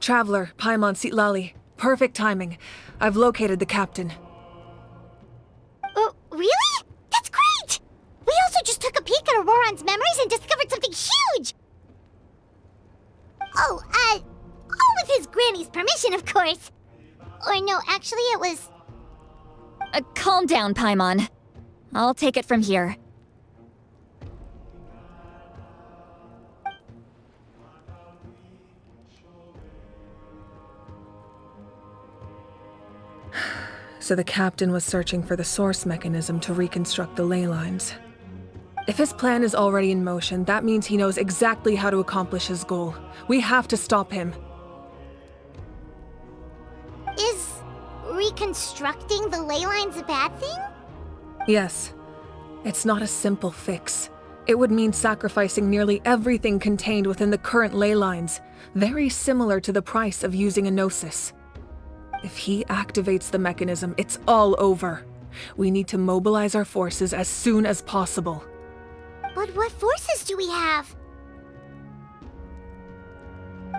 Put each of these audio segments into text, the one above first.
Traveler, Paimon Sitlali. Perfect timing. I've located the captain. Oh, really? That's great! We also just took a peek at Auroron's memories and discovered something huge! Oh, all with his granny's permission, of course. Or no, actually it was... Calm down, Paimon. I'll take it from here. So the captain was searching for the source mechanism to reconstruct the ley lines. If his plan is already in motion, that means he knows exactly how to accomplish his goal. We have to stop him. Is reconstructing the ley lines a bad thing? Yes. It's not a simple fix. It would mean sacrificing nearly everything contained within the current ley lines, very similar to the price of using a gnosis. If he activates the mechanism, it's all over. We need to mobilize our forces as soon as possible. But what forces do we have?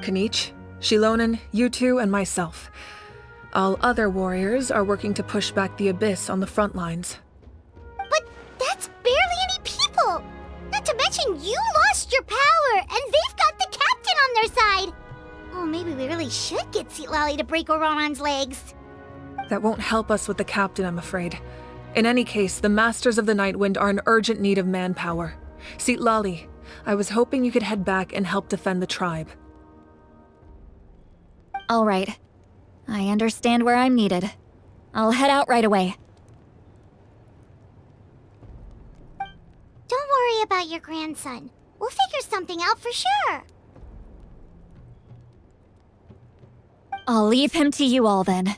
Kinich, Shilonen, you two, and myself. All other warriors are working to push back the Abyss on the front lines. But that's barely any people! Not to mention you lost your power, and they've got the captain on their side! Oh, maybe we really should get Sitlali to break Auroron's legs. That won't help us with the captain, I'm afraid. In any case, the Masters of the Nightwind are in urgent need of manpower. Sitlali, I was hoping you could head back and help defend the tribe. All right. I understand where I'm needed. I'll head out right away. Don't worry about your grandson. We'll figure something out for sure. I'll leave him to you all then.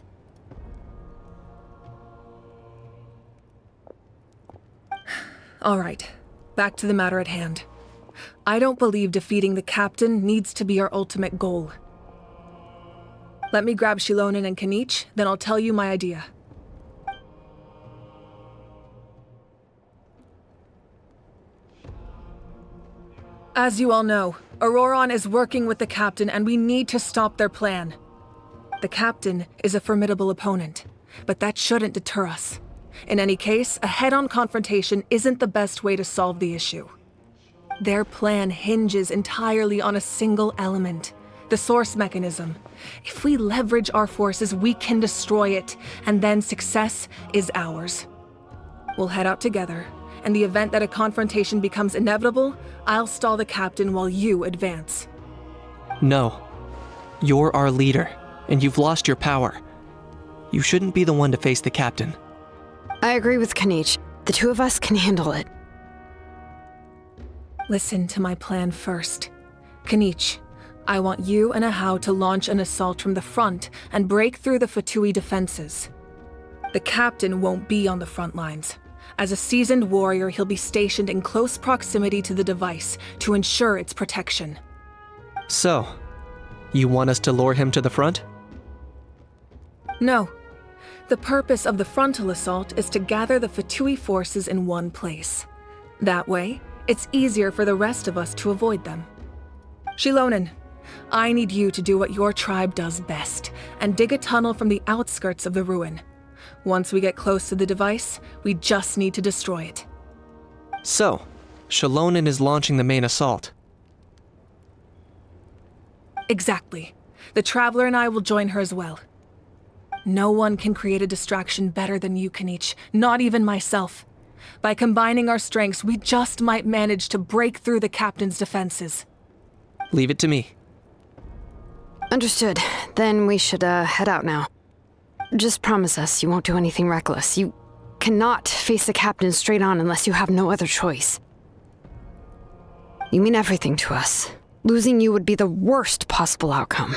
All right, back to the matter at hand. I don't believe defeating the captain needs to be our ultimate goal. Let me grab Shilonen and Kinich, then I'll tell you my idea. As you all know, Auroron is working with the captain and we need to stop their plan. The captain is a formidable opponent, but that shouldn't deter us. In any case, a head-on confrontation isn't the best way to solve the issue. Their plan hinges entirely on a single element, the source mechanism. If we leverage our forces, we can destroy it, and then success is ours. We'll head out together. In the event that a confrontation becomes inevitable, I'll stall the captain while you advance. No. You're our leader, and you've lost your power. You shouldn't be the one to face the captain. I agree with Kinich. The two of us can handle it. Listen to my plan first. Kinich, I want you and Ahau to launch an assault from the front and break through the Fatui defenses. The captain won't be on the front lines. As a seasoned warrior, he'll be stationed in close proximity to the device to ensure its protection. So, you want us to lure him to the front? No. The purpose of the frontal assault is to gather the Fatui forces in one place. That way, it's easier for the rest of us to avoid them. Shilonen, I need you to do what your tribe does best, and dig a tunnel from the outskirts of the ruin. Once we get close to the device, we just need to destroy it. So, Shilonen is launching the main assault. Exactly. The Traveler and I will join her as well. No one can create a distraction better than you, Kinich, not even myself. By combining our strengths, we just might manage to break through the captain's defenses. Leave it to me. Understood. Then we should head out now. Just promise us you won't do anything reckless. You cannot face the captain straight on unless you have no other choice. You mean everything to us. Losing you would be the worst possible outcome.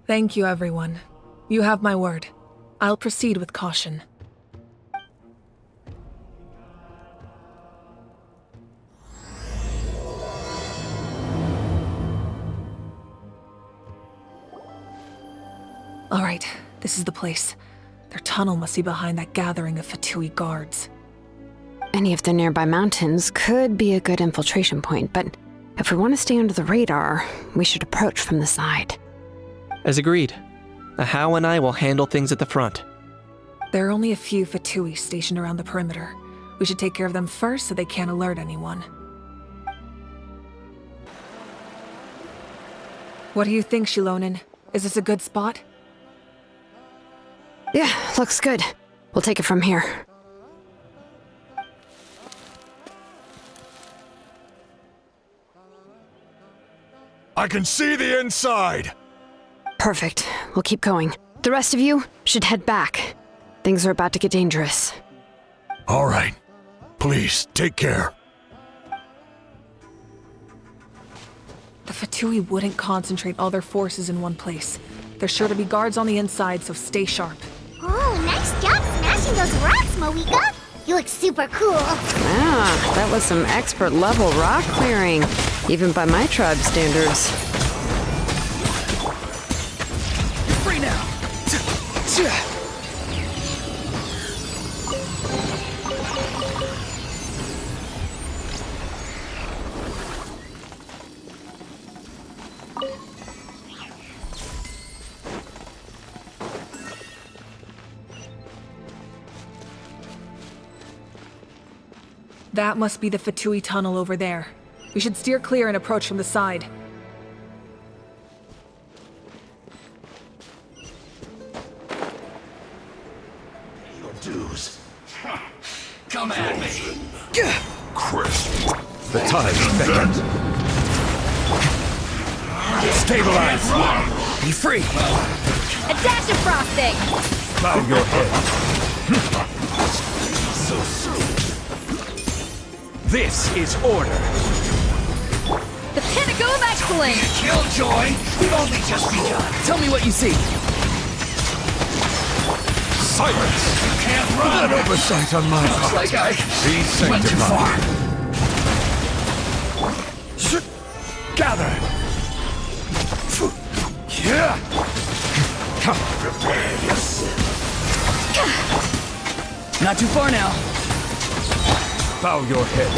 Thank you, everyone. You have my word. I'll proceed with caution. All right, this is the place. Their tunnel must be behind that gathering of Fatui guards. Any of the nearby mountains could be a good infiltration point, but If we want to stay under the radar, we should approach from the side. As agreed. Ahau and I will handle things at the front. There are only a few Fatui stationed around the perimeter. We should take care of them first so they can't alert anyone. What do you think, Shilonin? Is this a good spot? Yeah, looks good. We'll take it from here. I can see the inside! Perfect. We'll keep going. The rest of you should head back. Things are about to get dangerous. All right. Please, take care. The Fatui wouldn't concentrate all their forces in one place. There's sure to be guards on the inside, so stay sharp. Oh, nice job smashing those rocks, Mavuika! You look super cool. Ah, that was some expert level rock clearing, even by my tribe standards. You're free now! That must be the Fatui tunnel over there. We should steer clear and approach from the side. Your dues. Come at me! Chris. The time beckons. Stabilize. Be free! A dash of frosting! Bow your head. So soon. This is order. The pinnacle of excellence! Killjoy! We've only just begun. Tell me what you see. Silence! You can't run! An oversight on my Looks part. like I Be went too far. sanctified. Gather! Yeah! Prepare yourself. Not too far now. Bow your head.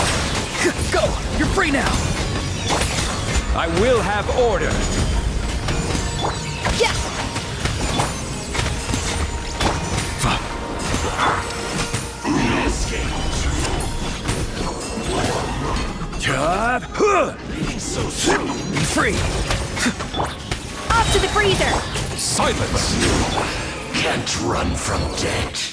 Go! You're free now! I will have order. Yeah! So soon. Be free! Off to the freezer! Silence! Can't run from death.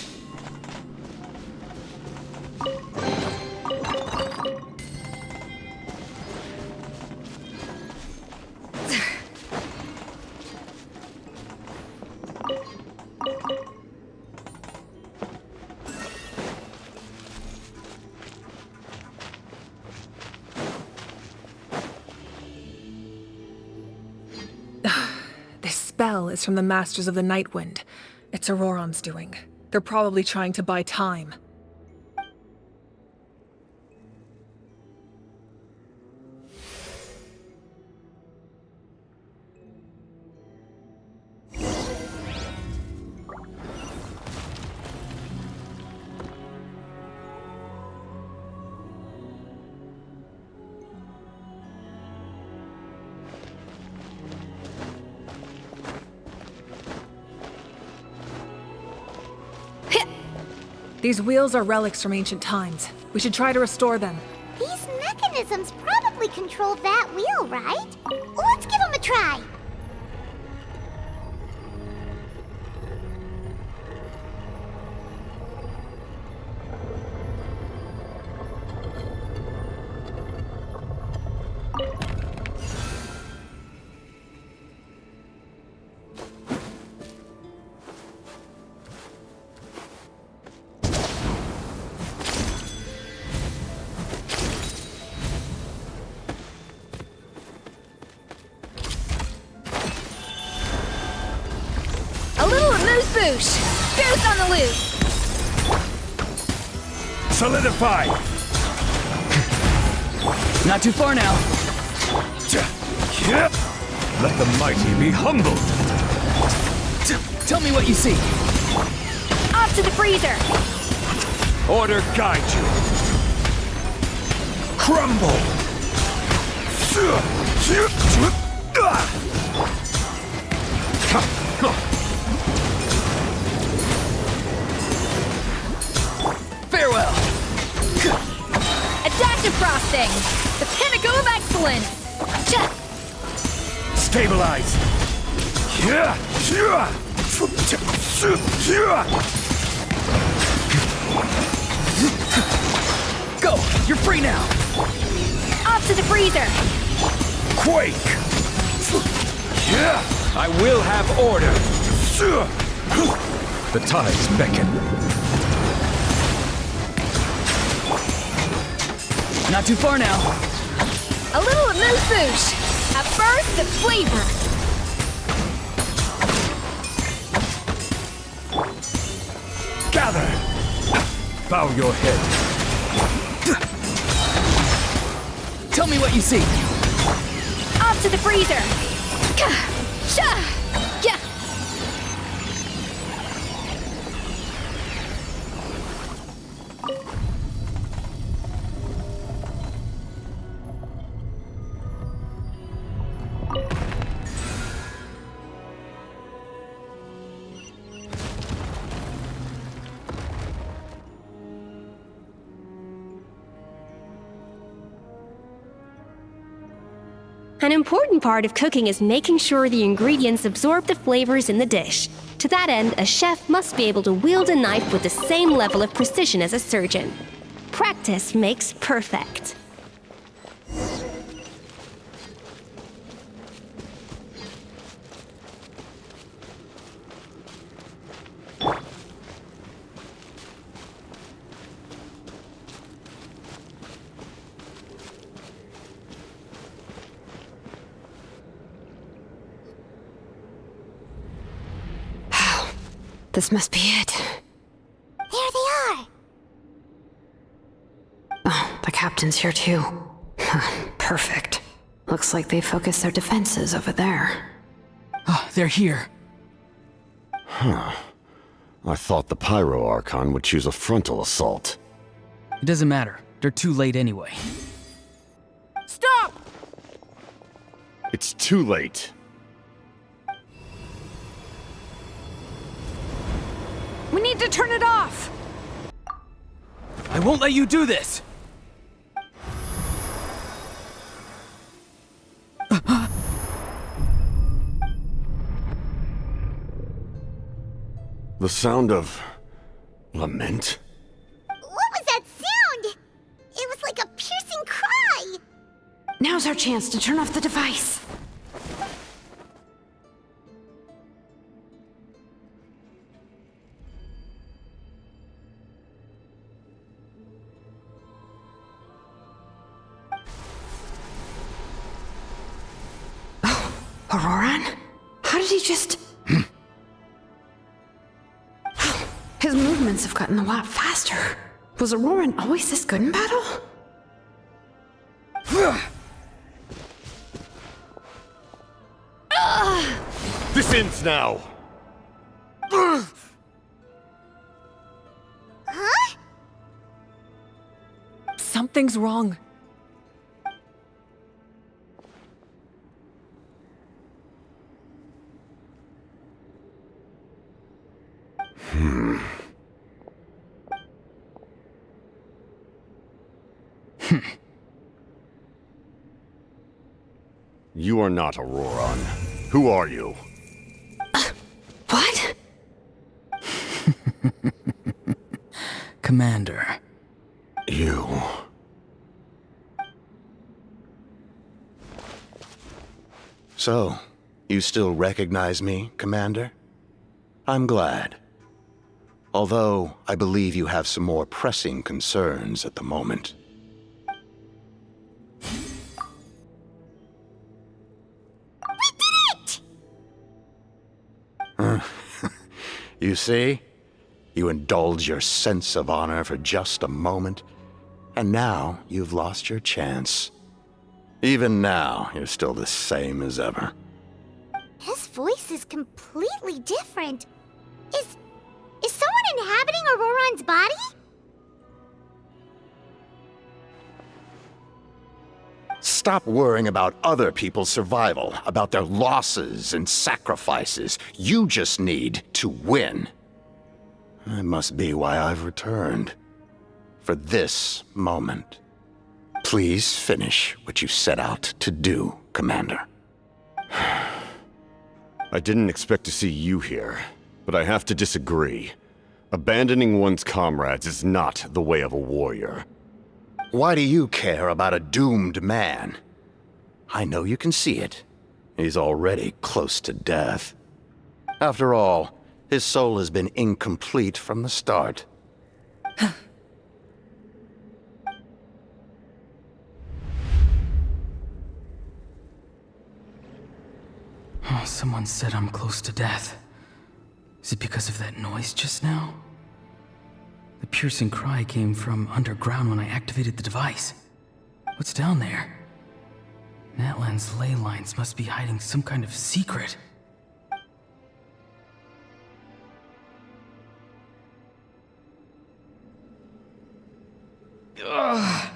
This spell is from the Masters of the Nightwind. It's Auroron's doing. They're probably trying to buy time. These wheels are relics from ancient times. We should try to restore them. These mechanisms probably control that wheel, right? Let's give them a try. A little amuse-bouche! Goose on the loose! Solidify! Not too far now. Let the mighty be humbled! Tell me what you see. Off to the freezer! Order guide you! Crumble! Farewell! A dash of frosting! The pinnacle of excellence! Stabilize! Go! You're free now! Off to the freezer! Quake! I will have order! The tides beckon. Not too far now. A little amuse-bouche! A burst of flavor! Gather! Bow your head. Tell me what you see. Off to the freezer! An important part of cooking is making sure the ingredients absorb the flavors in the dish. To that end, a chef must be able to wield a knife with the same level of precision as a surgeon. Practice makes perfect. This must be it. There they are! Oh, the captain's here too. Perfect. Looks like they focused their defenses over there. Oh, they're here. I thought the Pyro Archon would choose a frontal assault. It doesn't matter. They're too late anyway. Stop! It's too late. We need to turn it off! I won't let you do this! The sound of lament? What was that sound? It was like a piercing cry! Now's our chance to turn off the device. Auroran? How did he just... His movements have gotten a lot faster. Was Auroran always this good in battle? This ends now! Huh? Something's wrong. You are not Auroran. Who are you? What? Commander. You. So, you still recognize me, Commander? I'm glad. Although, I believe you have some more pressing concerns at the moment. You see? You indulge your sense of honor for just a moment, and now you've lost your chance. Even now, you're still the same as ever. His voice is completely different. Is someone inhabiting Auroran's body? Stop worrying about other people's survival, about their losses and sacrifices. You just need to win. That must be why I've returned. For this moment. Please finish what you set out to do, Commander. I didn't expect to see you here, but I have to disagree. Abandoning one's comrades is not the way of a warrior. Why do you care about a doomed man? I know you can see it. He's already close to death. After all, his soul has been incomplete from the start. Oh, someone said I'm close to death. Is it because of that noise just now? The piercing cry came from underground when I activated the device. What's down there? Natlan's ley lines must be hiding some kind of secret. Ugh.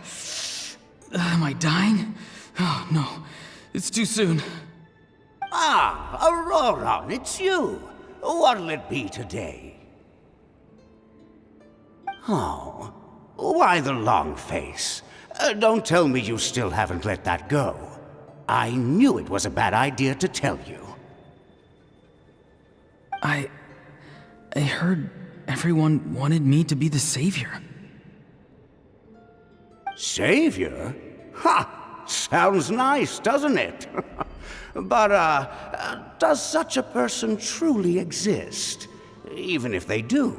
Am I dying? Oh no, it's too soon. Ah, Auroron, it's you. What'll it be today? Oh, why the long face? Don't tell me you still haven't let that go. I knew it was a bad idea to tell you. I heard everyone wanted me to be the savior. Savior? Ha! Sounds nice, doesn't it? But, does such a person truly exist? Even if they do,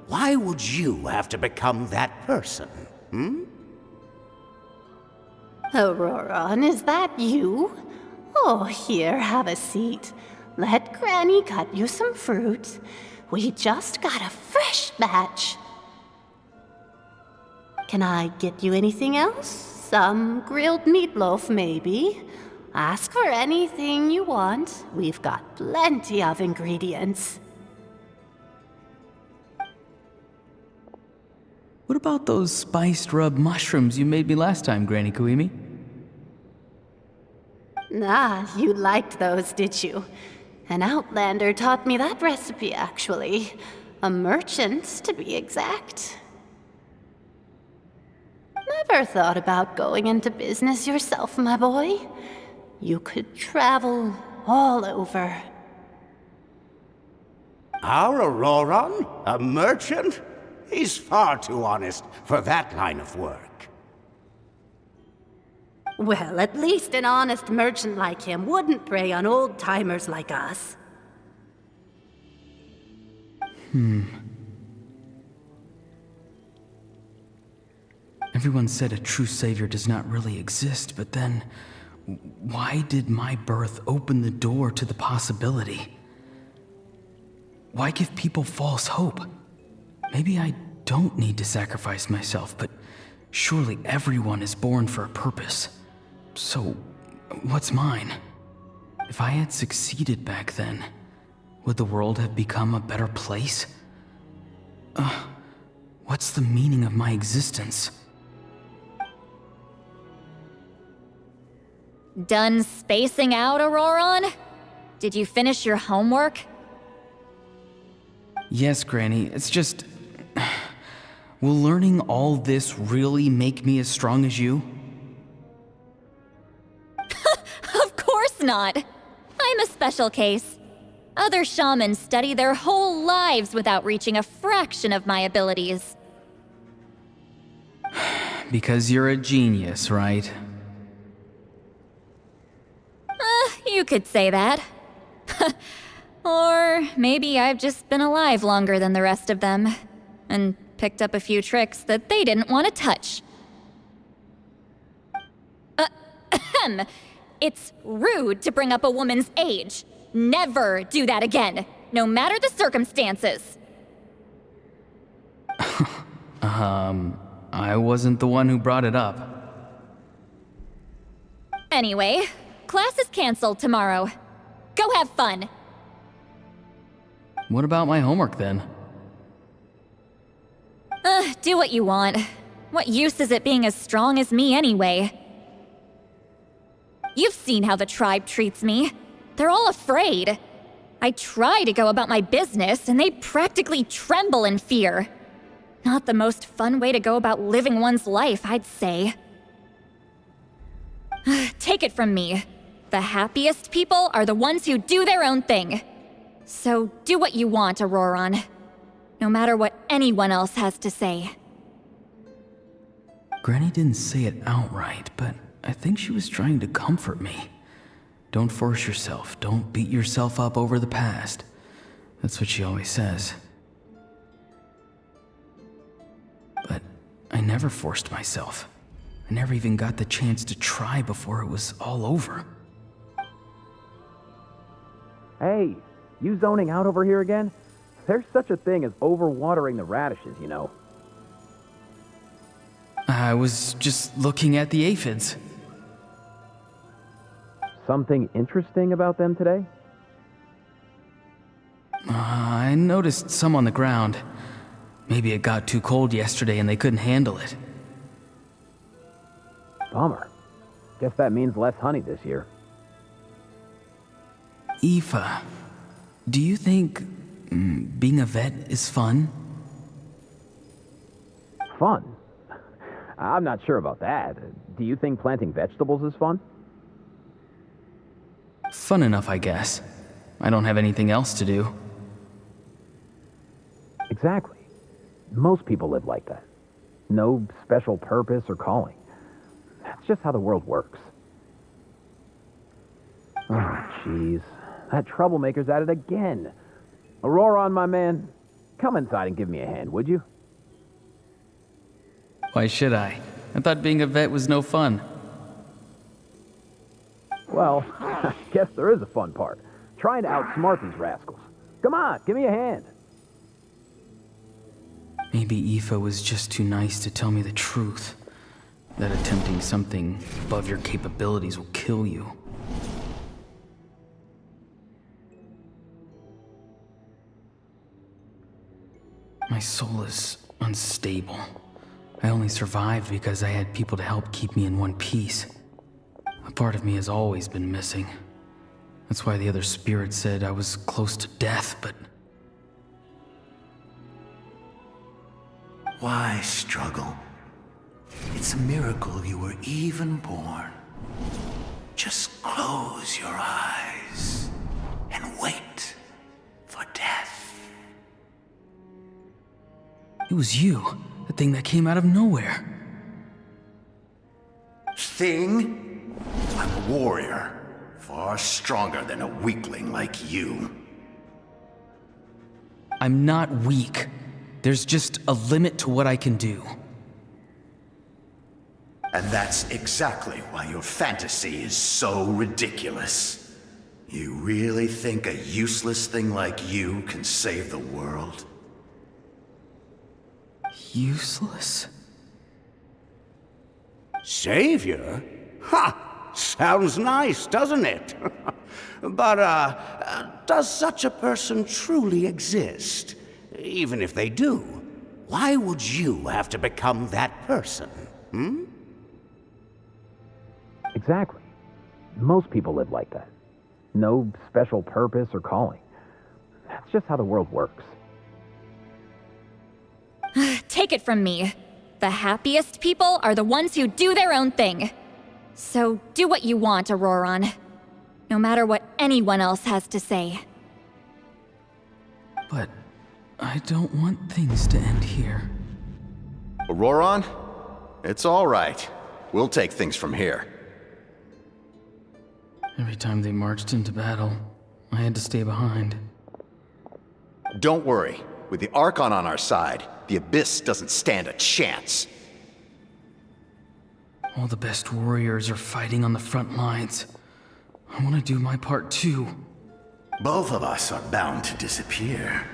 why would you have to become that person, Auroron, is that you? Oh, here, have a seat. Let Granny cut you some fruit. We just got a fresh batch. Can I get you anything else? Some grilled meatloaf, maybe? Ask for anything you want. We've got plenty of ingredients. What about those spiced rub mushrooms you made me last time, Granny Kuimi? Ah, you liked those, did you? An outlander taught me that recipe, actually. A merchant, to be exact. Never thought about going into business yourself, my boy? You could travel all over. Our Auroron? A merchant? He's far too honest for that line of work. Well, at least an honest merchant like him wouldn't prey on old-timers like us. Everyone said a true savior does not really exist, but then why did my birth open the door to the possibility? Why give people false hope? Maybe I don't need to sacrifice myself, but surely everyone is born for a purpose. So, what's mine? If I had succeeded back then, would the world have become a better place? What's the meaning of my existence? Done spacing out, Auroron? Did you finish your homework? Yes, Granny, it's just... Will learning all this really make me as strong as you? Of course not! I'm a special case. Other shamans study their whole lives without reaching a fraction of my abilities. Because you're a genius, right? You could say that. Or maybe I've just been alive longer than the rest of them, and picked up a few tricks that they didn't want to touch. It's rude to bring up a woman's age. Never do that again, no matter the circumstances. I wasn't the one who brought it up. Anyway, class is canceled tomorrow. Go have fun. What about my homework then? Do what you want. What use is it being as strong as me anyway? You've seen how the tribe treats me. They're all afraid. I try to go about my business, and they practically tremble in fear. Not the most fun way to go about living one's life, I'd say. Take it from me. The happiest people are the ones who do their own thing. So do what you want, Auroron. No matter what anyone else has to say. Granny didn't say it outright, but I think she was trying to comfort me. Don't force yourself. Don't beat yourself up over the past. That's what she always says. But I never forced myself. I never even got the chance to try before it was all over. Hey, you zoning out over here again? There's such a thing as overwatering the radishes, you know. I was just looking at the aphids. Something interesting about them today? I noticed some on the ground. Maybe it got too cold yesterday and they couldn't handle it. Bummer. Guess that means less honey this year. Aoife, do you think being a vet is fun? Fun? I'm not sure about that. Do you think planting vegetables is fun? Fun enough, I guess. I don't have anything else to do. Exactly. Most people live like that. No special purpose or calling. That's just how the world works. Oh, jeez. That troublemaker's at it again. Auroron, my man, come inside and give me a hand, would you? Why should I? I thought being a vet was no fun. Well, I guess there is a fun part. Trying to outsmart these rascals. Come on, give me a hand. Maybe Aoife was just too nice to tell me the truth. That attempting something above your capabilities will kill you. My soul is unstable. I only survived because I had people to help keep me in one piece. A part of me has always been missing. That's why the other spirits said I was close to death, but... Why struggle? It's a miracle you were even born. Just close your eyes and wait for death. It was you, the thing that came out of nowhere. Thing? I'm a warrior, far stronger than a weakling like you. I'm not weak. There's just a limit to what I can do. And that's exactly why your fantasy is so ridiculous. You really think a useless thing like you can save the world? Useless? Savior? Ha! Sounds nice, doesn't it? But, does such a person truly exist? Even if they do, why would you have to become that person? Hmm? Exactly. Most people live like that. No special purpose or calling. That's just how the world works. Take it from me. The happiest people are the ones who do their own thing. So do what you want, Auroron. No matter what anyone else has to say. But I don't want things to end here. Auroron? It's all right. We'll take things from here. Every time they marched into battle, I had to stay behind. Don't worry. With the Archon on our side, the Abyss doesn't stand a chance. All the best warriors are fighting on the front lines. I want to do my part too. Both of us are bound to disappear.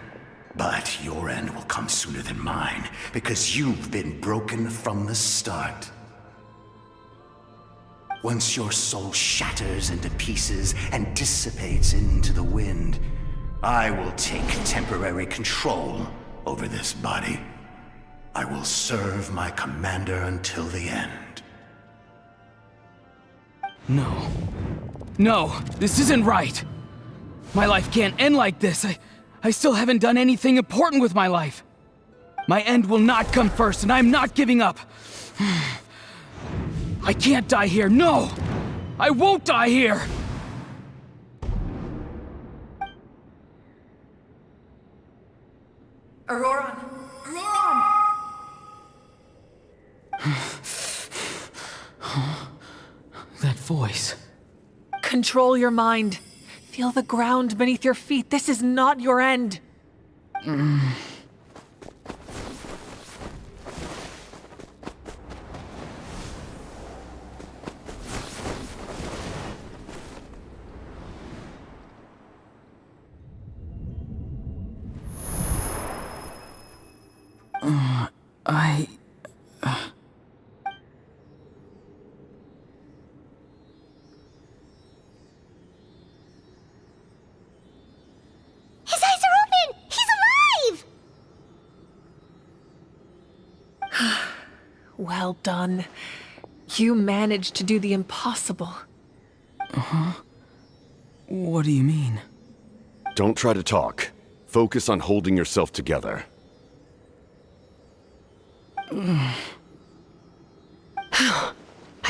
But your end will come sooner than mine, because you've been broken from the start. Once your soul shatters into pieces and dissipates into the wind, I will take temporary control over this body. I will serve my commander until the end. No. No, this isn't right. My life can't end like this. I still haven't done anything important with my life. My end will not come first, and I'm not giving up. I can't die here. No! I won't die here! Auroran! Auroran! That voice. Control your mind. Feel the ground beneath your feet. This is not your end. His eyes are open! He's alive! Well done. You managed to do the impossible. Uh-huh. What do you mean? Don't try to talk. Focus on holding yourself together. I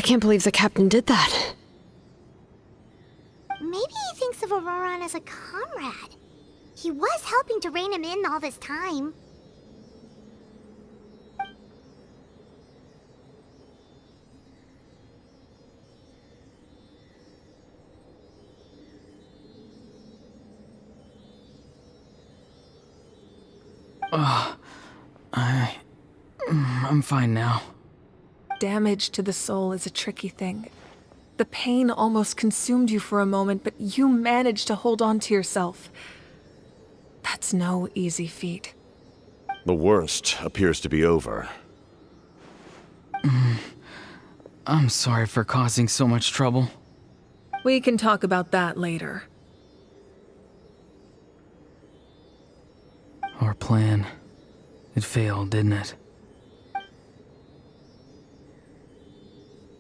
can't believe the captain did that. Maybe he thinks of Auroran as a comrade. He was helping to rein him in all this time. I'm fine now. Damage to the soul is a tricky thing. The pain almost consumed you for a moment, but you managed to hold on to yourself. That's no easy feat. The worst appears to be over. I'm sorry for causing so much trouble. We can talk about that later. Our plan. It failed, didn't it?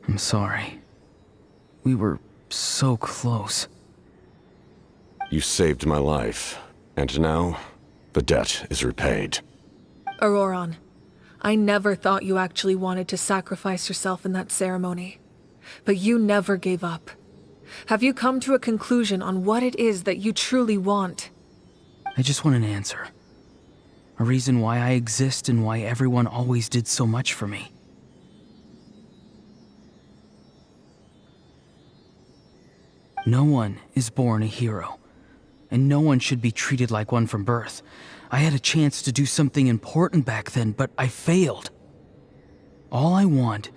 I'm sorry. We were so close. You saved my life, and now the debt is repaid. Auroran, I never thought you actually wanted to sacrifice yourself in that ceremony. But you never gave up. Have you come to a conclusion on what it is that you truly want? I just want an answer. A reason why I exist and why everyone always did so much for me. No one is born a hero, and no one should be treated like one from birth. I had a chance to do something important back then, but I failed. All I want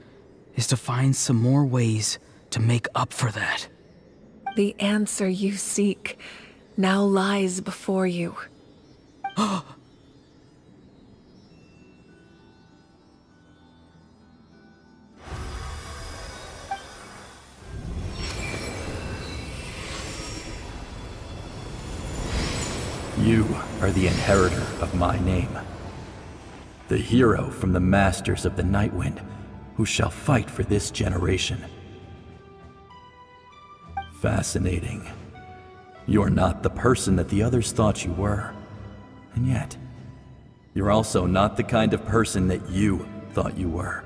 is to find some more ways to make up for that. The answer you seek now lies before you. You are the inheritor of my name. The hero from the Masters of the Nightwind, who shall fight for this generation. Fascinating. You're not the person that the others thought you were. And yet, you're also not the kind of person that you thought you were.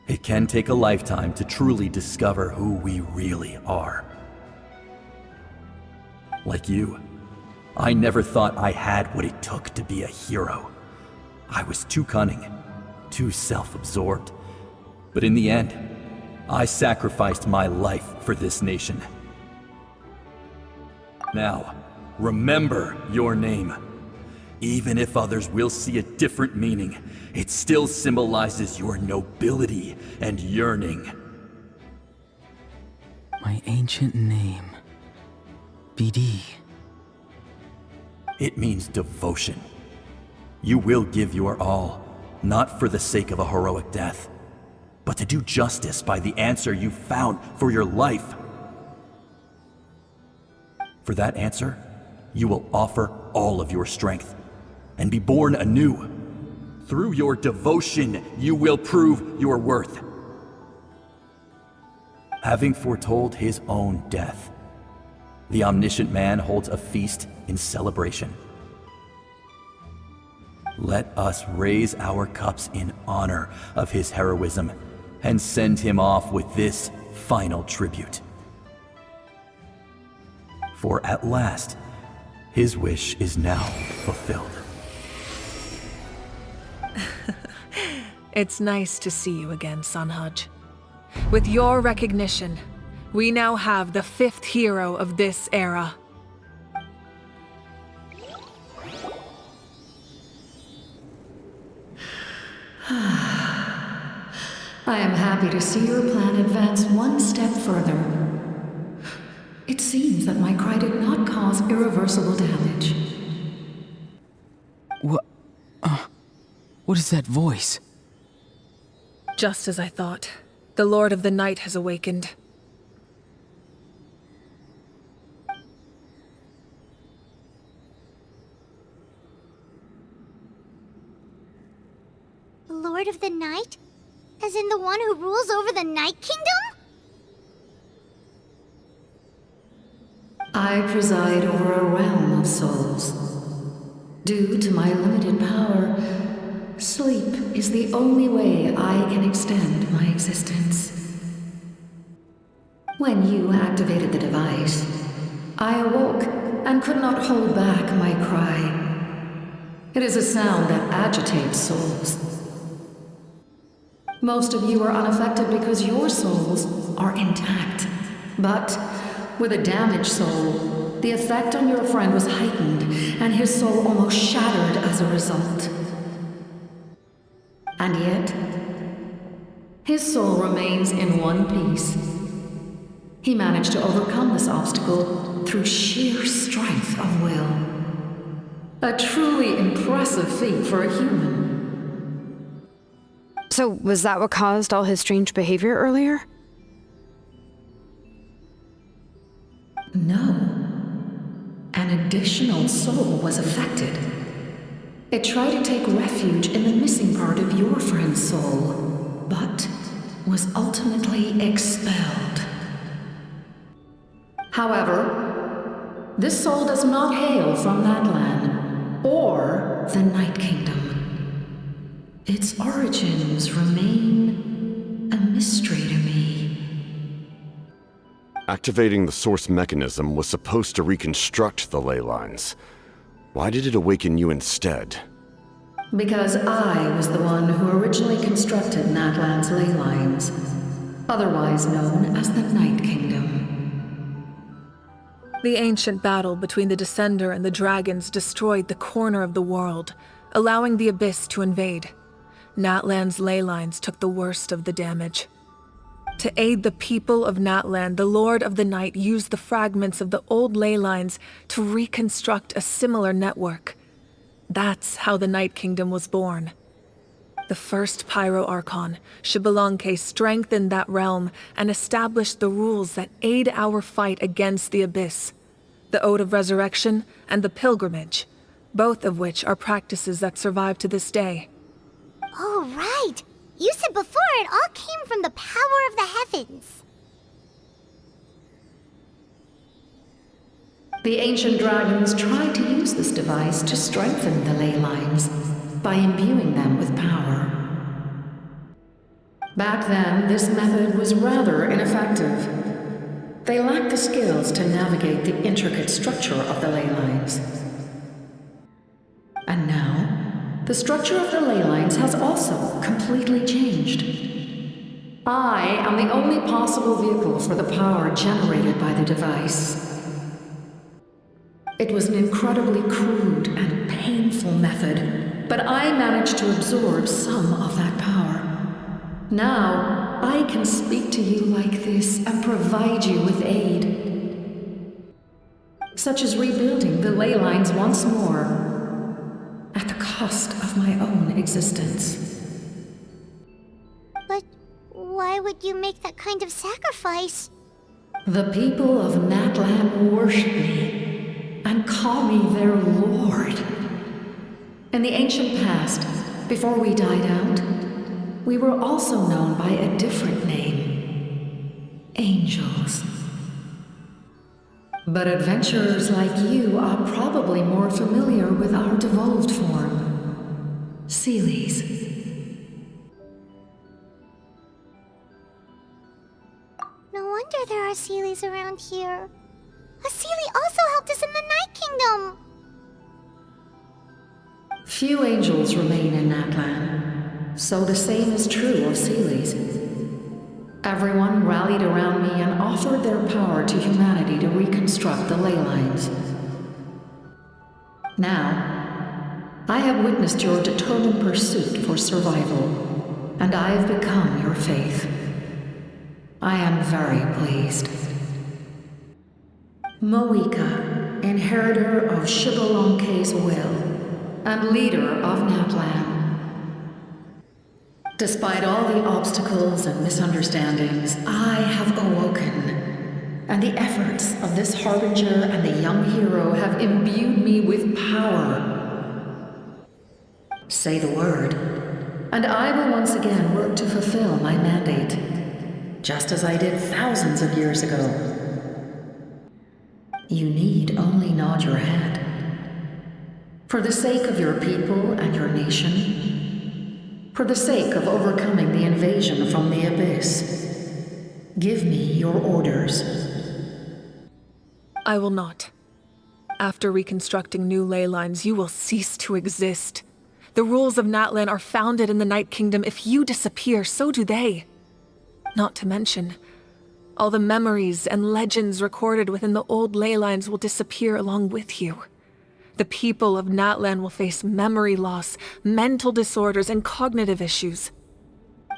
It can take a lifetime to truly discover who we really are. Like you, I never thought I had what it took to be a hero. I was too cunning, too self-absorbed. But in the end, I sacrificed my life for this nation. Now, remember your name. Even if others will see a different meaning, it still symbolizes your nobility and yearning. My ancient name. BD. It means devotion. You will give your all, not for the sake of a heroic death, but to do justice by the answer you found for your life. For that answer, you will offer all of your strength and be born anew. Through your devotion, you will prove your worth. having foretold his own death. The omniscient man holds a feast in celebration. Let us raise our cups in honor of his heroism and send him off with this final tribute. For at last, his wish is now fulfilled. It's nice to see you again, Sunhudge. With your recognition, we now have the 5th hero of this era. I am happy to see your plan advance one step further. It seems that my cry did not cause irreversible damage. What is that voice? Just as I thought. The Lord of the Night has awakened. The Lord of the Night? As in the one who rules over the Night Kingdom? I preside over a realm of souls. Due to my limited power, sleep is the only way I can extend my existence. When you activated the device, I awoke and could not hold back my cry. It is a sound that agitates souls. Most of you are unaffected because your souls are intact. But with a damaged soul, the effect on your friend was heightened, and his soul almost shattered as a result. And yet, his soul remains in one piece. He managed to overcome this obstacle through sheer strength of will. A truly impressive feat for a human. So, was that what caused all his strange behavior earlier? No. An additional soul was affected. It tried to take refuge in the missing part of your friend's soul, but was ultimately expelled. However, this soul does not hail from Natlan or the Night Kingdom. Its origins remain a mystery to me. Activating the source mechanism was supposed to reconstruct the ley lines. Why did it awaken you instead? Because I was the one who originally constructed Natlan's ley lines, otherwise known as the Night Kingdom. The ancient battle between the Descender and the dragons destroyed the corner of the world, allowing the Abyss to invade. Natlan's ley lines took the worst of the damage. To aid the people of Natlan, the Lord of the Night used the fragments of the old ley lines to reconstruct a similar network. That's how the Night Kingdom was born. The first Pyro Archon, Xbalanque, strengthened that realm and established the rules that aid our fight against the Abyss. The Ode of Resurrection and the Pilgrimage, both of which are practices that survive to this day. Oh, right! You said before it all came from the power of the heavens. The ancient dragons tried to use this device to strengthen the ley lines by imbuing them with power. Back then, this method was rather ineffective. They lacked the skills to navigate the intricate structure of the ley lines. And now, the structure of the ley lines has also completely changed. I am the only possible vehicle for the power generated by the device. It was an incredibly crude and painful method, but I managed to absorb some of that power. Now, I can speak to you like this and provide you with aid, such as rebuilding the ley lines once more, at the cost of my own existence. But why would you make that kind of sacrifice? The people of Natlan worship me and call me their lord. In the ancient past, before we died out, we were also known by a different name. Angels. But adventurers like you are probably more familiar with our devolved form. Seelies. No wonder there are Seelies around here. A Seelie also helped us in the Night Kingdom! Few angels remain in Natlan, so the same is true of Seelies. Everyone rallied around me and offered their power to humanity to reconstruct the ley lines. Now, I have witnessed your determined pursuit for survival, and I have become your faith. I am very pleased. Mavuika, inheritor of Shibalonke's will, and leader of Natlan. Despite all the obstacles and misunderstandings, I have awoken, and the efforts of this Harbinger and the young hero have imbued me with power. Say the word, and I will once again work to fulfill my mandate, just as I did thousands of years ago. You need only nod your head. For the sake of your people and your nation, for the sake of overcoming the invasion from the Abyss, give me your orders. I will not. After reconstructing new ley lines, you will cease to exist. The rules of Natlan are founded in the Night Kingdom. If you disappear, so do they. Not to mention, all the memories and legends recorded within the old ley lines will disappear along with you. The people of Natlan will face memory loss, mental disorders, and cognitive issues.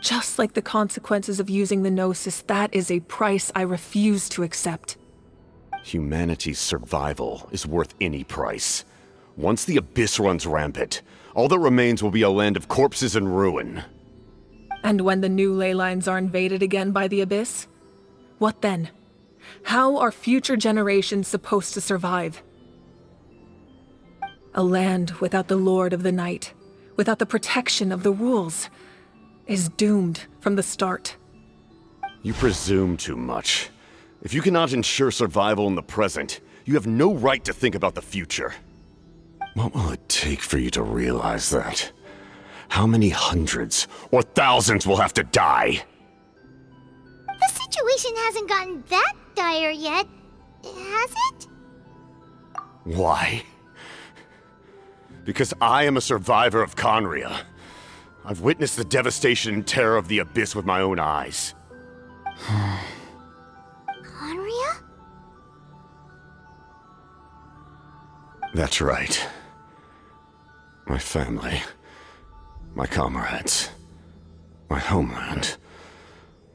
Just like the consequences of using the Gnosis, that is a price I refuse to accept. Humanity's survival is worth any price. Once the Abyss runs rampant, all that remains will be a land of corpses and ruin. And when the new ley lines are invaded again by the Abyss? What then? How are future generations supposed to survive? A land without the Lord of the Night, without the protection of the rules, is doomed from the start. You presume too much. If you cannot ensure survival in the present, you have no right to think about the future. What will it take for you to realize that? How many hundreds or thousands will have to die? The situation hasn't gotten that dire yet, has it? Why? Because I am a survivor of Conria. I've witnessed the devastation and terror of the Abyss with my own eyes. Conria? That's right. My family, my comrades, my homeland,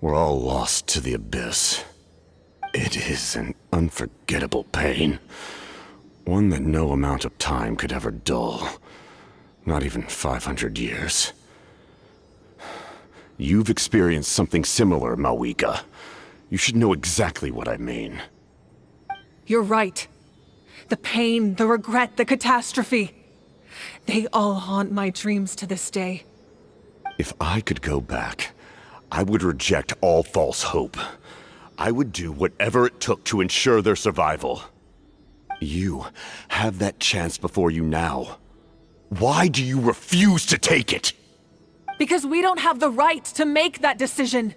were all lost to the Abyss. It is an unforgettable pain. One that no amount of time could ever dull. Not even 500 years. You've experienced something similar, Mavuika. You should know exactly what I mean. You're right. The pain, the regret, the catastrophe. They all haunt my dreams to this day. If I could go back, I would reject all false hope. I would do whatever it took to ensure their survival. You have that chance before you now. Why do you refuse to take it? Because we don't have the right to make that decision.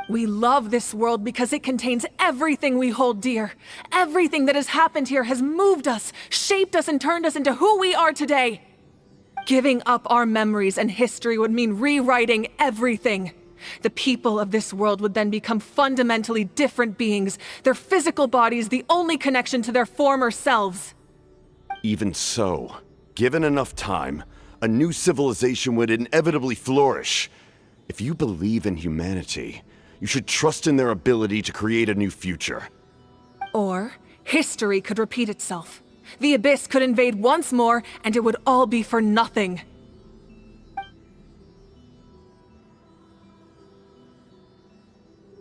We love this world because it contains everything we hold dear. Everything that has happened here has moved us, shaped us, and turned us into who we are today. Giving up our memories and history would mean rewriting everything. The people of this world would then become fundamentally different beings, their physical bodies the only connection to their former selves. Even so, given enough time, a new civilization would inevitably flourish. If you believe in humanity, you should trust in their ability to create a new future. Or, history could repeat itself. The Abyss could invade once more, and it would all be for nothing.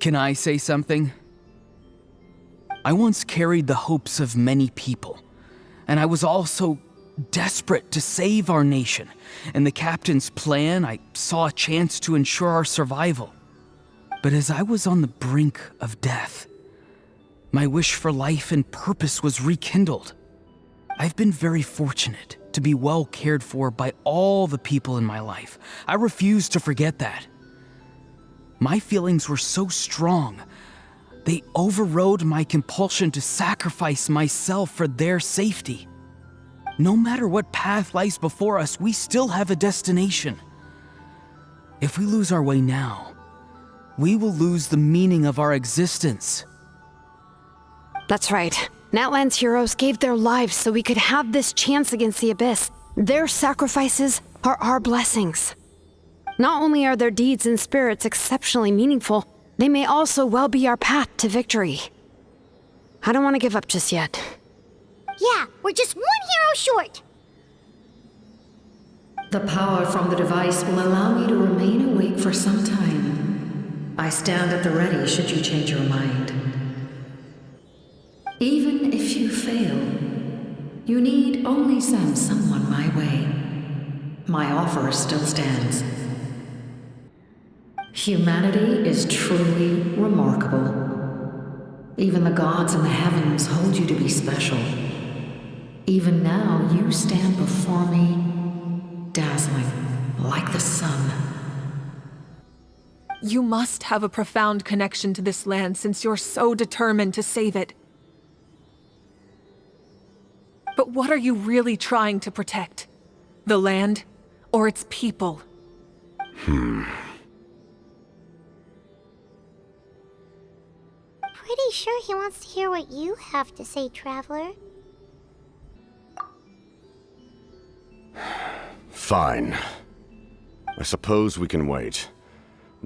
Can I say something? I once carried the hopes of many people, and I was also desperate to save our nation. In the captain's plan, I saw a chance to ensure our survival. But as I was on the brink of death, my wish for life and purpose was rekindled. I've been very fortunate to be well cared for by all the people in my life. I refuse to forget that. My feelings were so strong, they overrode my compulsion to sacrifice myself for their safety. No matter what path lies before us, we still have a destination. If we lose our way now, we will lose the meaning of our existence. That's right. Natlan's heroes gave their lives so we could have this chance against the Abyss. Their sacrifices are our blessings. Not only are their deeds and spirits exceptionally meaningful, they may also well be our path to victory. I don't want to give up just yet. Yeah, we're just one hero short. The power from the device will allow me to remain awake for some time. I stand at the ready should you change your mind. Even if you fail, you need only send someone my way. My offer still stands. Humanity is truly remarkable. Even the gods in the heavens hold you to be special. Even now, you stand before me, dazzling like the sun. You must have a profound connection to this land since you're so determined to save it. But what are you really trying to protect? The land or its people? Pretty sure he wants to hear what you have to say, Traveler. Fine. I suppose we can wait.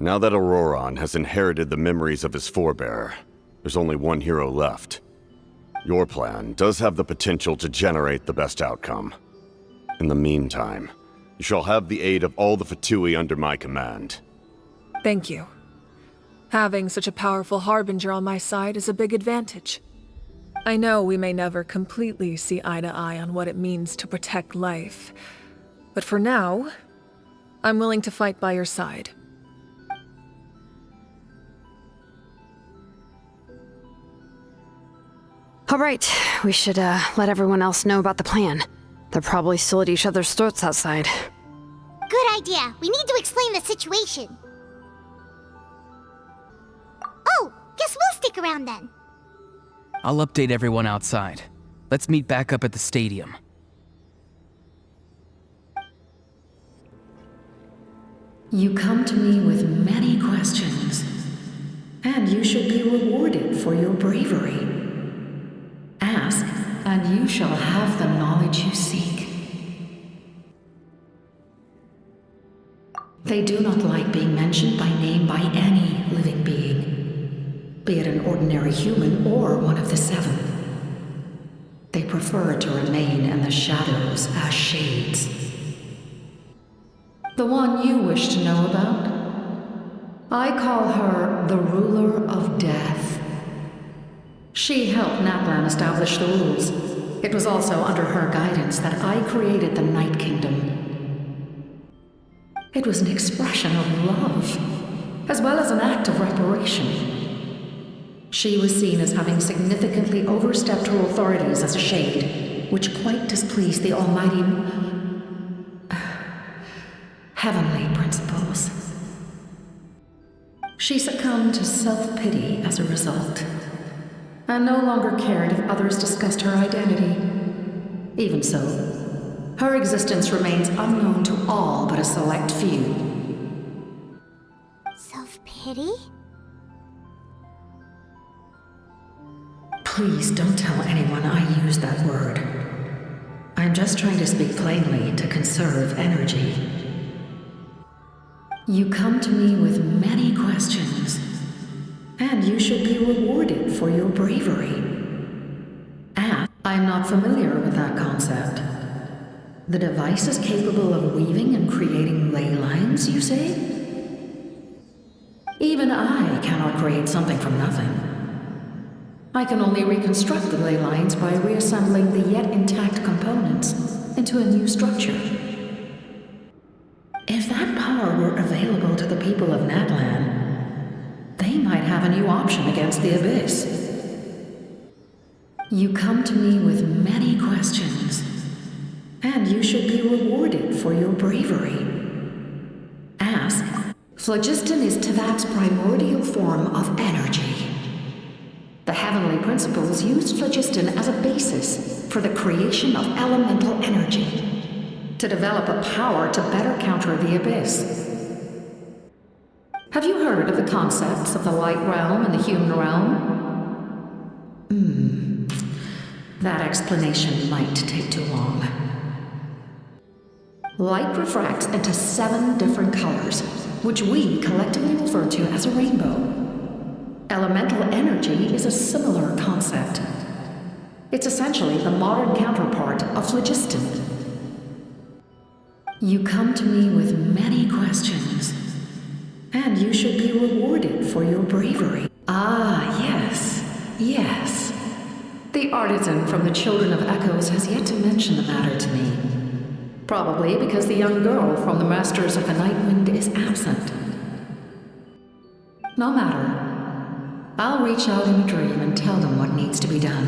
Now that Auroron has inherited the memories of his forebear, there's only one hero left. Your plan does have the potential to generate the best outcome. In the meantime, you shall have the aid of all the Fatui under my command. Thank you. Having such a powerful harbinger on my side is a big advantage. I know we may never completely see eye to eye on what it means to protect life, but for now, I'm willing to fight by your side. All right, we should let everyone else know about the plan. They're probably still at each other's throats outside. Good idea. We need to explain the situation. Oh, guess we'll stick around then. I'll update everyone outside. Let's meet back up at the stadium. You come to me with many questions, and you should be rewarded for your bravery. Ask, and you shall have the knowledge you seek. They do not like being mentioned by name by any living being, be it an ordinary human or one of the seven. They prefer to remain in the shadows as shades. The one you wish to know about? I call her the Ruler of Death. She helped Natlan establish the rules. It was also under her guidance that I created the Night Kingdom. It was an expression of love, as well as an act of reparation. She was seen as having significantly overstepped her authorities as a shade, which quite displeased the almighty heavenly principles. She succumbed to self-pity as a result, and no longer cared if others discussed her identity. Even so, her existence remains unknown to all but a select few. Self-pity? Please don't tell anyone I used that word. I'm just trying to speak plainly to conserve energy. You come to me with many questions, and you should be rewarded for your bravery. And I'm not familiar with that concept. The device is capable of weaving and creating ley lines, you say? Even I cannot create something from nothing. I can only reconstruct the ley lines by reassembling the yet intact components into a new structure. If that power were available to the people of Natlan, have a new option against the Abyss. You come to me with many questions, and you should be rewarded for your bravery. Ask. Phlogiston is Teyvat's primordial form of energy. The heavenly principles used phlogiston as a basis for the creation of elemental energy, to develop a power to better counter the Abyss. Have you heard of the concepts of the light realm and the human realm? That explanation might take too long. Light refracts into 7 different colors, which we collectively refer to as a rainbow. Elemental energy is a similar concept. It's essentially the modern counterpart of phlogiston. You come to me with many questions, and you should be rewarded for your bravery. Ah, yes, yes. The artisan from the Children of Echoes has yet to mention the matter to me. Probably because the young girl from the Masters of the Nightwind is absent. No matter. I'll reach out in a dream and tell them what needs to be done.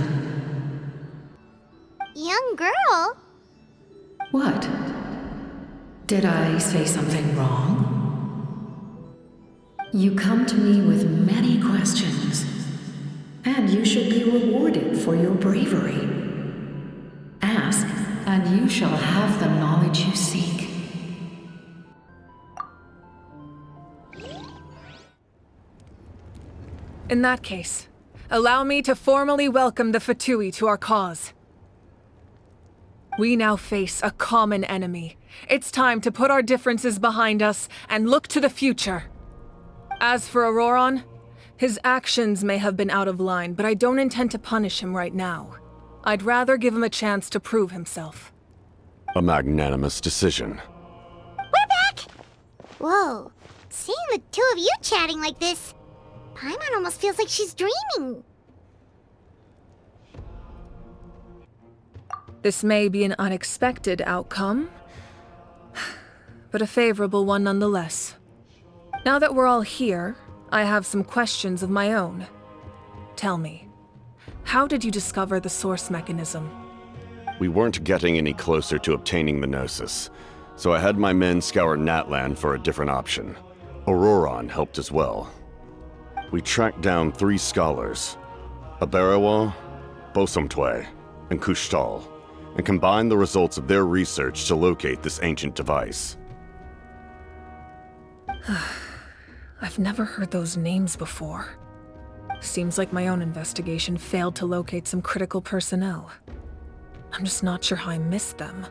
Young girl? What? Did I say something wrong? You come to me with many questions, and you should be rewarded for your bravery. Ask, and you shall have the knowledge you seek. In that case, allow me to formally welcome the Fatui to our cause. We now face a common enemy. It's time to put our differences behind us and look to the future. As for Auroron, his actions may have been out of line, but I don't intend to punish him right now. I'd rather give him a chance to prove himself. A magnanimous decision. We're back! Whoa, seeing the two of you chatting like this, Paimon almost feels like she's dreaming. This may be an unexpected outcome, but a favorable one nonetheless. Now that we're all here, I have some questions of my own. Tell me, how did you discover the source mechanism? We weren't getting any closer to obtaining the Gnosis, so I had my men scour Natlan for a different option. Auroron helped as well. We tracked down 3 scholars, Aberawa, Bosomtwe, and Kushtal, and combined the results of their research to locate this ancient device. I've never heard those names before. Seems like my own investigation failed to locate some critical personnel. I'm just not sure how I missed them.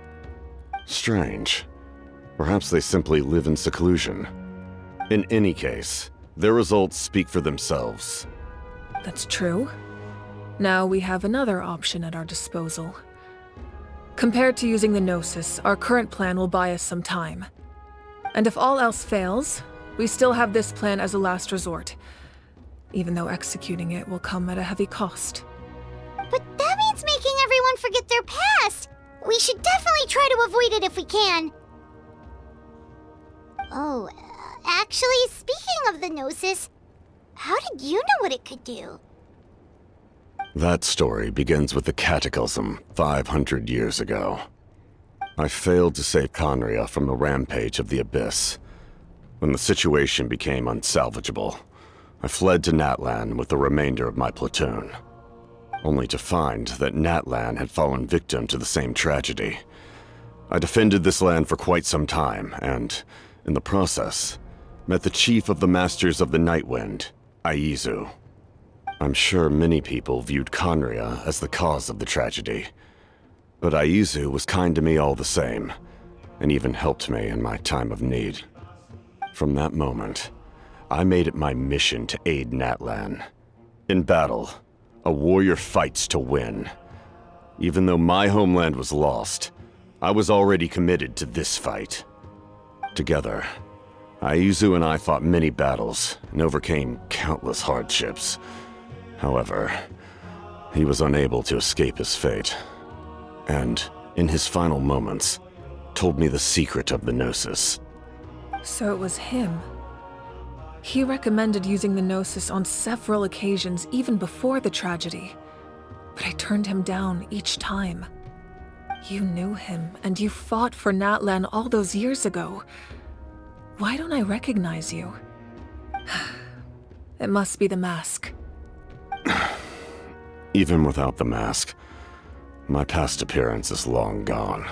Strange. Perhaps they simply live in seclusion. In any case, their results speak for themselves. That's true. Now we have another option at our disposal. Compared to using the Gnosis, our current plan will buy us some time. And if all else fails, we still have this plan as a last resort, even though executing it will come at a heavy cost. But that means making everyone forget their past! We should definitely try to avoid it if we can. Oh, actually, speaking of the Gnosis, how did you know what it could do? That story begins with the Cataclysm 500 years ago. I failed to save Conria from the rampage of the Abyss. When the situation became unsalvageable, I fled to Natlan with the remainder of my platoon, only to find that Natlan had fallen victim to the same tragedy. I defended this land for quite some time, and, in the process, met the chief of the Masters of the Nightwind, Aizu. I'm sure many people viewed Conria as the cause of the tragedy, but Aizu was kind to me all the same, and even helped me in my time of need. From that moment, I made it my mission to aid Natlan. In battle, a warrior fights to win. Even though my homeland was lost, I was already committed to this fight. Together, Aizu and I fought many battles and overcame countless hardships. However, he was unable to escape his fate, and, in his final moments, told me the secret of the Gnosis. So it was him. He recommended using the Gnosis on several occasions even before the tragedy, but I turned him down each time. You knew him, and you fought for Natlan all those years ago. Why don't I recognize you? It must be the mask. Even without the mask, my past appearance is long gone.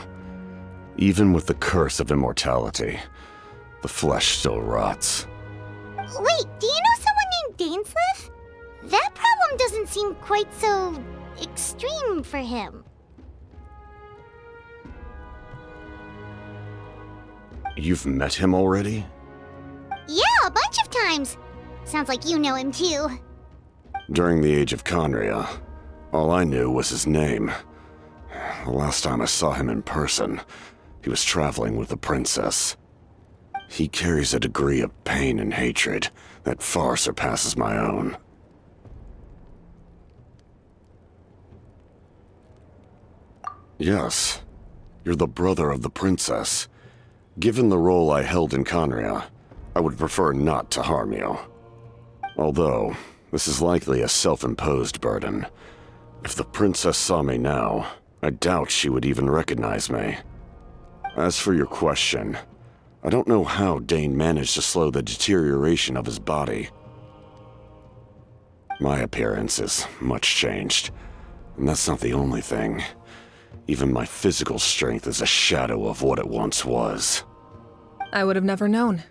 Even with the curse of immortality, the flesh still rots. Wait, do you know someone named Dainsleif? That problem doesn't seem quite so extreme for him. You've met him already? Yeah, a bunch of times. Sounds like you know him too. During the Age of Conria, all I knew was his name. The last time I saw him in person, he was traveling with a princess. He carries a degree of pain and hatred that far surpasses my own. Yes, you're the brother of the princess. Given the role I held in Conria, I would prefer not to harm you. Although, this is likely a self-imposed burden. If the princess saw me now, I doubt she would even recognize me. As for your question, I don't know how Dane managed to slow the deterioration of his body. My appearance is much changed, and that's not the only thing. Even my physical strength is a shadow of what it once was. I would have never known.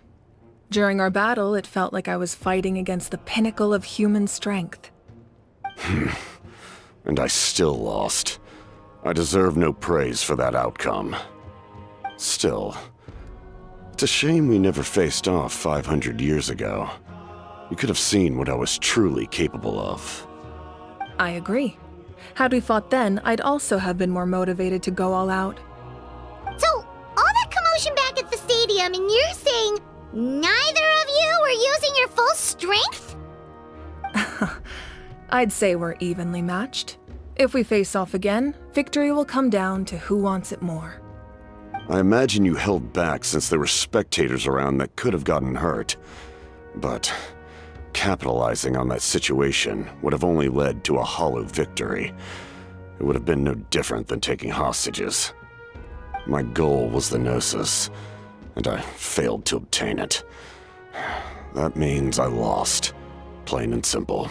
During our battle, it felt like I was fighting against the pinnacle of human strength. And I still lost. I deserve no praise for that outcome. Still, it's a shame we never faced off 500 years ago. You could have seen what I was truly capable of. I agree. Had we fought then, I'd also have been more motivated to go all out. So, all that commotion back at the stadium, and you're saying neither of you were using your full strength? I'd say we're evenly matched. If we face off again, victory will come down to who wants it more. I imagine you held back since there were spectators around that could have gotten hurt. But capitalizing on that situation would have only led to a hollow victory. It would have been no different than taking hostages. My goal was the Gnosis, and I failed to obtain it. That means I lost, plain and simple.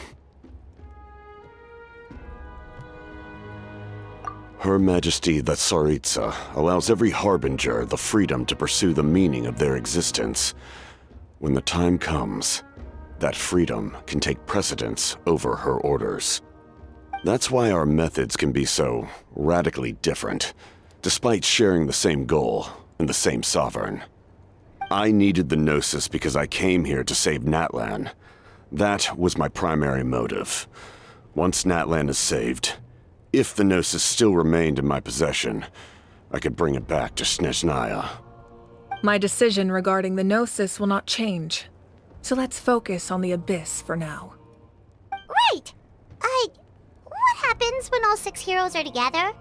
Her Majesty the Tsaritsa allows every Harbinger the freedom to pursue the meaning of their existence. When the time comes, that freedom can take precedence over her orders. That's why our methods can be so radically different, despite sharing the same goal and the same sovereign. I needed the Gnosis because I came here to save Natlan. That was my primary motive. Once Natlan is saved, if the Gnosis still remained in my possession, I could bring it back to Snezhnaya. My decision regarding the Gnosis will not change, so let's focus on the Abyss for now. Right! What happens when all 6 heroes are together?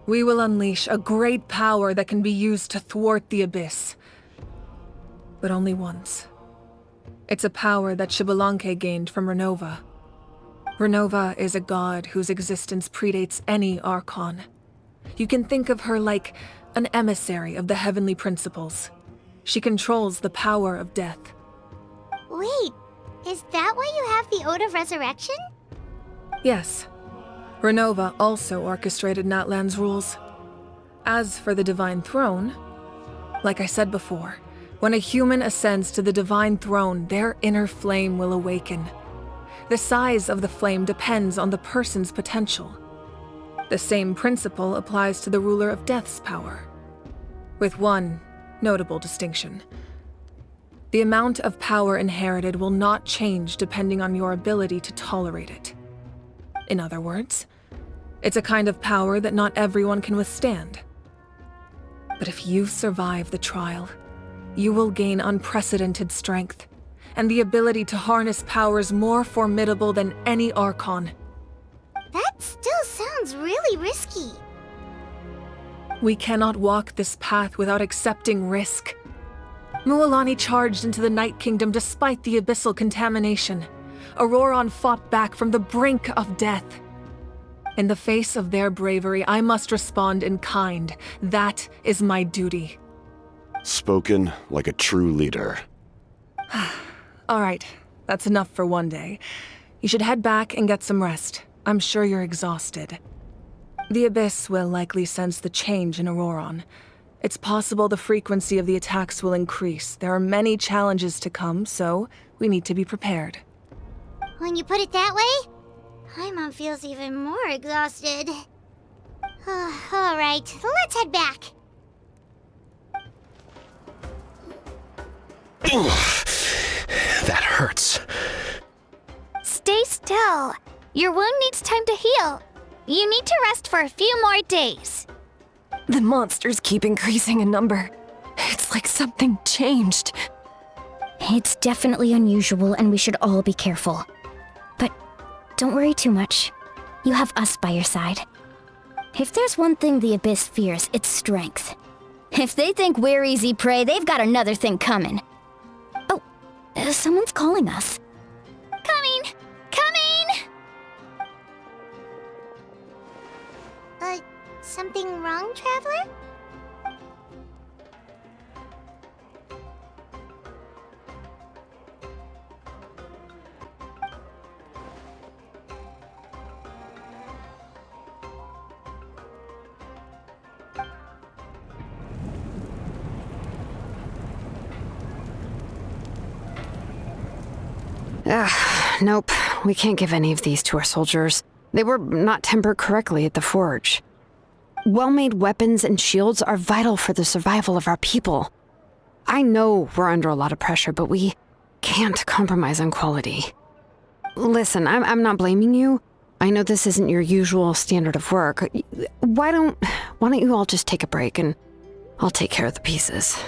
We will unleash a great power that can be used to thwart the Abyss. But only once. It's a power that Xbalanque gained from Renova. Renova is a god whose existence predates any Archon. You can think of her like an emissary of the heavenly principles. She controls the power of death. Wait, is that why you have the Ode of Resurrection? Yes. Renova also orchestrated Natlan's rules. As for the Divine Throne, like I said before, when a human ascends to the Divine Throne, their inner flame will awaken. The size of the flame depends on the person's potential. The same principle applies to the ruler of Death's power, with one notable distinction. The amount of power inherited will not change depending on your ability to tolerate it. In other words, it's a kind of power that not everyone can withstand. But if you survive the trial, you will gain unprecedented strength, and the ability to harness powers more formidable than any Archon. That still sounds really risky. We cannot walk this path without accepting risk. Mualani charged into the Night Kingdom despite the abyssal contamination. Auroron fought back from the brink of death. In the face of their bravery, I must respond in kind. That is my duty. Spoken like a true leader. All right, that's enough for one day. You should head back and get some rest. I'm sure you're exhausted. The Abyss will likely sense the change in Auroron. It's possible the frequency of the attacks will increase. There are many challenges to come, so we need to be prepared. When you put it that way, Paimon feels even more exhausted. All right, let's head back. That hurts. Stay still. Your wound needs time to heal. You need to rest for a few more days. The monsters keep increasing in number. It's like something changed. It's definitely unusual, and we should all be careful. But don't worry too much. You have us by your side. If there's one thing the Abyss fears, it's strength. If they think we're easy prey, they've got another thing coming. Oh, someone's calling us. Coming! Coming! Something wrong, Traveler? Nope. We can't give any of these to our soldiers. They were not tempered correctly at the forge. Well-made weapons and shields are vital for the survival of our people. I know we're under a lot of pressure, but we can't compromise on quality. Listen, I'm not blaming you. I know this isn't your usual standard of work. Why don't you all just take a break and I'll take care of the pieces.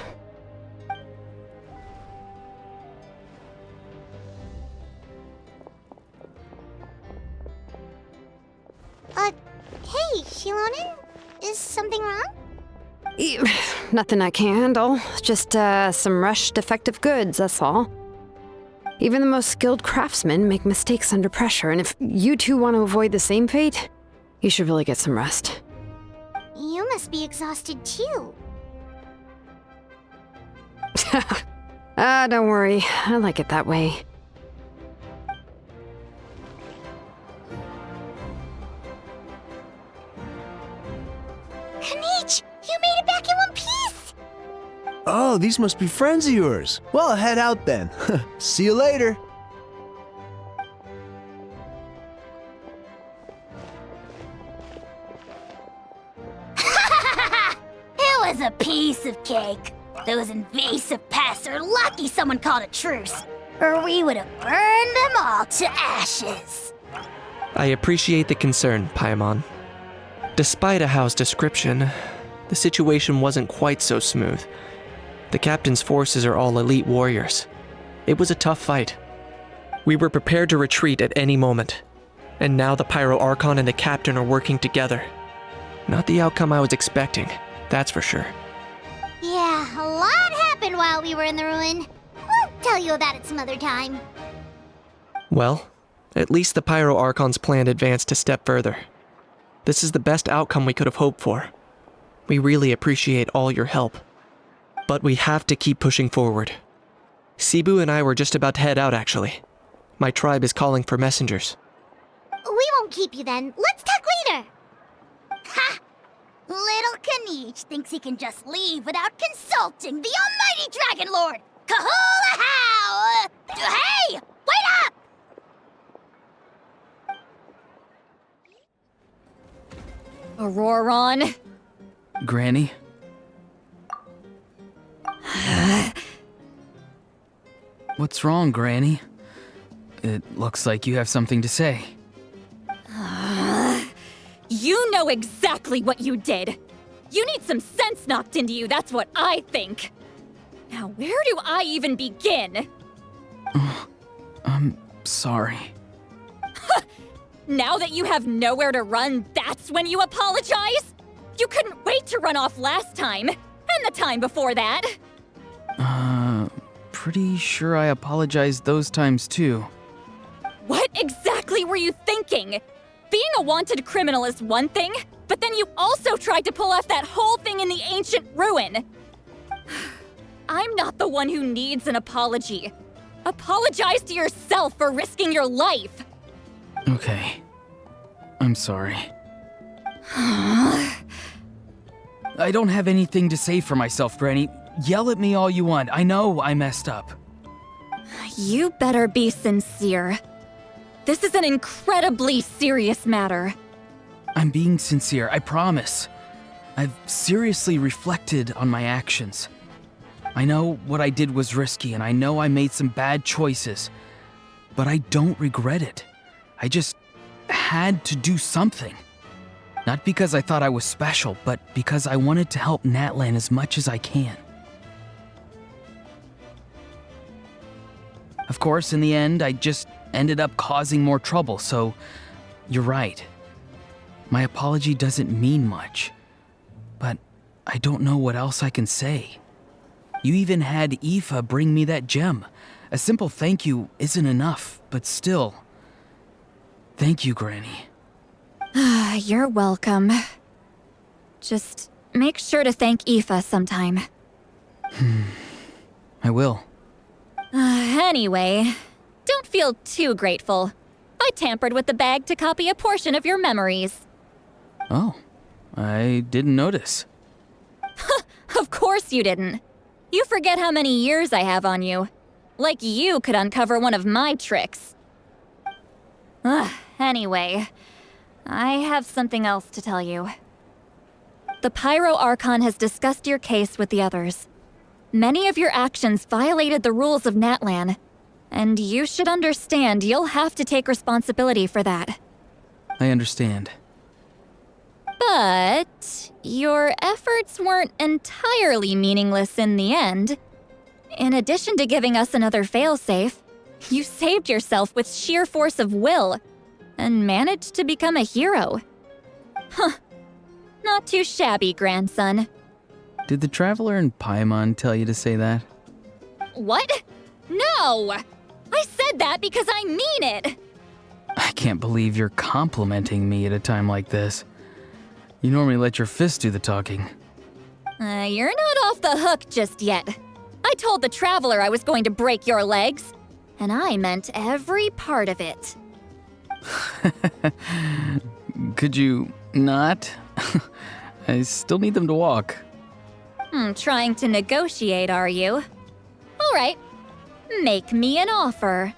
Hey, Shilonen? Is something wrong? Nothing I can handle. Just, some rushed defective goods, that's all. Even the most skilled craftsmen make mistakes under pressure, and if you two want to avoid the same fate, you should really get some rest. You must be exhausted too. Don't worry. I like it that way. Kanich, you made it back in one piece! Oh, these must be friends of yours. Well, head out then. See you later. It was a piece of cake. Those invasive pests are lucky someone called a truce, or we would have burned them all to ashes. I appreciate the concern, Paimon. Despite Ahao's description, the situation wasn't quite so smooth. The captain's forces are all elite warriors. It was a tough fight. We were prepared to retreat at any moment, and now the Pyro Archon and the captain are working together. Not the outcome I was expecting, that's for sure. Yeah, a lot happened while we were in the ruin. We'll tell you about it some other time. Well, at least the Pyro Archon's plan advanced a step further. This is the best outcome we could have hoped for. We really appreciate all your help. But we have to keep pushing forward. Cebu and I were just about to head out, actually. My tribe is calling for messengers. We won't keep you then. Let's talk later. Ha! Little Kanich thinks he can just leave without consulting the almighty Dragon Lord, Kahula How! Hey! Wait up! Auroron. Granny? What's wrong, Granny? It looks like you have something to say. You know exactly what you did. You need some sense knocked into you, that's what I think. Now, where do I even begin? I'm sorry. Now that you have nowhere to run, that's when you apologize? You couldn't wait to run off last time, and the time before that. Pretty sure I apologized those times too. What exactly were you thinking? Being a wanted criminal is one thing, but then you also tried to pull off that whole thing in the ancient ruin. I'm not the one who needs an apology. Apologize to yourself for risking your life. Okay. I'm sorry. I don't have anything to say for myself, Granny. Yell at me all you want. I know I messed up. You better be sincere. This is an incredibly serious matter. I'm being sincere, I promise. I've seriously reflected on my actions. I know what I did was risky, and I know I made some bad choices, but I don't regret it. I just had to do something. Not because I thought I was special, but because I wanted to help Natlan as much as I can. Of course, in the end, I just ended up causing more trouble, so you're right. My apology doesn't mean much, but I don't know what else I can say. You even had Aoife bring me that gem. A simple thank you isn't enough, but still. Thank you, Granny. You're welcome. Just make sure to thank Aoife sometime. I will. Anyway, don't feel too grateful. I tampered with the bag to copy a portion of your memories. Oh, I didn't notice. Of course you didn't. You forget how many years I have on you. Like you could uncover one of my tricks. Anyway, I have something else to tell you. The Pyro Archon has discussed your case with the others. Many of your actions violated the rules of Natlan, and you should understand you'll have to take responsibility for that. I understand. But your efforts weren't entirely meaningless in the end. In addition to giving us another failsafe, you saved yourself with sheer force of will and managed to become a hero. Not too shabby, grandson. Did the Traveler and Paimon tell you to say that? What? No! I said that because I mean it! I can't believe you're complimenting me at a time like this. You normally let your fist do the talking. You're not off the hook just yet. I told the Traveler I was going to break your legs, and I meant every part of it. Could you not? I still need them to walk. Trying to negotiate, are you? All right, make me an offer.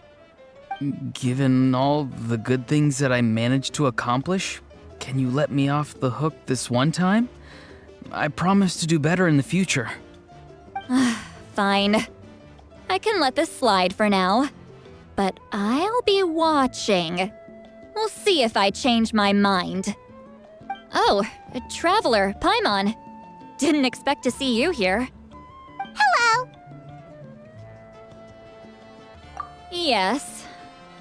Given all the good things that I managed to accomplish, can you let me off the hook this one time? I promise to do better in the future. Fine. I can let this slide for now. But I'll be watching. We'll see if I change my mind. Oh, a Traveler, Paimon. Didn't expect to see you here. Hello! Yes.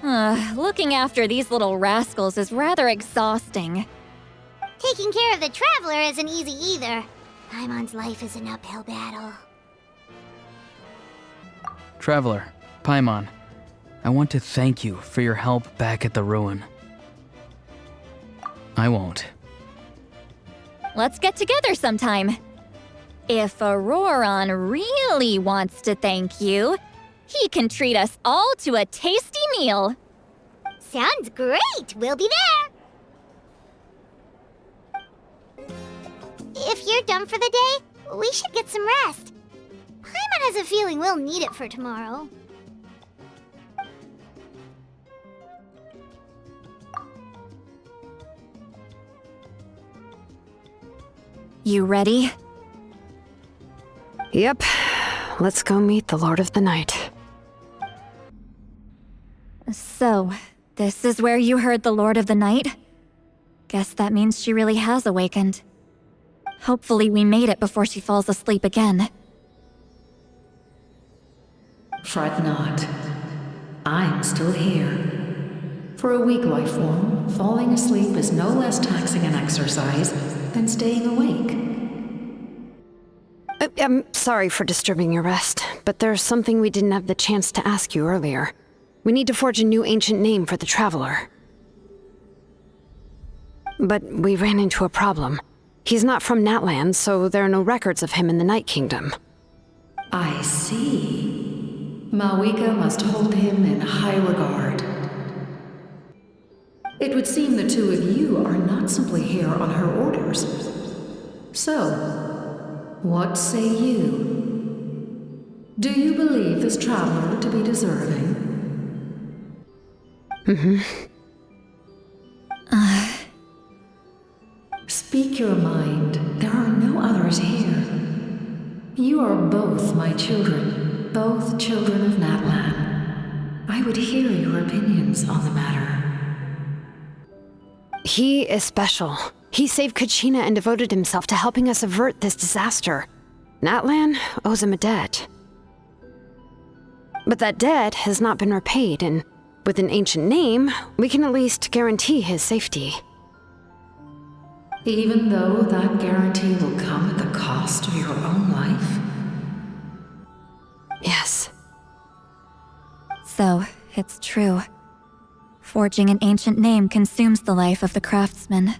Looking after these little rascals is rather exhausting. Taking care of the Traveler isn't easy either. Paimon's life is an uphill battle. Traveler, Paimon, I want to thank you for your help back at the ruin. I won't. Let's get together sometime. If Auroron really wants to thank you, he can treat us all to a tasty meal. Sounds great! We'll be there! If you're done for the day, we should get some rest. Paimon has a feeling we'll need it for tomorrow. You ready? Yep. Let's go meet the Lord of the Night. So, this is where you heard the Lord of the Night? Guess that means she really has awakened. Hopefully we made it before she falls asleep again. Fret not. I'm still here. For a weak life form, falling asleep is no less taxing an exercise than staying awake. I'm sorry for disturbing your rest, but there's something we didn't have the chance to ask you earlier. We need to forge a new ancient name for the Traveler. But we ran into a problem. He's not from Natlan, so there are no records of him in the Night Kingdom. I see. Mavuika must hold him in high regard. It would seem the two of you are not simply here on her orders. So, what say you? Do you believe this traveler to be deserving? Speak your mind. There are no others here. You are both my children, both children of Natlan. I would hear your opinions on the matter. He is special. He saved Kachina and devoted himself to helping us avert this disaster. Natlan owes him a debt. But that debt has not been repaid, and with an ancient name, we can at least guarantee his safety. Even though that guarantee will come at the cost of your own life? Yes. So, it's true. Forging an ancient name consumes the life of the craftsman.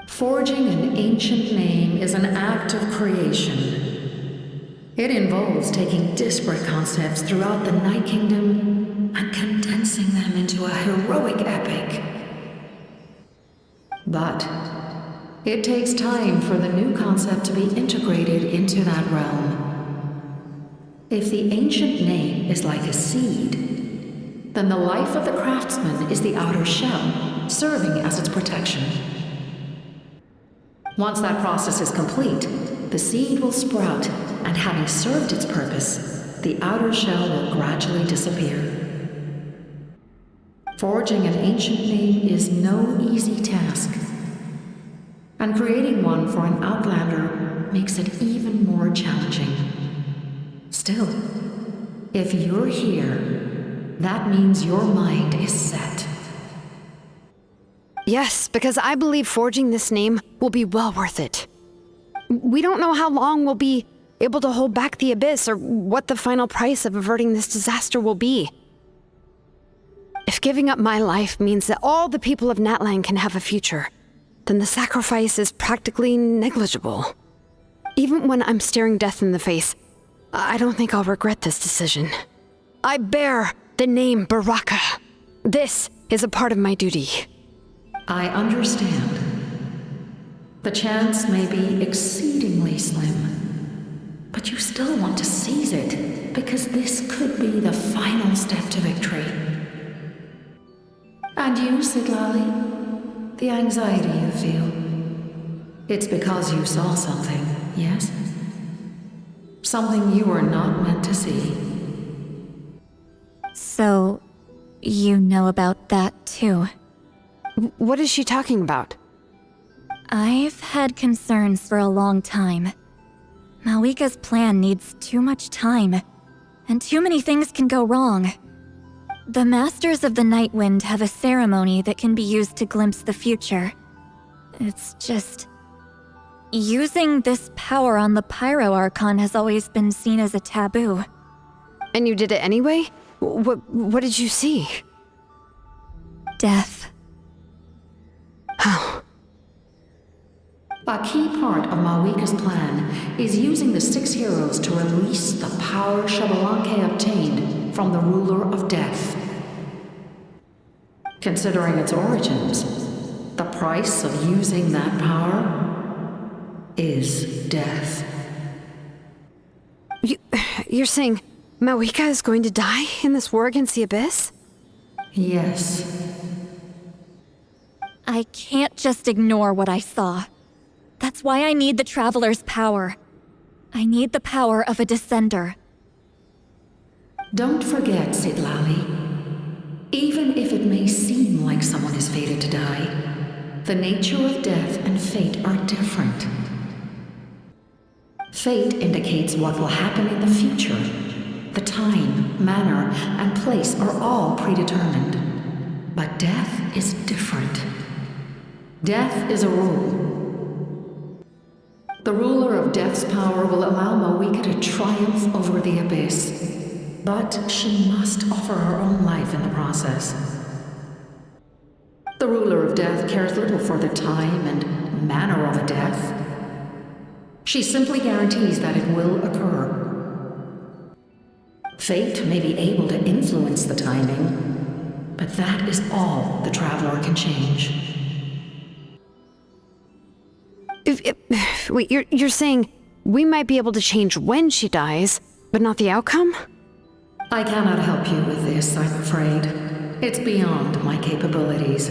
Forging an ancient name is an act of creation. It involves taking disparate concepts throughout the Night Kingdom and condensing them into a heroic epic. But it takes time for the new concept to be integrated into that realm. If the ancient name is like a seed, then the life of the craftsman is the outer shell, serving as its protection. Once that process is complete, the seed will sprout, and having served its purpose, the outer shell will gradually disappear. Forging an ancient name is no easy task, and creating one for an outlander makes it even more challenging. Still, if you're here, that means your mind is set. Yes, because I believe forging this name will be well worth it. We don't know how long we'll be able to hold back the abyss or what the final price of averting this disaster will be. If giving up my life means that all the people of Natlan can have a future, then the sacrifice is practically negligible. Even when I'm staring death in the face, I don't think I'll regret this decision. I bear the name Baraka. This is a part of my duty. I understand. The chance may be exceedingly slim, but you still want to seize it because this could be the final step to victory. And you, Siglali, the anxiety you feel, it's because you saw something, yes? Something you were not meant to see. So, you know about that too. What is she talking about? I've had concerns for a long time. Mavuika's plan needs too much time, and too many things can go wrong. The Masters of the Night Wind have a ceremony that can be used to glimpse the future. It's just... using this power on the Pyro Archon has always been seen as a taboo. And you did it anyway? What did you see? Death. How? A key part of Mavuika's plan is using the 6 heroes to release the power Xbalanque obtained from the ruler of death. Considering its origins, the price of using that power is death. You're saying Mavuika is going to die in this war against the Abyss? Yes. I can't just ignore what I saw. That's why I need the Traveler's power. I need the power of a Descender. Don't forget, Siglali. Even if it may seem like someone is fated to die, the nature of death and fate are different. Fate indicates what will happen in the future. The time, manner, and place are all predetermined. But death is different. Death is a rule. The ruler of Death's power will allow Mavuika to triumph over the Abyss. But she must offer her own life in the process. The ruler of Death cares little for the time and manner of a death. She simply guarantees that it will occur. Fate may be able to influence the timing, but that is all the Traveler can change. Wait, you're saying we might be able to change when she dies, but not the outcome? I cannot help you with this, I'm afraid. It's beyond my capabilities.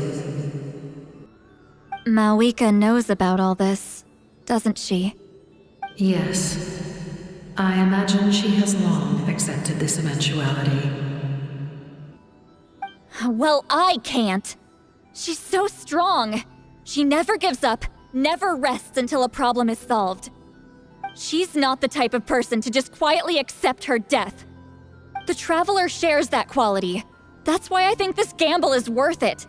Mavuika knows about all this, doesn't she? Yes. I imagine she has long accepted this eventuality. Well, I can't. She's so strong. She never gives up, never rests until a problem is solved. She's not the type of person to just quietly accept her death. The Traveler shares that quality. That's why I think this gamble is worth it.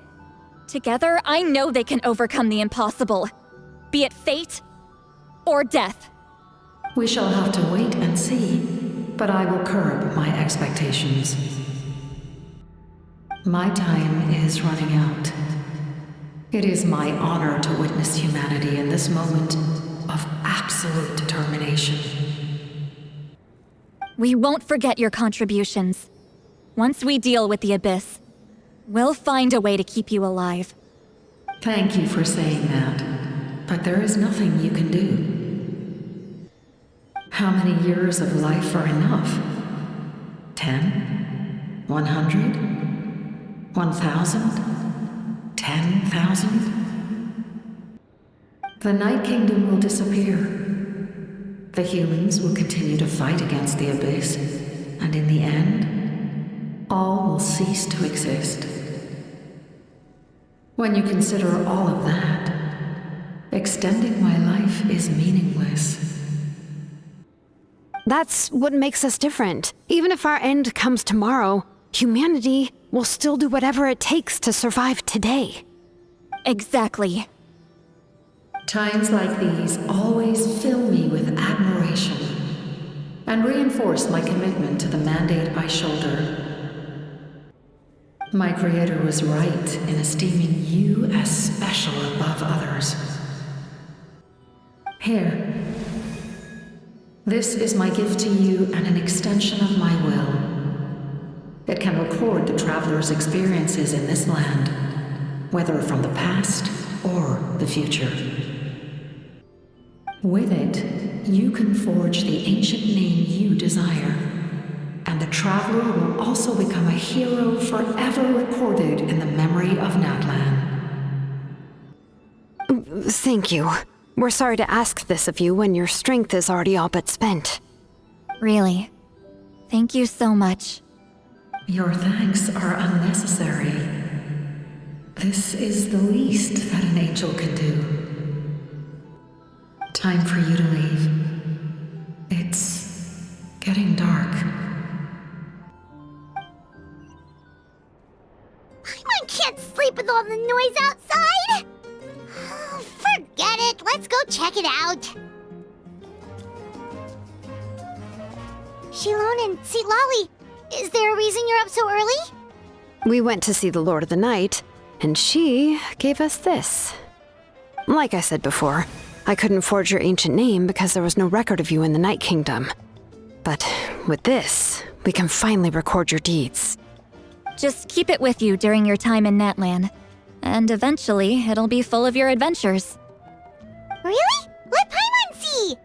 Together, I know they can overcome the impossible. Be it fate or death. We shall have to wait and see, but I will curb my expectations. My time is running out. It is my honor to witness humanity in this moment of absolute determination. We won't forget your contributions. Once we deal with the Abyss, we'll find a way to keep you alive. Thank you for saying that, but there is nothing you can do. How many years of life are enough? 10? 100? 1,000? 10,000? The Night Kingdom will disappear. The humans will continue to fight against the Abyss, and in the end, all will cease to exist. When you consider all of that, extending my life is meaningless. That's what makes us different. Even if our end comes tomorrow, humanity will still do whatever it takes to survive today. Exactly. Times like these always fill me with admiration and reinforce my commitment to the mandate I shoulder. My Creator was right in esteeming you as special above others. Here. This is my gift to you and an extension of my will. It can record the Traveler's experiences in this land, whether from the past or the future. With it, you can forge the ancient name you desire, and the Traveler will also become a hero forever recorded in the memory of Natlan. Thank you. We're sorry to ask this of you when your strength is already all but spent. Really. Thank you so much. Your thanks are unnecessary. This is the least that an angel can do. Time for you to leave. It's getting dark. Paimon can't sleep with all the noise outside! Forget it, let's go check it out. Shilon and Sitlali, is there a reason you're up so early? We went to see the Lord of the Night, and she gave us this. Like I said before, I couldn't forge your ancient name because there was no record of you in the Night Kingdom. But with this, we can finally record your deeds. Just keep it with you during your time in Natlan, and eventually it'll be full of your adventures. Really? Let Paimon see!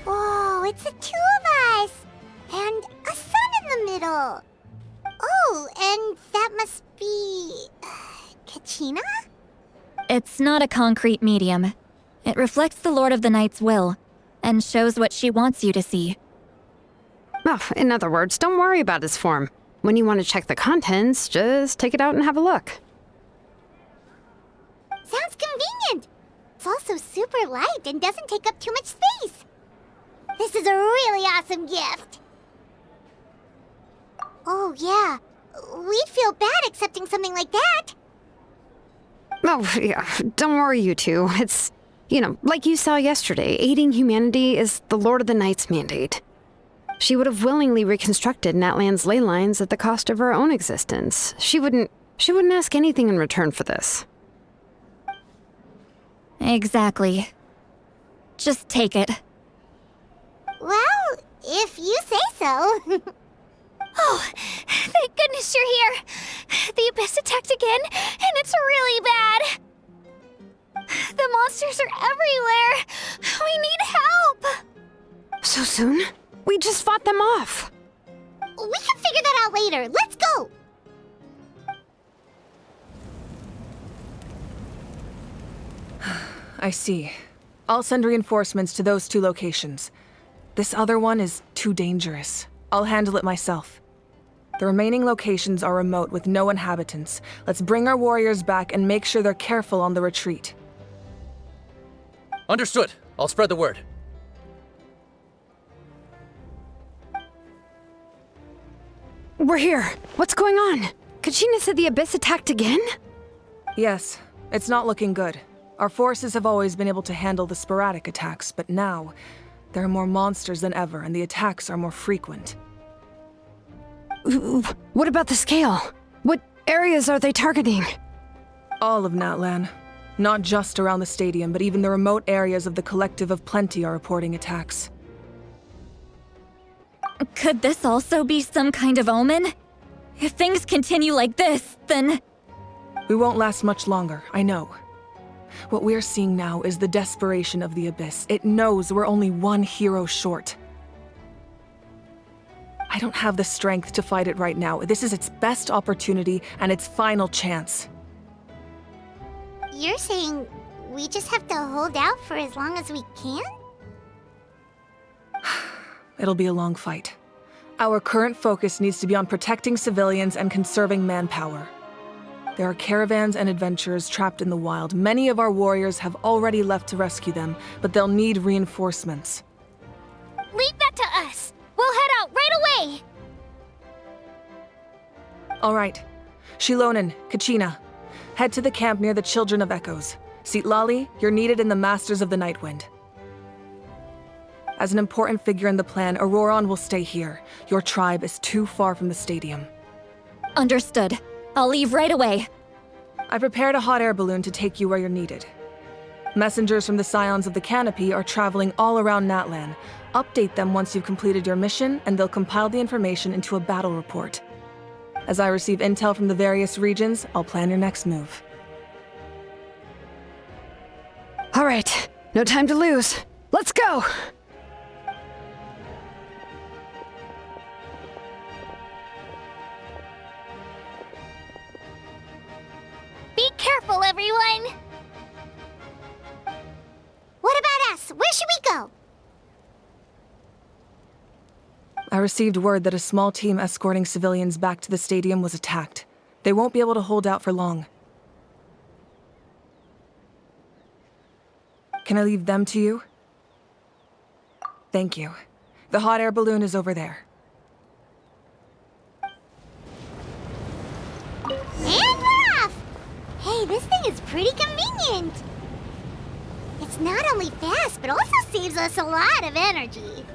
Whoa, it's the two of us! And a sun in the middle! Oh, and It's not a concrete medium. It reflects the Lord of the Night's will, and shows what she wants you to see. Well, in other words, don't worry about its form. When you want to check the contents, just take it out and have a look. Sounds convenient. It's also super light and doesn't take up too much space. This is a really awesome gift. Oh, yeah. We'd feel bad accepting something like that. Oh, yeah. Don't worry, you two. It's, like you saw yesterday, aiding humanity is the Lord of the Night's mandate. She would have willingly reconstructed Natlan's ley lines at the cost of her own existence. She wouldn't ask anything in return for this. Exactly. Just take it. Well, if you say so. Oh, thank goodness you're here. The Abyss attacked again, and it's really bad. The monsters are everywhere. We need help. So soon? We just fought them off. We can figure that out later. Let's go. I see. I'll send reinforcements to those 2 locations. This other one is too dangerous. I'll handle it myself. The remaining locations are remote with no inhabitants. Let's bring our warriors back and make sure they're careful on the retreat. Understood. I'll spread the word. We're here. What's going on? Kachina said the Abyss attacked again? Yes, it's not looking good. Our forces have always been able to handle the sporadic attacks, but now there are more monsters than ever, and the attacks are more frequent. What about the scale? What areas are they targeting? All of Natlan. Not just around the stadium, but even the remote areas of the Collective of Plenty are reporting attacks. Could this also be some kind of omen? If things continue like this, then... We won't last much longer, I know. What we're seeing now is the desperation of the Abyss. It knows we're only one hero short. I don't have the strength to fight it right now. This is its best opportunity and its final chance. You're saying we just have to hold out for as long as we can? It'll be a long fight. Our current focus needs to be on protecting civilians and conserving manpower. There are caravans and adventurers trapped in the wild. Many of our warriors have already left to rescue them, but they'll need reinforcements. Leave that to us. We'll head out right away. All right. Shilonen, Kachina, head to the camp near the Children of Echoes. Citlali, you're needed in the Masters of the Nightwind. As an important figure in the plan, Auroron will stay here. Your tribe is too far from the stadium. Understood. I'll leave right away. I prepared a hot air balloon to take you where you're needed. Messengers from the Scions of the Canopy are traveling all around Natlan. Update them once you've completed your mission, and they'll compile the information into a battle report. As I receive intel from the various regions, I'll plan your next move. All right, no time to lose. Let's go! Be careful, everyone! What about us? Where should we go? I received word that a small team escorting civilians back to the stadium was attacked. They won't be able to hold out for long. Can I leave them to you? Thank you. The hot air balloon is over there. And we're off! Hey, this thing is pretty convenient. It's not only fast, but also saves us a lot of energy.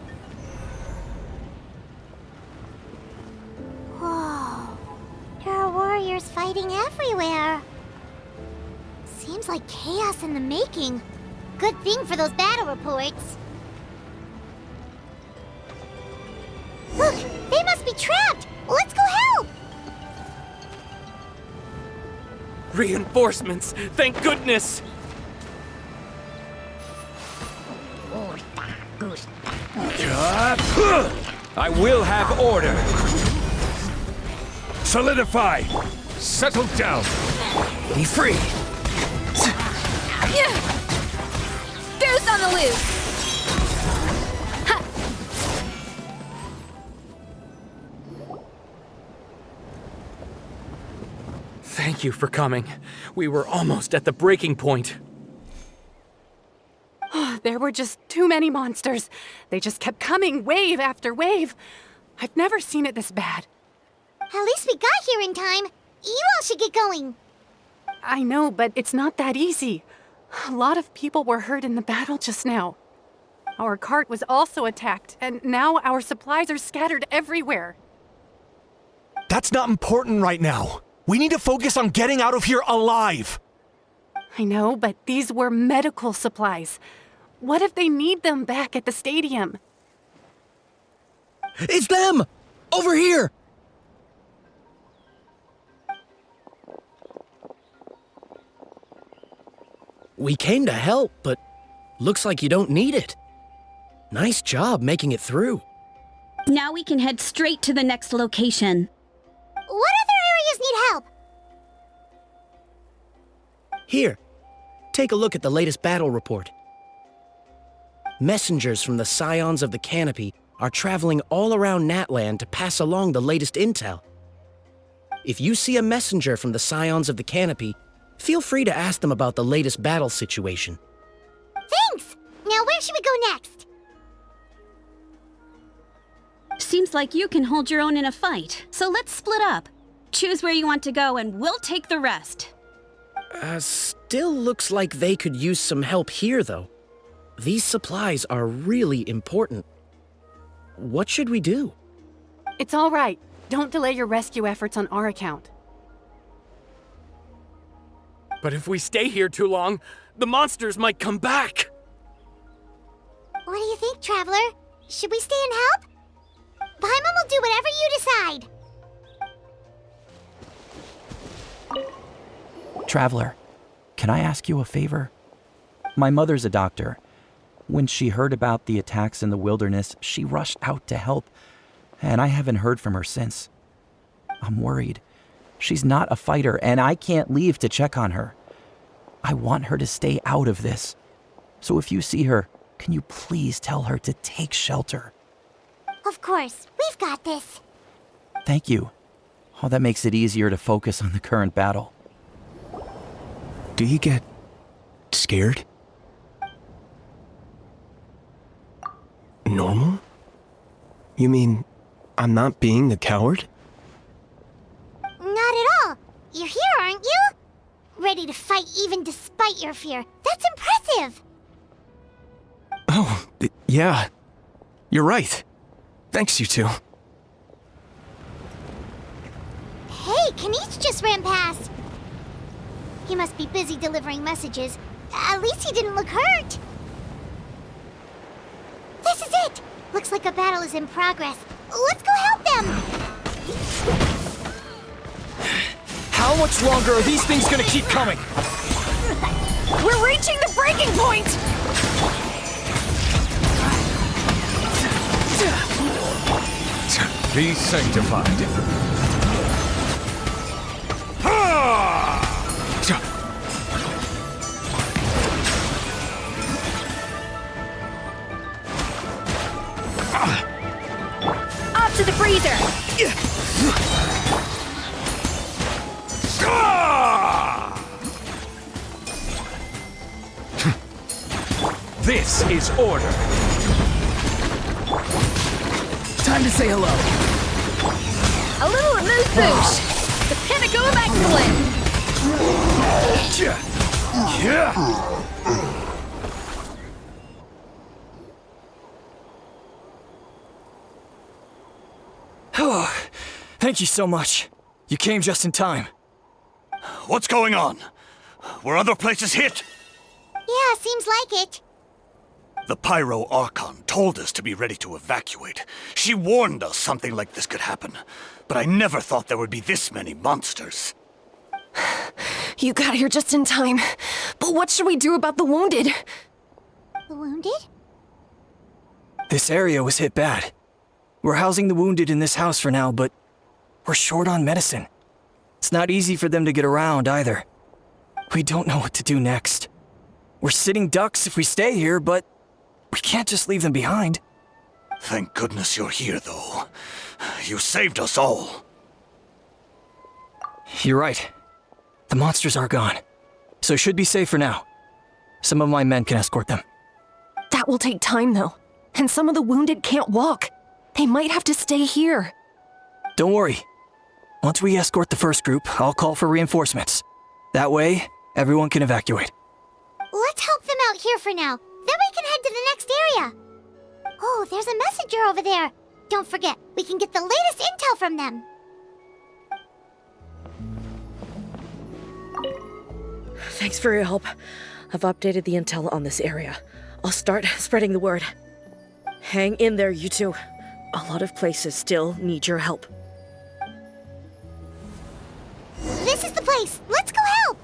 Whoa. There are warriors fighting everywhere. Seems like chaos in the making. Good thing for those battle reports. Look, they must be trapped. Let's go help. Reinforcements! Thank goodness! I will have order. Solidify! Settle down! Be free! gonna lose. Ha! Thank you for coming. We were almost at the breaking point. There were just too many monsters. They just kept coming, wave after wave. I've never seen it this bad. At least we got here in time. You all should get going. I know, but it's not that easy. A lot of people were hurt in the battle just now. Our cart was also attacked, and now our supplies are scattered everywhere. That's not important right now. We need to focus on getting out of here alive. I know, but these were medical supplies. What if they need them back at the stadium? It's them! Over here! We came to help, but looks like you don't need it. Nice job making it through. Now we can head straight to the next location. What other areas need help? Here, take a look at the latest battle report. Messengers from the Scions of the Canopy are traveling all around Natlan to pass along the latest intel. If you see a messenger from the Scions of the Canopy, feel free to ask them about the latest battle situation. Thanks! Now where should we go next? Seems like you can hold your own in a fight, so let's split up. Choose where you want to go and we'll take the rest. Still looks like they could use some help here, though. These supplies are really important. What should we do? It's all right. Don't delay your rescue efforts on our account. But if we stay here too long, the monsters might come back. What do you think, Traveler? Should we stay and help? Paimon will do whatever you decide. Traveler, can I ask you a favor? My mother's a doctor. When she heard about the attacks in the wilderness, she rushed out to help, and I haven't heard from her since. I'm worried. She's not a fighter, and I can't leave to check on her. I want her to stay out of this. So if you see her, can you please tell her to take shelter? Of course, we've got this. Thank you. Oh, that makes it easier to focus on the current battle. Do you get scared? Normal? You mean I'm not being the coward? Not at all. You're here, aren't you? Ready to fight even despite your fear. That's impressive. Oh, yeah. You're right. Thanks, you two. Hey, Kanish just ran past. He must be busy delivering messages. At least he didn't look hurt. This is it! Looks like a battle is in progress. Let's go help them! How much longer are these things gonna keep coming? We're reaching the breaking point! Be sanctified. Up to the freezer! This is order. Time to say hello. A little amuse-bouche. The pinnacle of excellence. Thank you so much. You came just in time. What's going on? Were other places hit? Yeah, seems like it. The Pyro Archon told us to be ready to evacuate. She warned us something like this could happen. But I never thought there would be this many monsters. You got here just in time. But what should we do about the wounded? The wounded? This area was hit bad. We're housing the wounded in this house for now, but we're short on medicine. It's not easy for them to get around either. We don't know what to do next. We're sitting ducks if we stay here, but We can't just leave them behind. Thank goodness you're here, though. You saved us all. You're right. The monsters are gone, so it should be safe for now. Some of my men can escort them. That will take time, though. And some of the wounded can't walk. They might have to stay here. Don't worry. Once we escort the first group, I'll call for reinforcements. That way, everyone can evacuate. Let's help them out here for now. Then we can head to the next area. Oh, there's a messenger over there. Don't forget, we can get the latest intel from them. Thanks for your help. I've updated the intel on this area. I'll start spreading the word. Hang in there, you two. A lot of places still need your help. This is the place. Let's go help.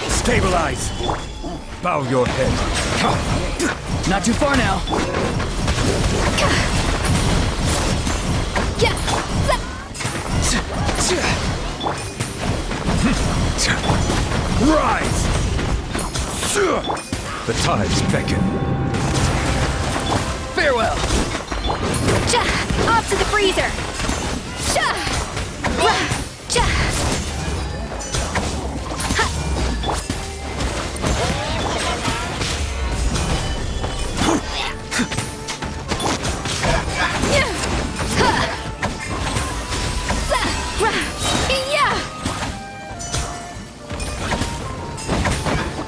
Stabilize! Bow your head. Not too far now. Rise! The tides beckon. Farewell! Off to the freezer!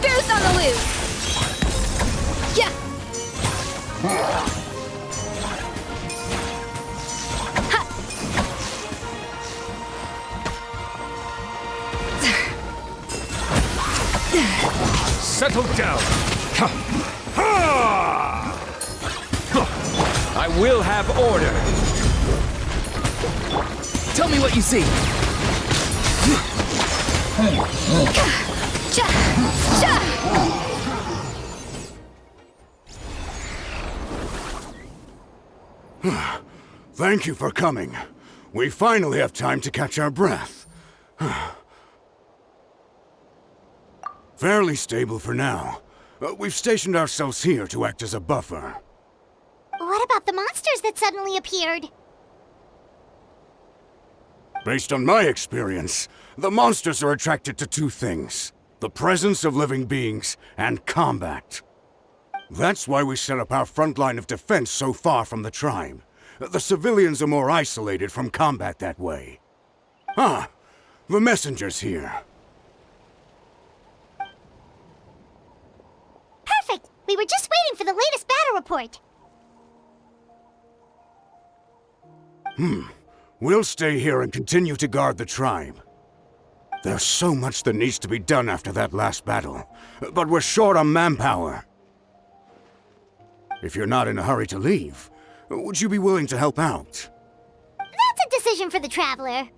Goose on the loose! Settle down. I will have order. Tell me what you see. Thank you for coming. We finally have time to catch our breath. Fairly stable for now. We've stationed ourselves here to act as a buffer. What about the monsters that suddenly appeared? Based on my experience, the monsters are attracted to two things: the presence of living beings and combat. That's why we set up our front line of defense so far from the tribe. The civilians are more isolated from combat that way. Ah, the messenger's here. Perfect! We were just waiting for the latest battle report. We'll stay here and continue to guard the tribe. There's so much that needs to be done after that last battle, but we're short on manpower. If you're not in a hurry to leave, would you be willing to help out? That's a decision for the Traveler.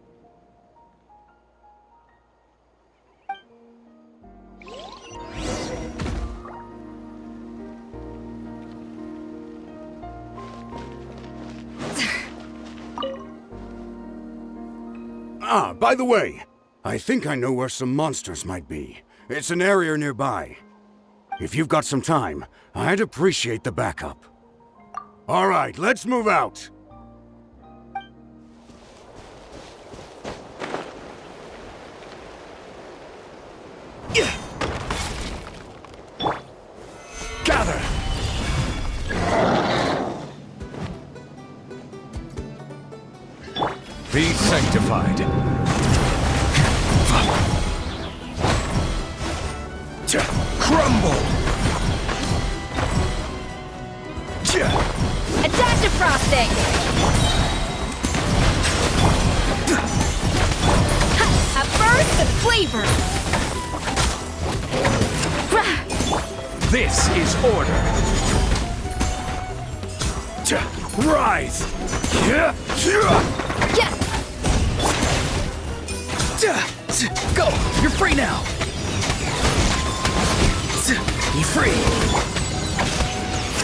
Ah, by the way, I think I know where some monsters might be. It's an area nearby. If you've got some time, I'd appreciate the backup. All right, let's move out. Gather! Be sanctified. Crumble! Attack defrosting! A burst of flavor! This is order. Rise! Go! You're free now! Be free!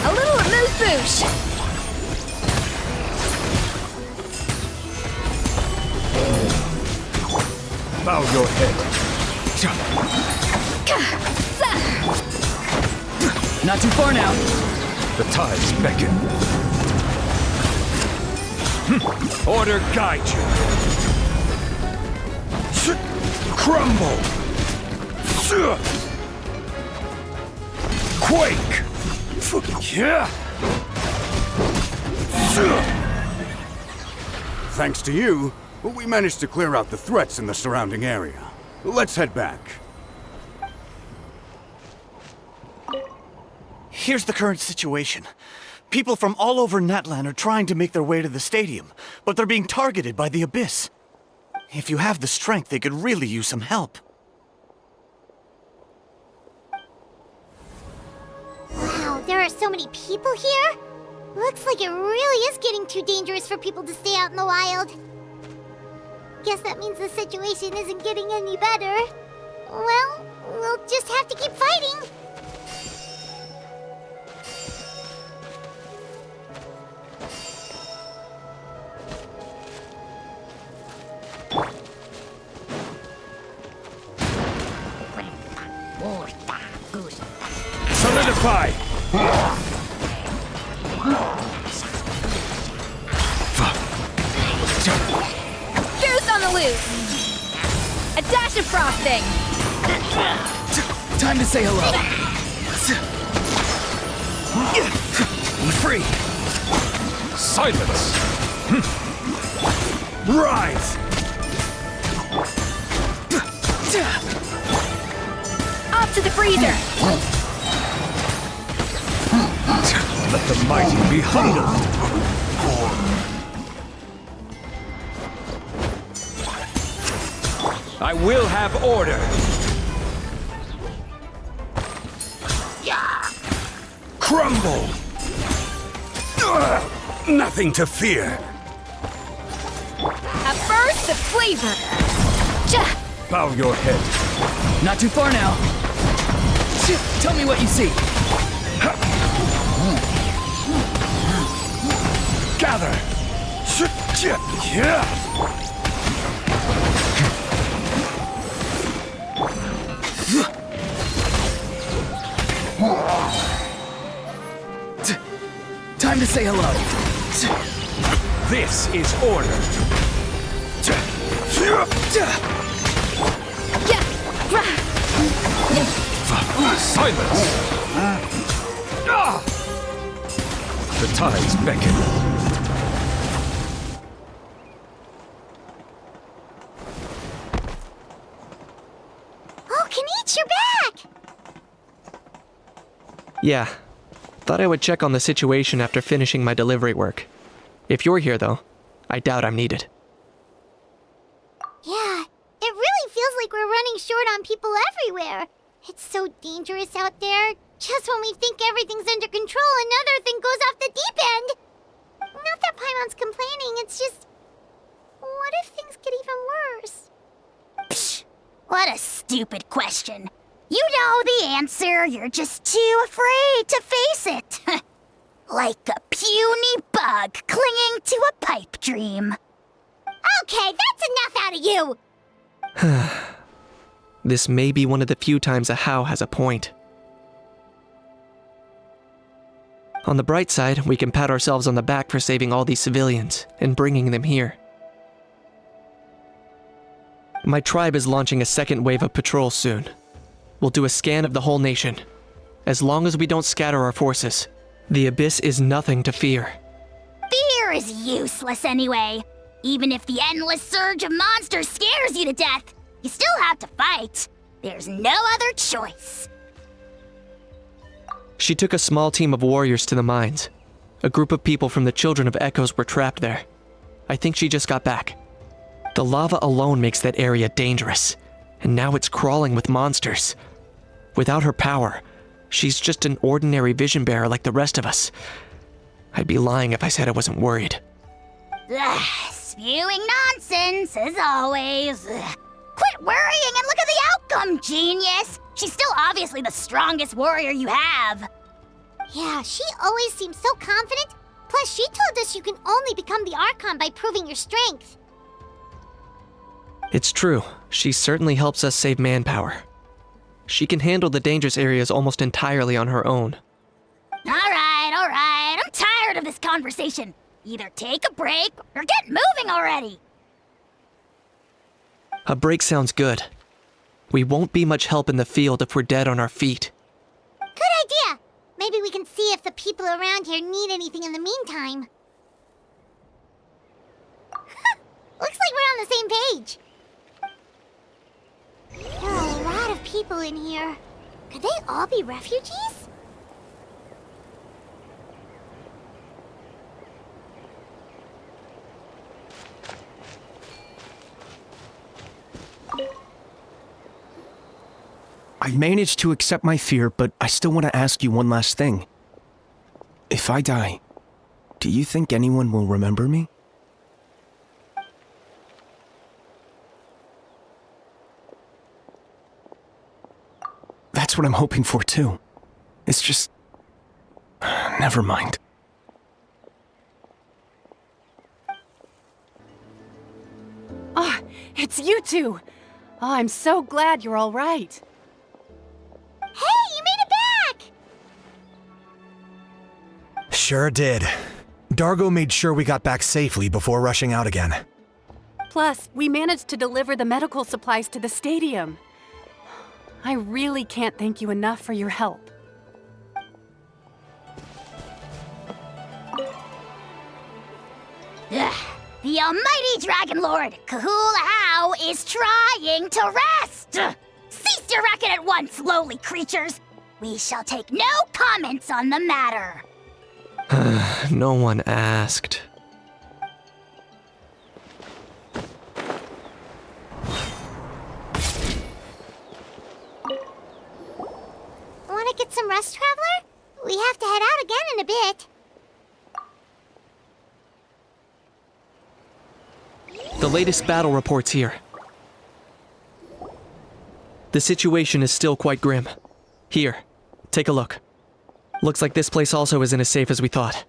A little amuse-bouche! Bow your head. Not too far now. The tides beckon. Order guide you. Crumble. Quake. Thanks to you, we managed to clear out the threats in the surrounding area. Let's head back. Here's the current situation. People from all over Natlan are trying to make their way to the stadium, but they're being targeted by the Abyss. If you have the strength, they could really use some help. Wow, there are so many people here? Looks like it really is getting too dangerous for people to stay out in the wild. Guess that means the situation isn't getting any better. Well, we'll just have to keep fighting. Solidify! Juice on the loose! A dash of frosting! Time to say hello. Be free! Silence! Rise! Off to the freezer! Let the mighty be humbled! I will have order! Crumble! Nothing to fear! A burst of flavor! Bow your head. Not too far now. Tell me what you see. Gather! Time to say hello. This is order. Silence! The tides beckon. Oh, Kenichi, you're back! Yeah. Thought I would check on the situation after finishing my delivery work. If you're here, though, I doubt I'm needed. Yeah, it really feels like we're running short on people everywhere. It's so dangerous out there. Just when we think everything's under control, another thing goes off the deep end. Not that Paimon's complaining, it's just... What if things get even worse? Psh, what a stupid question. You know the answer, you're just too afraid to face it. Like a puny bug clinging to a pipe dream. Okay, that's enough out of you! This may be one of the few times a How has a point. On the bright side, we can pat ourselves on the back for saving all these civilians and bringing them here. My tribe is launching a second wave of patrols soon. We'll do a scan of the whole nation. As long as we don't scatter our forces, the Abyss is nothing to fear. Fear is useless anyway. Even if the endless surge of monsters scares you to death, you still have to fight. There's no other choice. She took a small team of warriors to the mines. A group of people from the Children of Echoes were trapped there. I think she just got back. The lava alone makes that area dangerous, and now it's crawling with monsters. Without her power, she's just an ordinary vision bearer like the rest of us. I'd be lying if I said I wasn't worried. Spewing nonsense, as always. Quit worrying and look at the Dumb genius! She's still obviously the strongest warrior you have. Yeah, she always seems so confident. Plus, she told us you can only become the Archon by proving your strength. It's true. She certainly helps us save manpower. She can handle the dangerous areas almost entirely on her own. Alright. I'm tired of this conversation. Either take a break or get moving already. A break sounds good. We won't be much help in the field if we're dead on our feet. Good idea. Maybe we can see if the people around here need anything in the meantime. Looks like we're on the same page. There are a lot of people in here. Could they all be refugees? I managed to accept my fear, but I still want to ask you one last thing. If I die, do you think anyone will remember me? That's what I'm hoping for, too. It's just... never mind. Ah, it's you two! Oh, I'm so glad you're all right. Hey, you made it back! Sure did. Dargo made sure we got back safely before rushing out again. Plus, we managed to deliver the medical supplies to the stadium. I really can't thank you enough for your help. Ugh. The almighty Dragon Lord, Kahula is trying to rest! Cease your racket at once, lowly creatures! We shall take no comments on the matter. No one asked. Want to get some rest, Traveler? We have to head out again in a bit. The latest battle reports here. The situation is still quite grim. Here, take a look. Looks like this place also isn't as safe as we thought.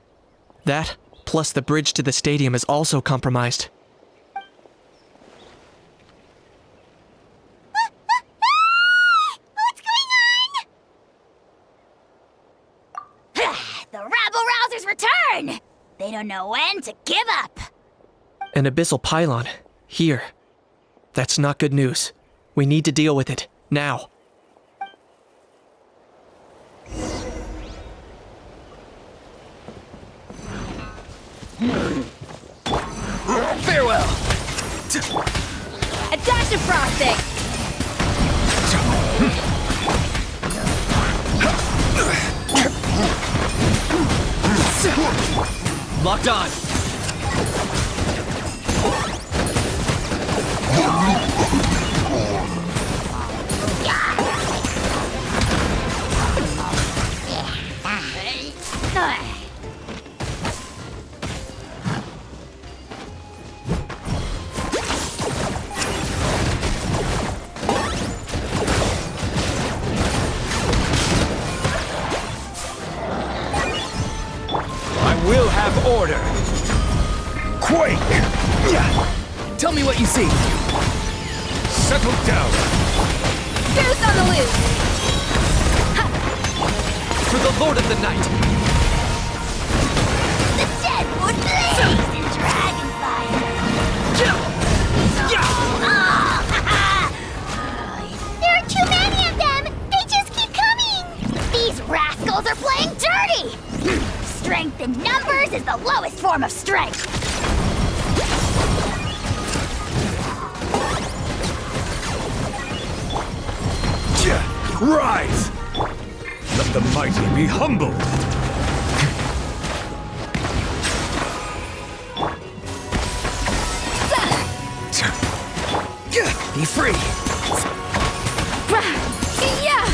That, plus the bridge to the stadium is also compromised. What's going on? The rabble-rousers return! They don't know when to give up. An abyssal pylon. Here. That's not good news. We need to deal with it. Now. Farewell! A dash of frosting! Locked on! I will have order. Quake! Tell me what you see. Settle down. Goose on the loose! For the Lord of the Night! The dead would blaze! Dragonfire! There are too many of them! They just keep coming! These rascals are playing dirty! Strength in numbers is the lowest form of strength! Rise! Let the mighty be humbled! Be free! Yeah!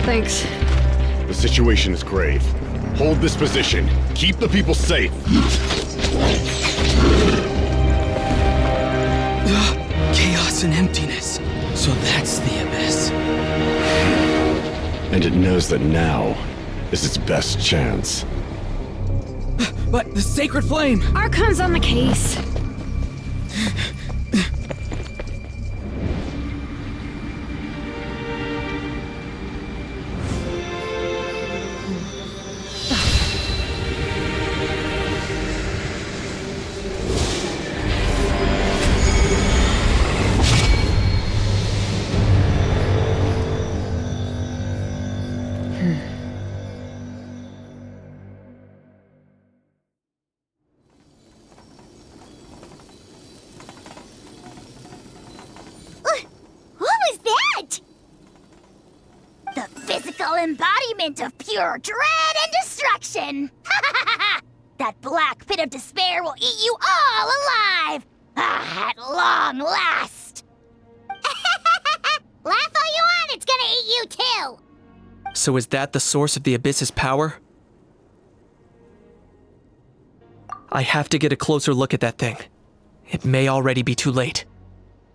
Thanks. The situation is grave. Hold this position. Keep the people safe. Chaos and emptiness. So that's the abyss. And it knows that now is its best chance. But the sacred flame! Archon's on the case. Embodiment of pure dread and destruction! That black pit of despair will eat you all alive! At long last! Laugh all you want, it's gonna eat you too! So is that the source of the Abyss's power? I have to get a closer look at that thing. It may already be too late.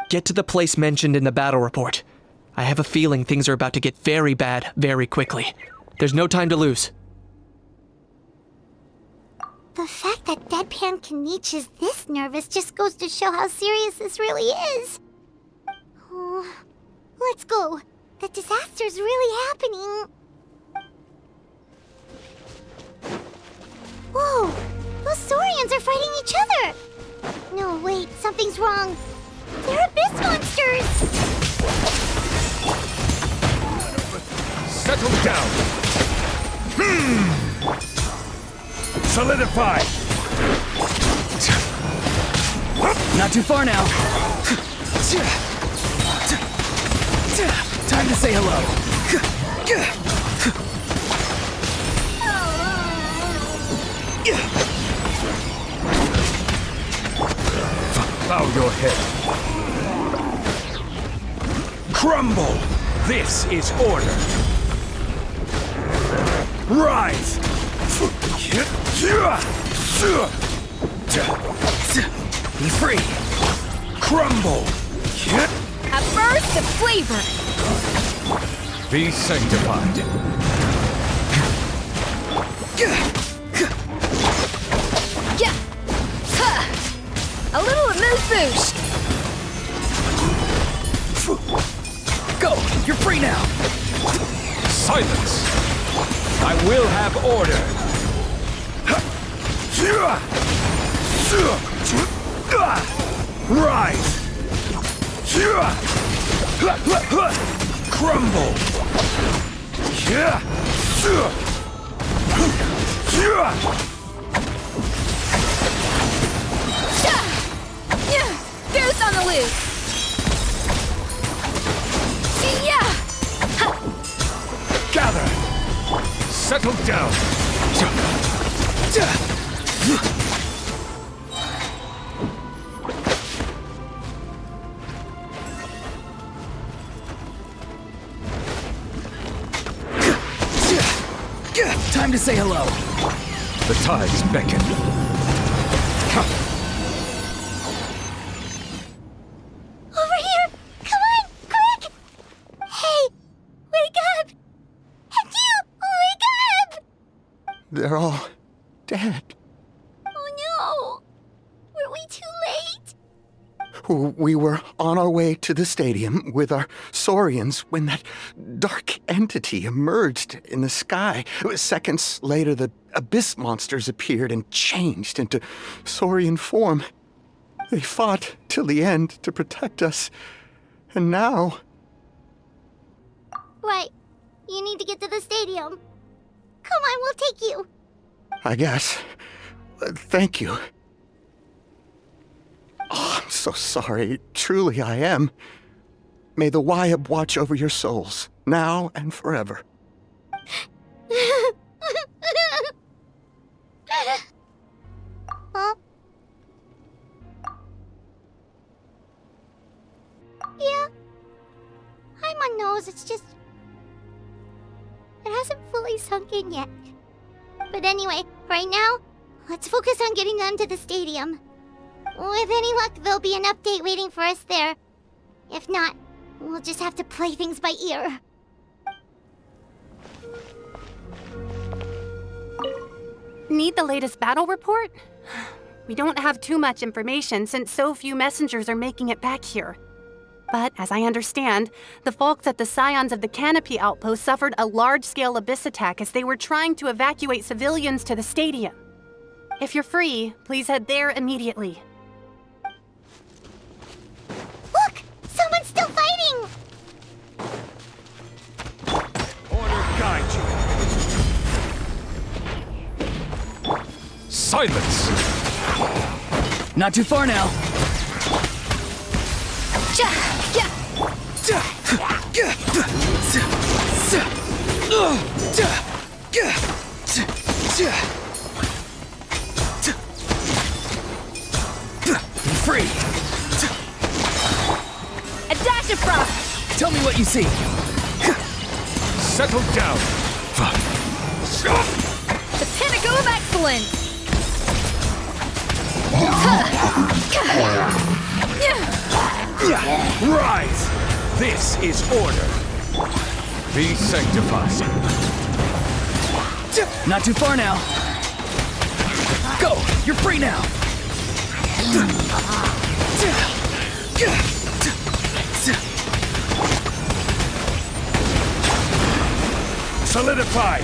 Get to the place mentioned in the battle report. I have a feeling things are about to get very bad very quickly. There's no time to lose. The fact that Deadpan Kanich is this nervous just goes to show how serious this really is. Oh, let's go. The disaster's really happening. Whoa! Those Saurians are fighting each other! No, wait, something's wrong. They're abyss monsters! Settle down! Solidify! Not too far now. Time to say hello. Bow your head. Crumble! This is order. Rise! Be free! Crumble! A burst of flavor! Be sanctified. A little amuse bouche! Go! You're free now! Silence! I will have order! Rise! Crumble! Goose on the loose! Gather! Settle down! Time to say hello. The tides beckon. Over here! Come on, quick! Hey, wake up! And you, wake up! They're all dead. Oh no! Were we too late? We were on our way to the stadium with our Saurians when that dark entity emerged in the sky. Seconds later, the abyss monsters appeared and changed into Saurian form. They fought till the end to protect us. And now... Right. You need to get to the stadium. Come on, we'll take you. I guess. Thank you. Oh, I'm so sorry. Truly I am. May the Wyab watch over your souls, now and forever. Huh? Yeah. Paimon knows, it's just... It hasn't fully sunk in yet. But anyway, right now, let's focus on getting them to the stadium. With any luck, there'll be an update waiting for us there. If not, we'll just have to play things by ear. Need the latest battle report? We don't have too much information since so few messengers are making it back here. But as I understand, the folks at the Scions of the Canopy outpost suffered a large-scale abyss attack as they were trying to evacuate civilians to the stadium. If you're free, please head there immediately. Look! Someone's still fighting! Order guide you. Silence! Not too far now. Free! A dash of frost! Tell me what you see. Settle down. The pinnacle of excellence! Rise! This is order. Be sanctified. Not too far now. Go! You're free now! Solidify!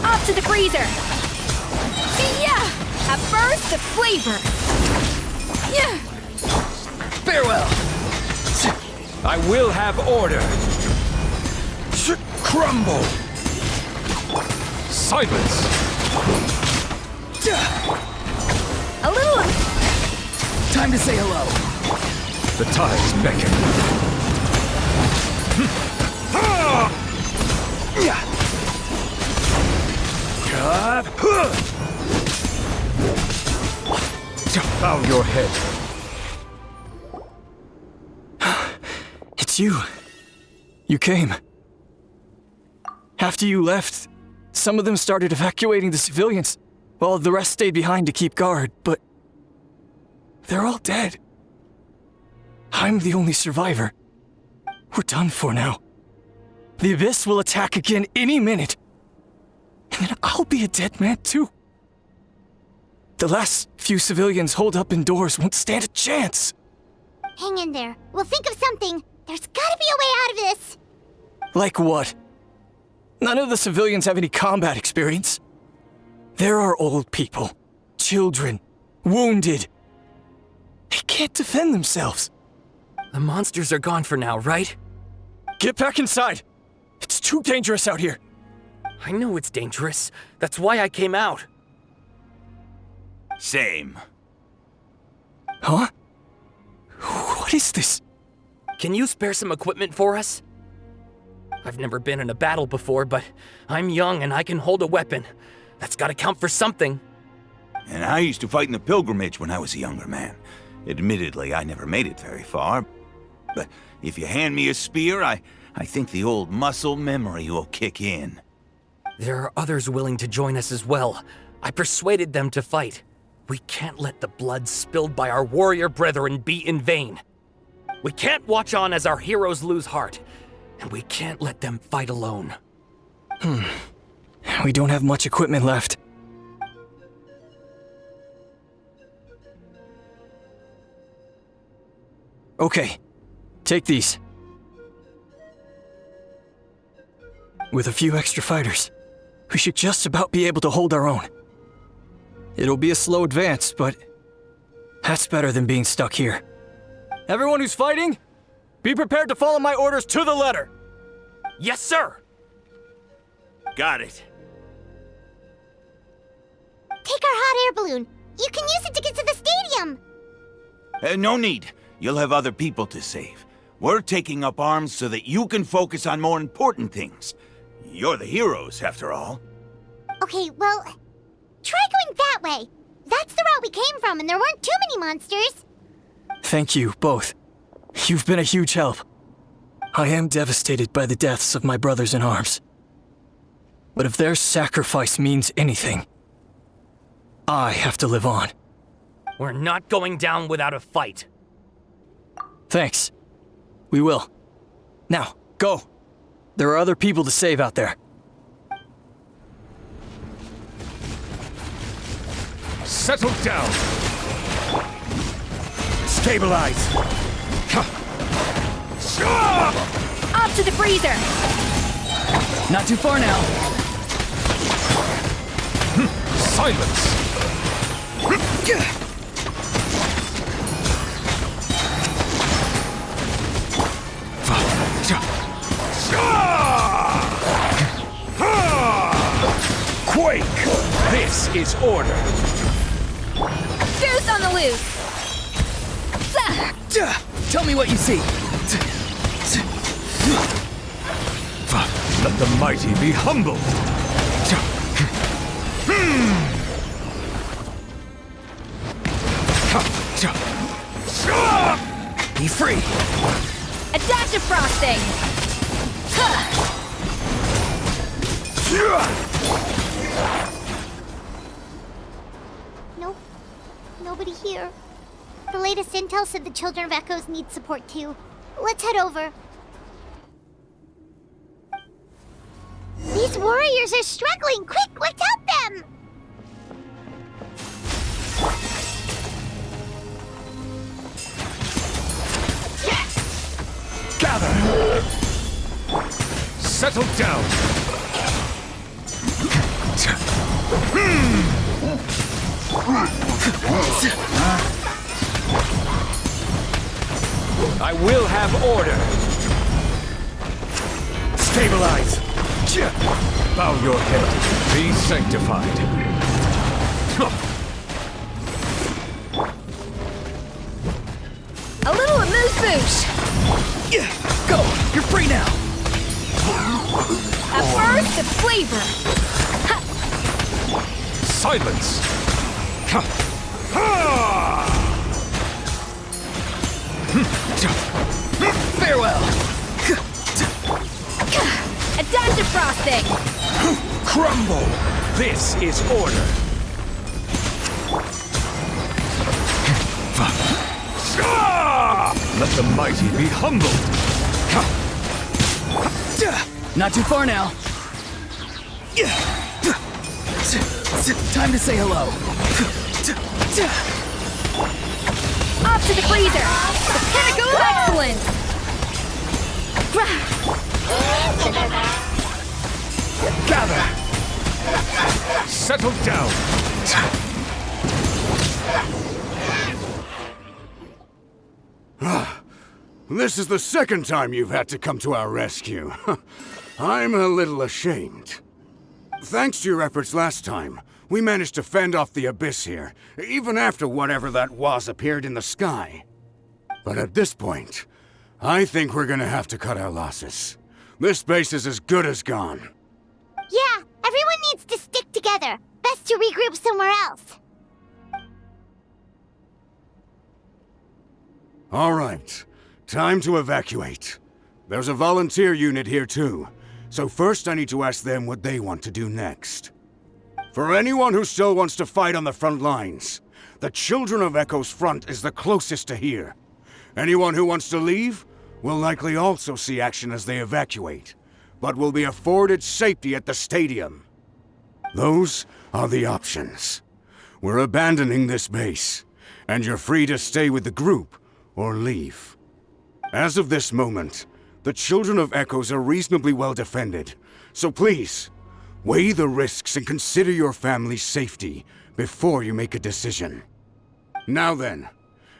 Off to the freezer! Yeah! A burst of flavor! Yeah! Farewell! I will have order. Crumble! Silence! A little... Time to say hello. The tides beckon. Bow your head. It's you. You came. After you left, some of them started evacuating the civilians, while the rest stayed behind to keep guard, but they're all dead. I'm the only survivor. We're done for now. The Abyss will attack again any minute. And then I'll be a dead man too. The last few civilians holed up indoors won't stand a chance. Hang in there. We'll think of something. There's gotta be a way out of this. Like what? None of the civilians have any combat experience. There are old people, children, wounded. They can't defend themselves. The monsters are gone for now, right? Get back inside. It's too dangerous out here. I know it's dangerous. That's why I came out. Same. Huh? What is this? Can you spare some equipment for us? I've never been in a battle before, but I'm young and I can hold a weapon. That's gotta count for something. And I used to fight in the pilgrimage when I was a younger man. Admittedly, I never made it very far. But if you hand me a spear, I think the old muscle memory will kick in. There are others willing to join us as well. I persuaded them to fight. We can't let the blood spilled by our warrior brethren be in vain. We can't watch on as our heroes lose heart, and we can't let them fight alone. We don't have much equipment left. Okay, take these. With a few extra fighters, we should just about be able to hold our own. It'll be a slow advance, but that's better than being stuck here. Everyone who's fighting, be prepared to follow my orders to the letter. Yes, sir! Got it. Take our hot air balloon. You can use it to get to the stadium. No need. You'll have other people to save. We're taking up arms so that you can focus on more important things. You're the heroes, after all. Okay, well, try going that way. That's the route we came from, and there weren't too many monsters. Thank you, both. You've been a huge help. I am devastated by the deaths of my brothers in arms. But if their sacrifice means anything, I have to live on. We're not going down without a fight. Thanks. We will. Now, go. There are other people to save out there. Settle down! Stabilize! Up to the freezer! Not too far now. Silence! Quake! This is order! Goose on the loose! Tell me what you see. Let the mighty be humbled! Be free! A dash of frosting! Nope. Nobody here. The latest intel said the Children of Echoes need support too. Let's head over. These warriors are struggling! Quick, let's help them! Gather! Settle down! I will have order! Stabilize! Bow your head. Be sanctified. A little amuse-bouche! Go! You're free now! A burst of flavor! Silence! Farewell! A dash of frosting! Crumble! This is order! Let the mighty be humbled! Not too far now. Time to say hello. Off to the freezer! The pinnacle of excellence! Gather! Settle down! This is the second time you've had to come to our rescue. I'm a little ashamed. Thanks to your efforts last time, we managed to fend off the Abyss here, even after whatever that was appeared in the sky. But at this point, I think we're gonna have to cut our losses. This base is as good as gone. Yeah, everyone needs to stick together. Best to regroup somewhere else. All right, time to evacuate. There's a volunteer unit here too, so first I need to ask them what they want to do next. For anyone who still wants to fight on the front lines, the Children of Echo's front is the closest to here. Anyone who wants to leave will likely also see action as they evacuate, but will be afforded safety at the stadium. Those are the options. We're abandoning this base, and you're free to stay with the group or leave. As of this moment, the Children of Echoes are reasonably well defended, so please, weigh the risks and consider your family's safety before you make a decision. Now then,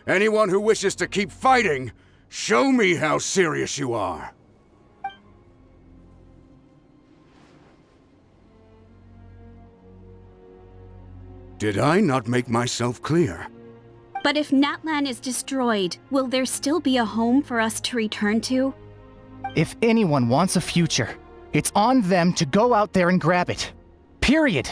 anyone who wishes to keep fighting, show me how serious you are. Did I not make myself clear? But if Natlan is destroyed, will there still be a home for us to return to? If anyone wants a future, it's on them to go out there and grab it. Period.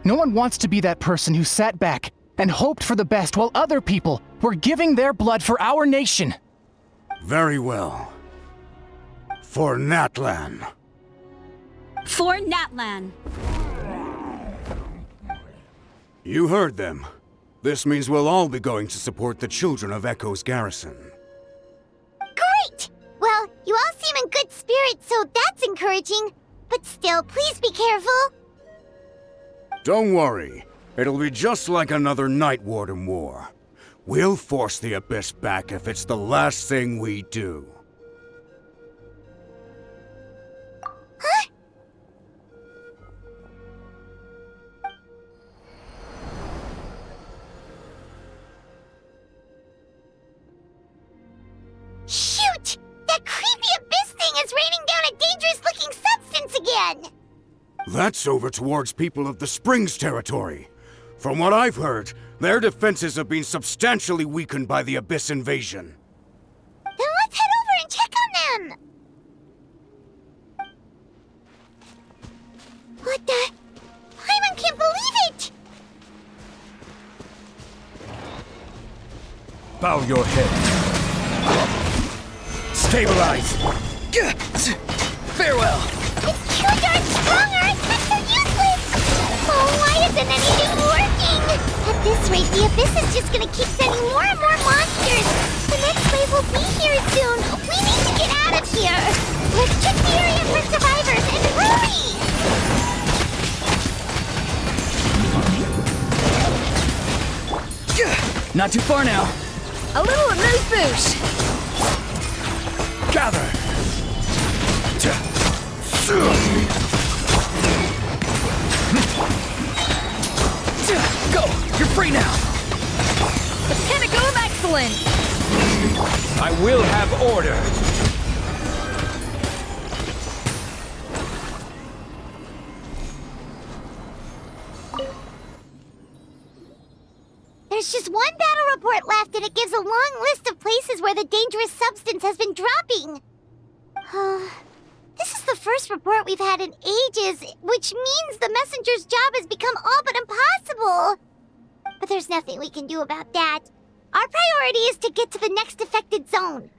No one wants to be that person who sat back and hoped for the best while other people were giving their blood for our nation. Very well. For Natlan. For Natlan. You heard them. This means we'll all be going to support the children of Echo's garrison. Great! Well, you all seem in good spirits, so that's encouraging. But still, please be careful. Don't worry. It'll be just like another Night Warden war. We'll force the Abyss back if it's the last thing we do. Huh? Shoot! That creepy Abyss thing is raining down a dangerous-looking substance again! That's over towards people of the Springs territory. From what I've heard, their defenses have been substantially weakened by the Abyss invasion. Then let's head over and check on them! What the? Paimon can't believe it! Bow your head. Stabilize! Farewell! It's too darn strong, our attacks are useless! Oh, why isn't anything working? At this rate, the Abyss is just gonna keep sending more and more monsters! The next wave will be here soon! We need to get out of here! Let's check the area for survivors and hurry! Not too far now. A little amuse-bouche. Gather! Go! You're free now! The pinnacle of excellence. I will have order. There's just one battle report left, and it gives a long list of places where the dangerous substance has been dropping. This is the first report we've had in ages, which means the messenger's job has become all but impossible. But there's nothing we can do about that. Our priority is to get to the next affected zone.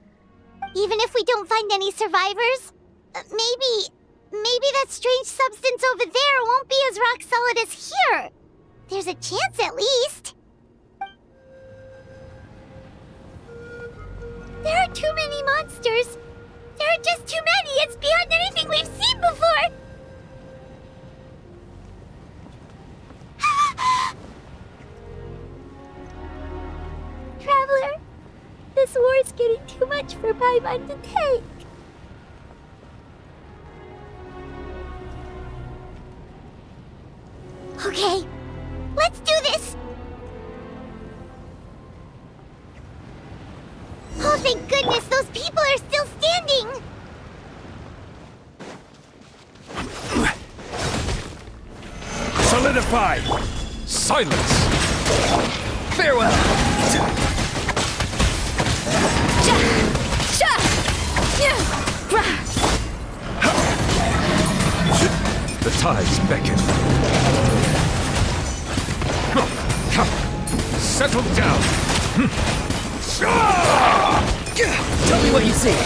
Even if we don't find any survivors, maybe that strange substance over there won't be as rock solid as here. There's a chance at least. There are too many monsters. There are just too many. It's beyond anything we've seen before. Traveler, this war is getting too much for Paimon to take. Okay, let's do this. Oh, thank goodness, those people are still standing! Solidify! Silence! Farewell! The tides beckon. Settle down! Tell me what you see.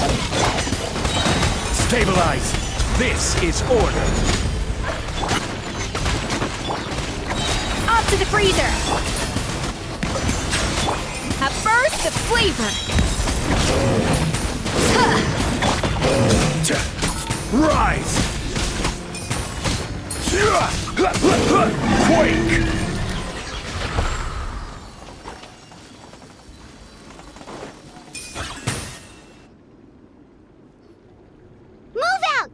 Stabilize! This is order! Off to the freezer. A burst of flavor. Rise! Quake!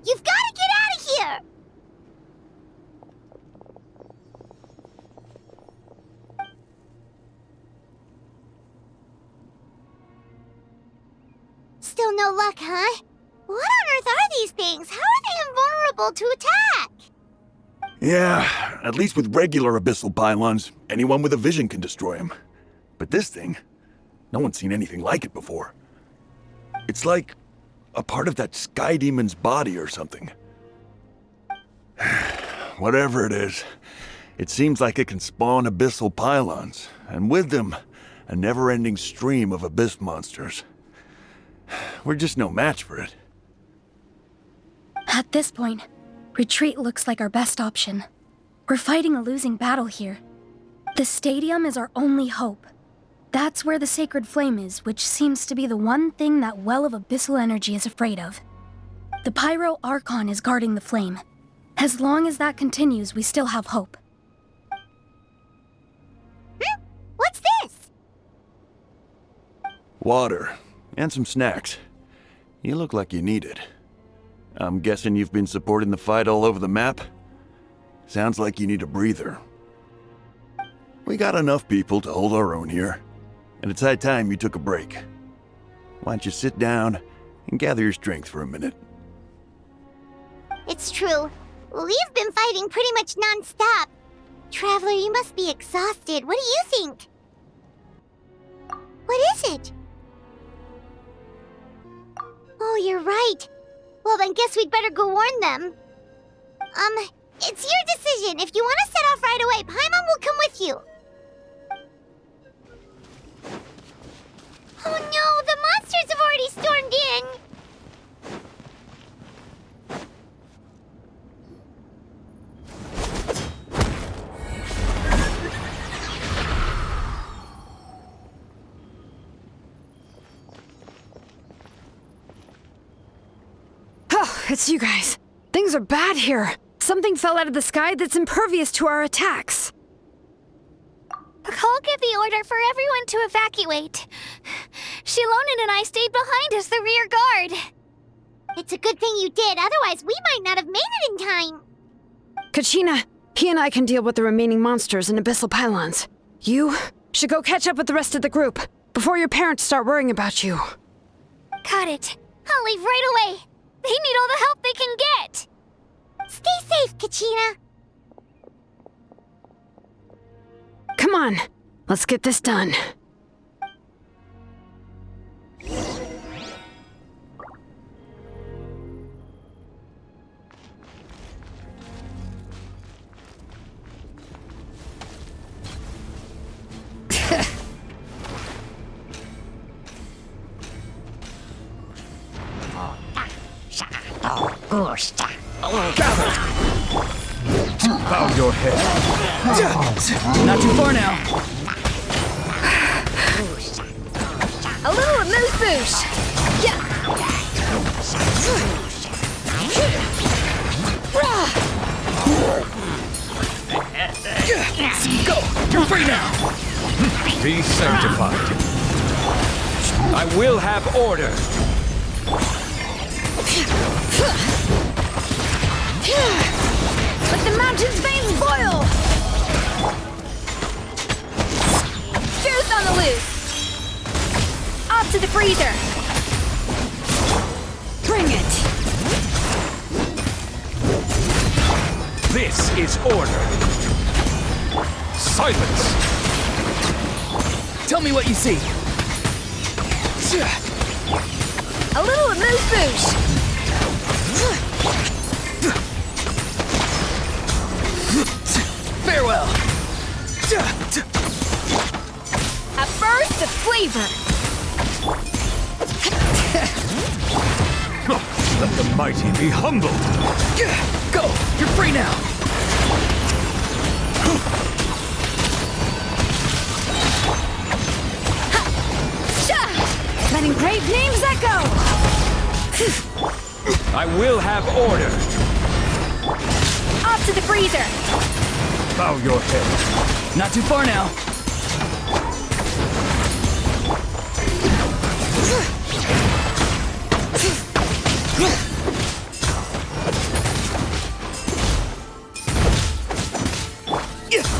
You've got to get out of here! Still no luck, huh? What on earth are these things? How are they invulnerable to attack? Yeah, at least with regular abyssal pylons, anyone with a vision can destroy them. But this thing, no one's seen anything like it before. It's like a part of that sky demon's body or something. Whatever it is, it seems like it can spawn abyssal pylons, and with them, a never-ending stream of abyss monsters. We're just no match for it. At this point, retreat looks like our best option. We're fighting a losing battle here. The stadium is our only hope. That's where the sacred flame is, which seems to be the one thing that well of abyssal energy is afraid of. The Pyro Archon is guarding the flame. As long as that continues, we still have hope. What's this? Water. And some snacks. You look like you need it. I'm guessing you've been supporting the fight all over the map? Sounds like you need a breather. We got enough people to hold our own here, and it's high time you took a break. Why don't you sit down and gather your strength for a minute? It's true. We've been fighting pretty much non-stop. Traveler, you must be exhausted. What do you think? What is it? Oh, you're right. Well, then guess we'd better go warn them. It's your decision. If you want to set off right away, Paimon will come with you. Oh no, the monsters have already stormed in. Oh, it's you guys. Things are bad here. Something fell out of the sky that's impervious to our attacks. I'll give the order for everyone to evacuate. Shilonen and I stayed behind as the rear guard. It's a good thing you did, otherwise we might not have made it in time. Kachina, he and I can deal with the remaining monsters and abyssal pylons. You should go catch up with the rest of the group before your parents start worrying about you. Got it. I'll leave right away. They need all the help they can get. Stay safe, Kachina. Come on, let's get this done. Gather! Bow your head. Not too far now. A little amuse-bouche. Go! You're free now! Be sanctified. I will have order. Let the mountain's veins boil! Juice on the loose! Off to the freezer! Bring it! This is order. Silence! Tell me what you see. A little amuse-bouche! Farewell! A burst of flavor! Let the mighty be humbled! Go! You're free now! Letting great names echo! I will have order! Off to the freezer! Bow your head. Not too far now.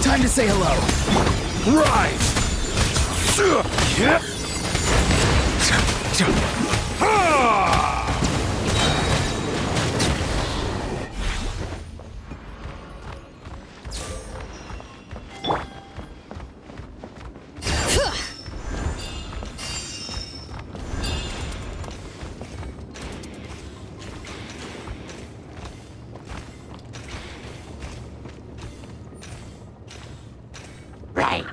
Time to say hello. Rise! Right.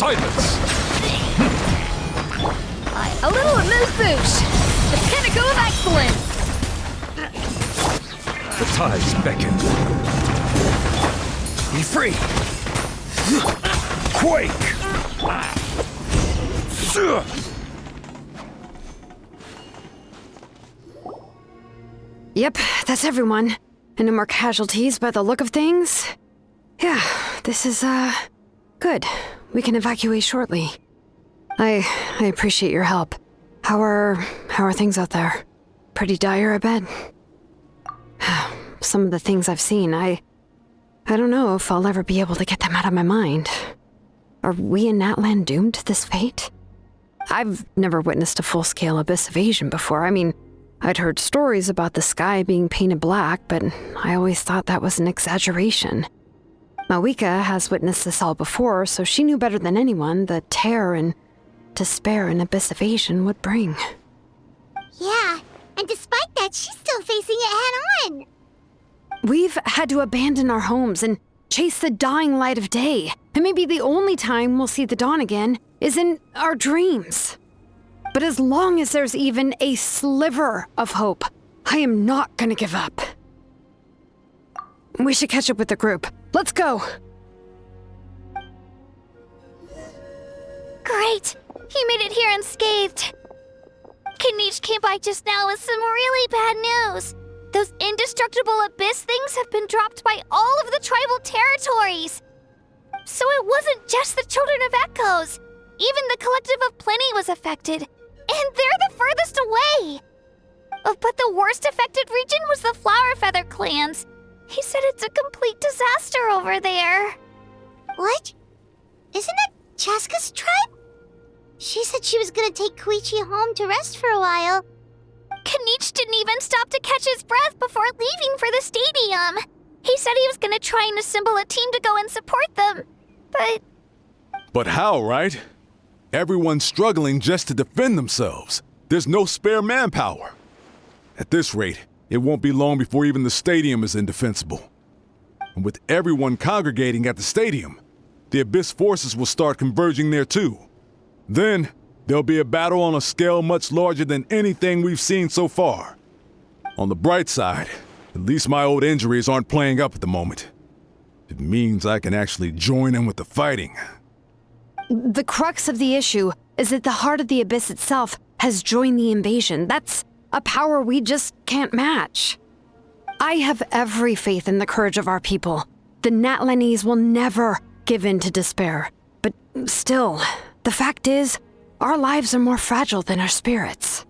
Silence! A little amuse-bouche! The pinnacle of excellence! The tides beckon. Be free! Quake! Yep, that's everyone. And no more casualties by the look of things. Yeah, this is, good. We can evacuate shortly. I appreciate your help. How are things out there? Pretty dire, I bet. Some of the things I've seen, I don't know if I'll ever be able to get them out of my mind. Are we in Natlan doomed to this fate? I've never witnessed a full-scale abyss invasion before. I mean, I'd heard stories about the sky being painted black, but I always thought that was an exaggeration. Mavuika has witnessed this all before, so she knew better than anyone the terror and despair an abyss invasion would bring. Yeah, and despite that, she's still facing it head-on. We've had to abandon our homes and chase the dying light of day, and maybe the only time we'll see the dawn again is in our dreams. But as long as there's even a sliver of hope, I am not gonna give up. We should catch up with the group. Let's go! Great! He made it here unscathed. Kinich came by just now with some really bad news. Those indestructible abyss things have been dropped by all of the tribal territories. So it wasn't just the Children of Echoes. Even the Collective of Plenty was affected. And they're the furthest away. But the worst affected region was the Flower Feather clans. He said it's a complete disaster over there. What? Isn't that Chaska's tribe? She said she was gonna take Koichi home to rest for a while. Kinich didn't even stop to catch his breath before leaving for the stadium. He said he was gonna try and assemble a team to go and support them, but... But how, right? Everyone's struggling just to defend themselves. There's no spare manpower. At this rate, it won't be long before even the stadium is indefensible. And with everyone congregating at the stadium, the Abyss forces will start converging there too. Then, there'll be a battle on a scale much larger than anything we've seen so far. On the bright side, at least my old injuries aren't playing up at the moment. It means I can actually join in with the fighting. The crux of the issue is that the heart of the Abyss itself has joined the invasion. That's a power we just can't match. I have every faith in the courage of our people. The Natlanese will never give in to despair. But still, the fact is, our lives are more fragile than our spirits.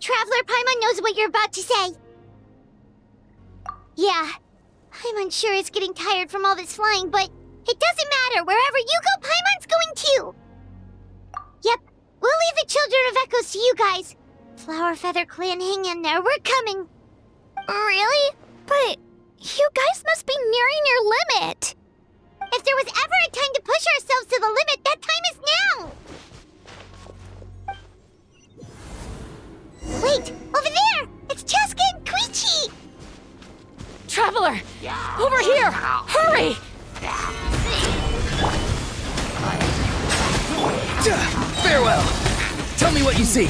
Traveler Paimon knows what you're about to say. Yeah, I'm unsure it's getting tired from all this flying, but it doesn't matter. Wherever you go, Paimon's going too. Yep, we'll leave the Children of Echoes to you guys. Flower Feather Clan, hang in there. We're coming. Really? But you guys must be nearing your limit. If there was ever a time to push ourselves to the limit, that time is now! Wait, over there! It's Chaska and Koichi! Traveler! Over here! Hurry! Farewell! Tell me what you see.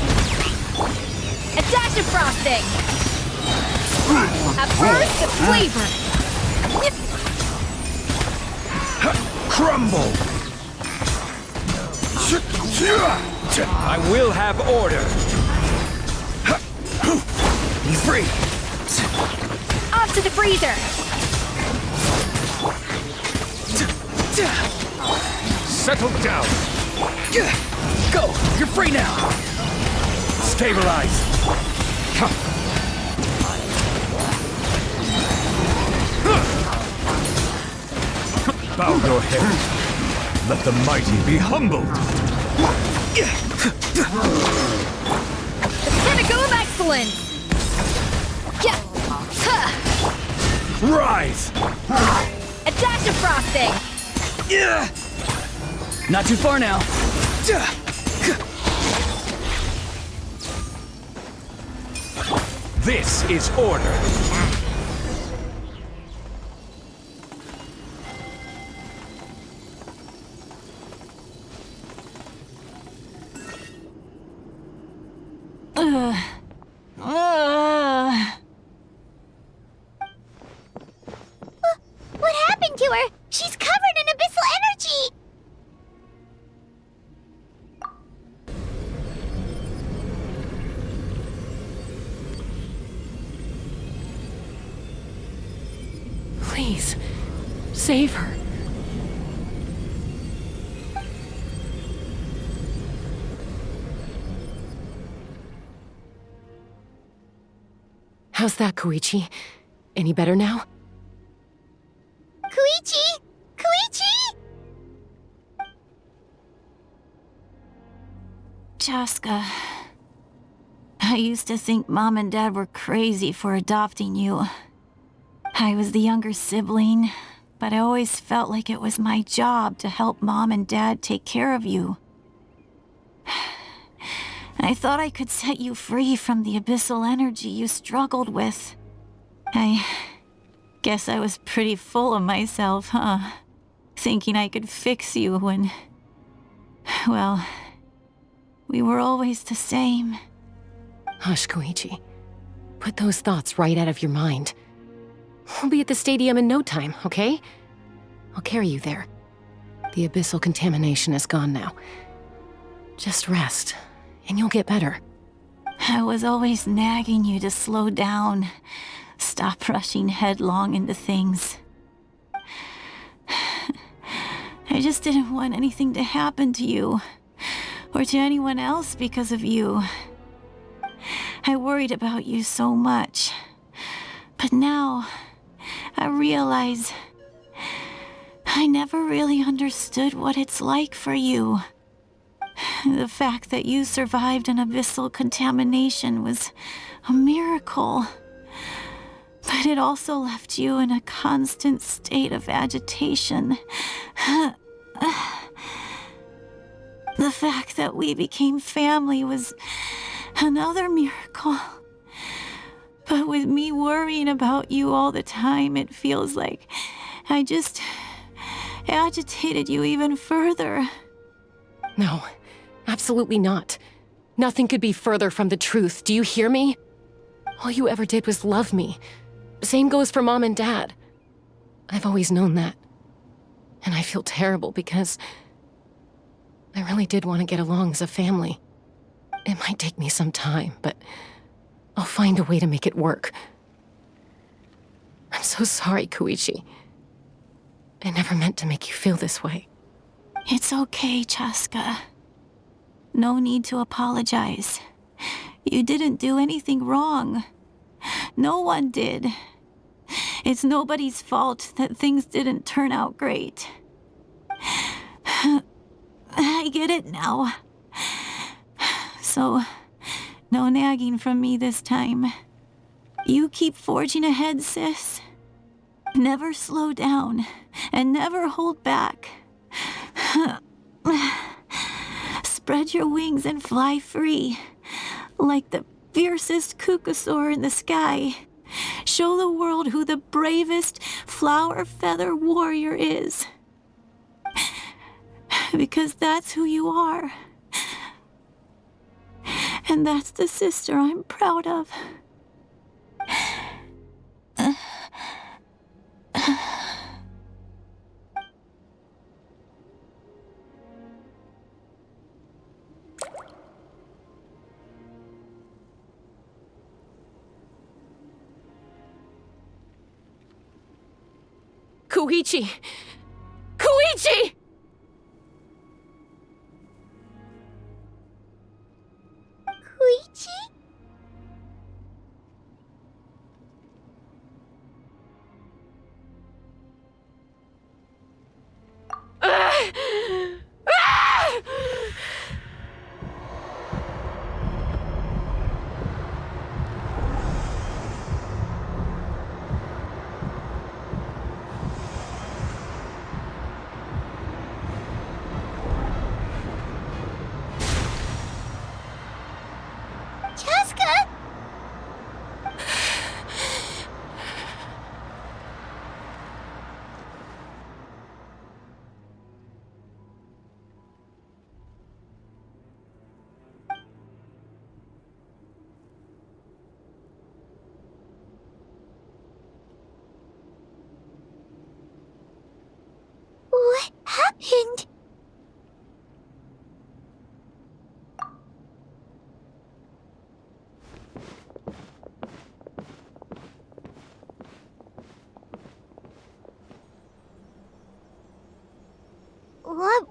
A dash of frosting! A burst of flavor! Crumble! I will have order! Be free! Off to the freezer! Settle down! Go! You're free now! Stabilize! Bow your head. Let the mighty be humbled. The pinnacle of excellence! Rise! A dash of frosting! Not too far now. This is order. What happened to her? She's covered in abyssal energy! Please, save her. How's that, Koichi? Any better now? Koichi! Koichi! Chaska, I used to think Mom and Dad were crazy for adopting you. I was the younger sibling, but I always felt like it was my job to help Mom and Dad take care of you. I thought I could set you free from the abyssal energy you struggled with. I guess I was pretty full of myself, huh? Thinking I could fix you when... well, we were always the same. Hush, Koichi. Put those thoughts right out of your mind. We'll be at the stadium in no time, okay? I'll carry you there. The abyssal contamination is gone now. Just rest, and you'll get better. I was always nagging you to slow down. Stop rushing headlong into things. I just didn't want anything to happen to you, or to anyone else because of you. I worried about you so much. But now, I realize I never really understood what it's like for you. The fact that you survived an abyssal contamination was a miracle. But it also left you in a constant state of agitation. The fact that we became family was another miracle. But with me worrying about you all the time, it feels like I just agitated you even further. No, absolutely not. Nothing could be further from the truth. Do you hear me? All you ever did was love me. Same goes for Mom and Dad. I've always known that. And I feel terrible because I really did want to get along as a family. It might take me some time, but I'll find a way to make it work. I'm so sorry, Koichi. I never meant to make you feel this way. It's okay, Chaska. No need to apologize. You didn't do anything wrong. No one did. It's nobody's fault that things didn't turn out great. I get it now. So, no nagging from me this time. You keep forging ahead, sis. Never slow down, and never hold back. Spread your wings and fly free, like the fiercest kukasaur in the sky. Show the world who the bravest flower feather warrior is. Because that's who you are. And that's the sister I'm proud of. Koichi! Koichi! Koichi?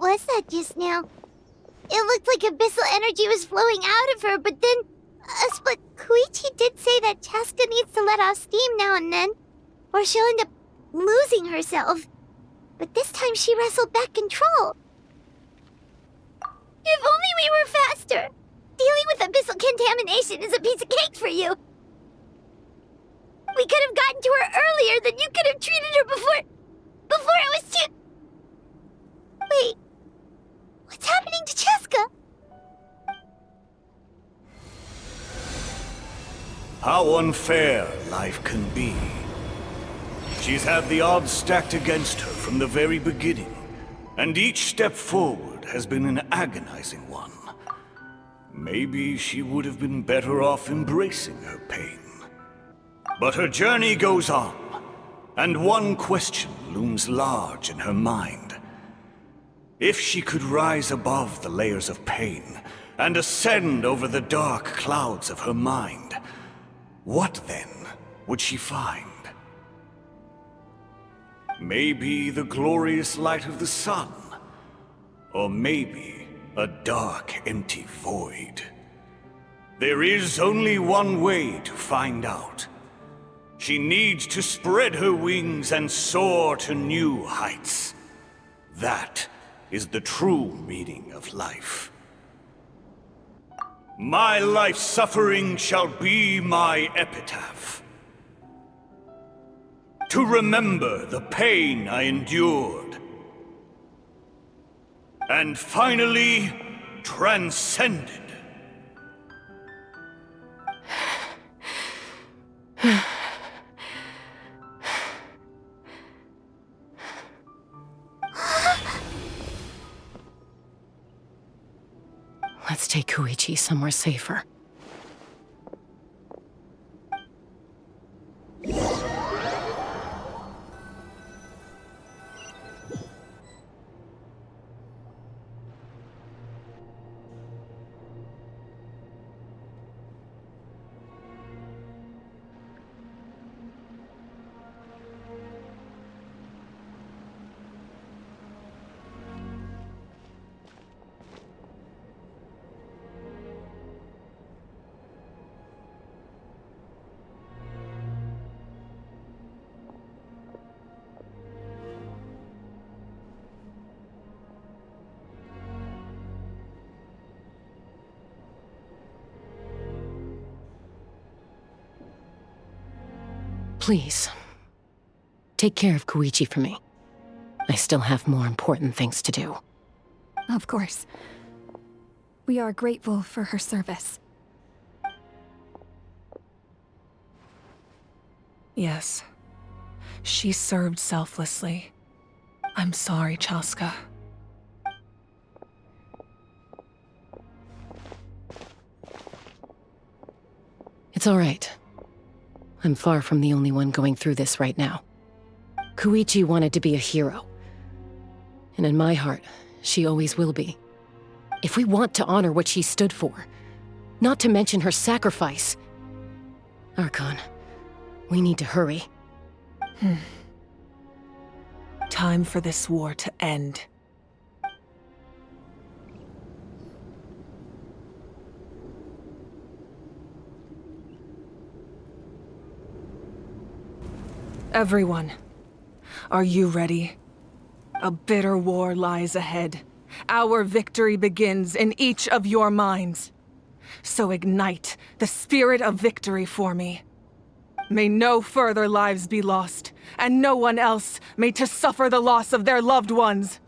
was that just now? It looked like abyssal energy was flowing out of her, but then... but Koichi did say that Chaska needs to let off steam now and then, or she'll end up losing herself. But this time she wrestled back control. If only we were faster! Dealing with abyssal contamination is a piece of cake for you! We could have gotten to her earlier, then you could have treated her before it was too... Wait, what's happening to Chaska? How unfair life can be. She's had the odds stacked against her from the very beginning, and each step forward has been an agonizing one. Maybe she would have been better off embracing her pain. But her journey goes on, and one question looms large in her mind. If she could rise above the layers of pain and ascend over the dark clouds of her mind, what then would she find? Maybe the glorious light of the sun, or maybe a dark, empty void. There is only one way to find out. She needs to spread her wings and soar to new heights. That is the true meaning of life. My life's suffering shall be my epitaph. To remember the pain I endured. And finally, transcended. Let's take Koichi somewhere safer. Please, take care of Koichi for me. I still have more important things to do. Of course. We are grateful for her service. Yes. She served selflessly. I'm sorry, Chaska. It's all right. I'm far from the only one going through this right now. Koichi wanted to be a hero. And in my heart, she always will be. If we want to honor what she stood for, not to mention her sacrifice. Archon, we need to hurry. Time for this war to end. Everyone, are you ready? A bitter war lies ahead. Our victory begins in each of your minds. So ignite the spirit of victory for me. May no further lives be lost, and no one else may to suffer the loss of their loved ones.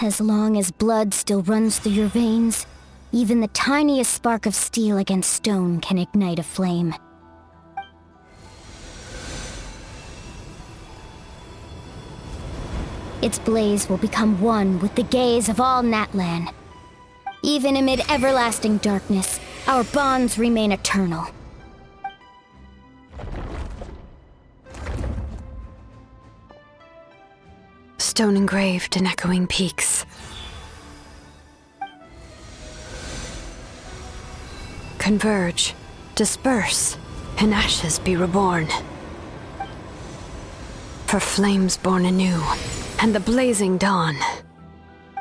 As long as blood still runs through your veins, even the tiniest spark of steel against stone can ignite a flame. Its blaze will become one with the gaze of all Natlan. Even amid everlasting darkness, our bonds remain eternal. Stone engraved in echoing peaks. Converge, disperse, in ashes be reborn. For flames born anew, and the blazing dawn.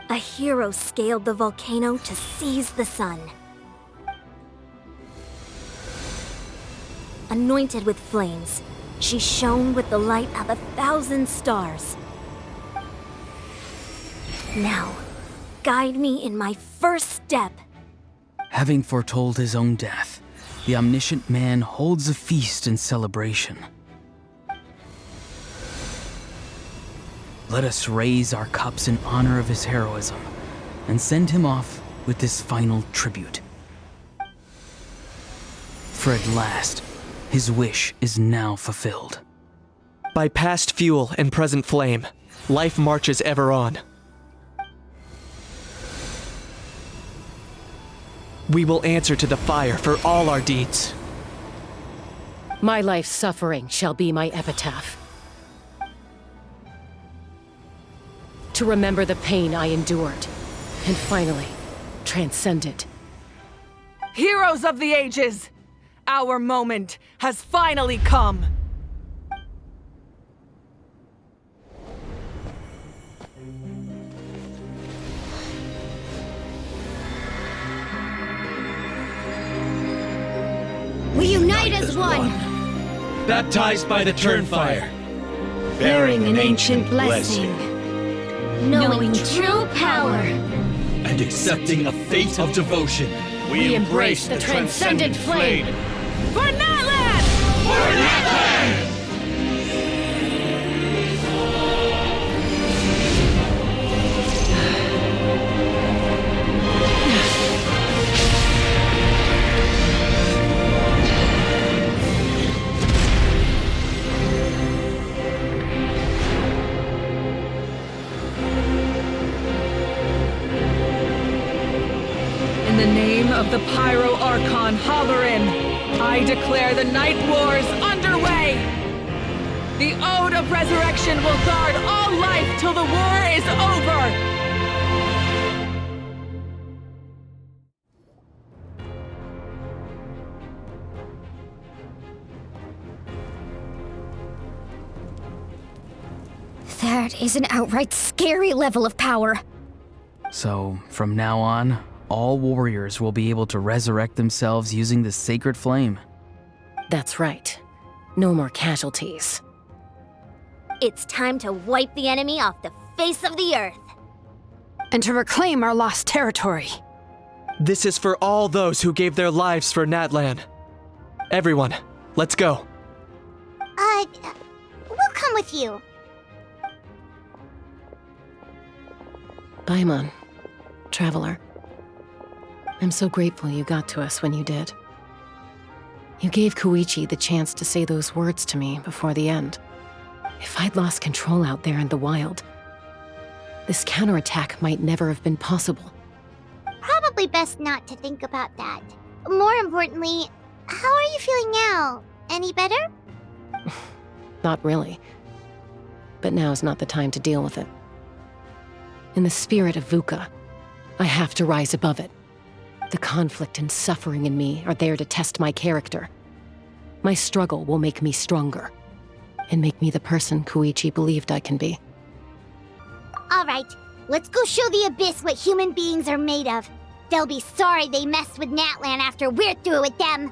A hero scaled the volcano to seize the sun. Anointed with flames, she shone with the light of 1,000 stars. Now, guide me in my first step. Having foretold his own death, the omniscient man holds a feast in celebration. Let us raise our cups in honor of his heroism and send him off with this final tribute. For at last, his wish is now fulfilled. By past fuel and present flame, life marches ever on. We will answer to the fire for all our deeds. My life's suffering shall be my epitaph. To remember the pain I endured, and finally, transcend it. Heroes of the ages! Our moment has finally come! We unite as one! Baptized by the Turnfire, Bearing an ancient blessing. Knowing true power. and accepting a fate of devotion. We embrace the transcendent flame. For Natlan! For Natlan! In the name of the Pyro Archon Halloran, I declare the Night Wars underway! The Ode of Resurrection will guard all life till the war is over! That is an outright scary level of power. So, from now on, all warriors will be able to resurrect themselves using the sacred flame. That's right. No more casualties. It's time to wipe the enemy off the face of the earth. And to reclaim our lost territory. This is for all those who gave their lives for Natlan. Everyone, let's go. We'll come with you. Paimon, traveler. I'm so grateful you got to us when you did. You gave Koichi the chance to say those words to me before the end. If I'd lost control out there in the wild, this counterattack might never have been possible. Probably best not to think about that. More importantly, how are you feeling now? Any better? Not really. But now's not the time to deal with it. In the spirit of Vuka, I have to rise above it. The conflict and suffering in me are there to test my character. My struggle will make me stronger, and make me the person Koichi believed I can be. Alright, let's go show the Abyss what human beings are made of. They'll be sorry they messed with Natlan after we're through with them.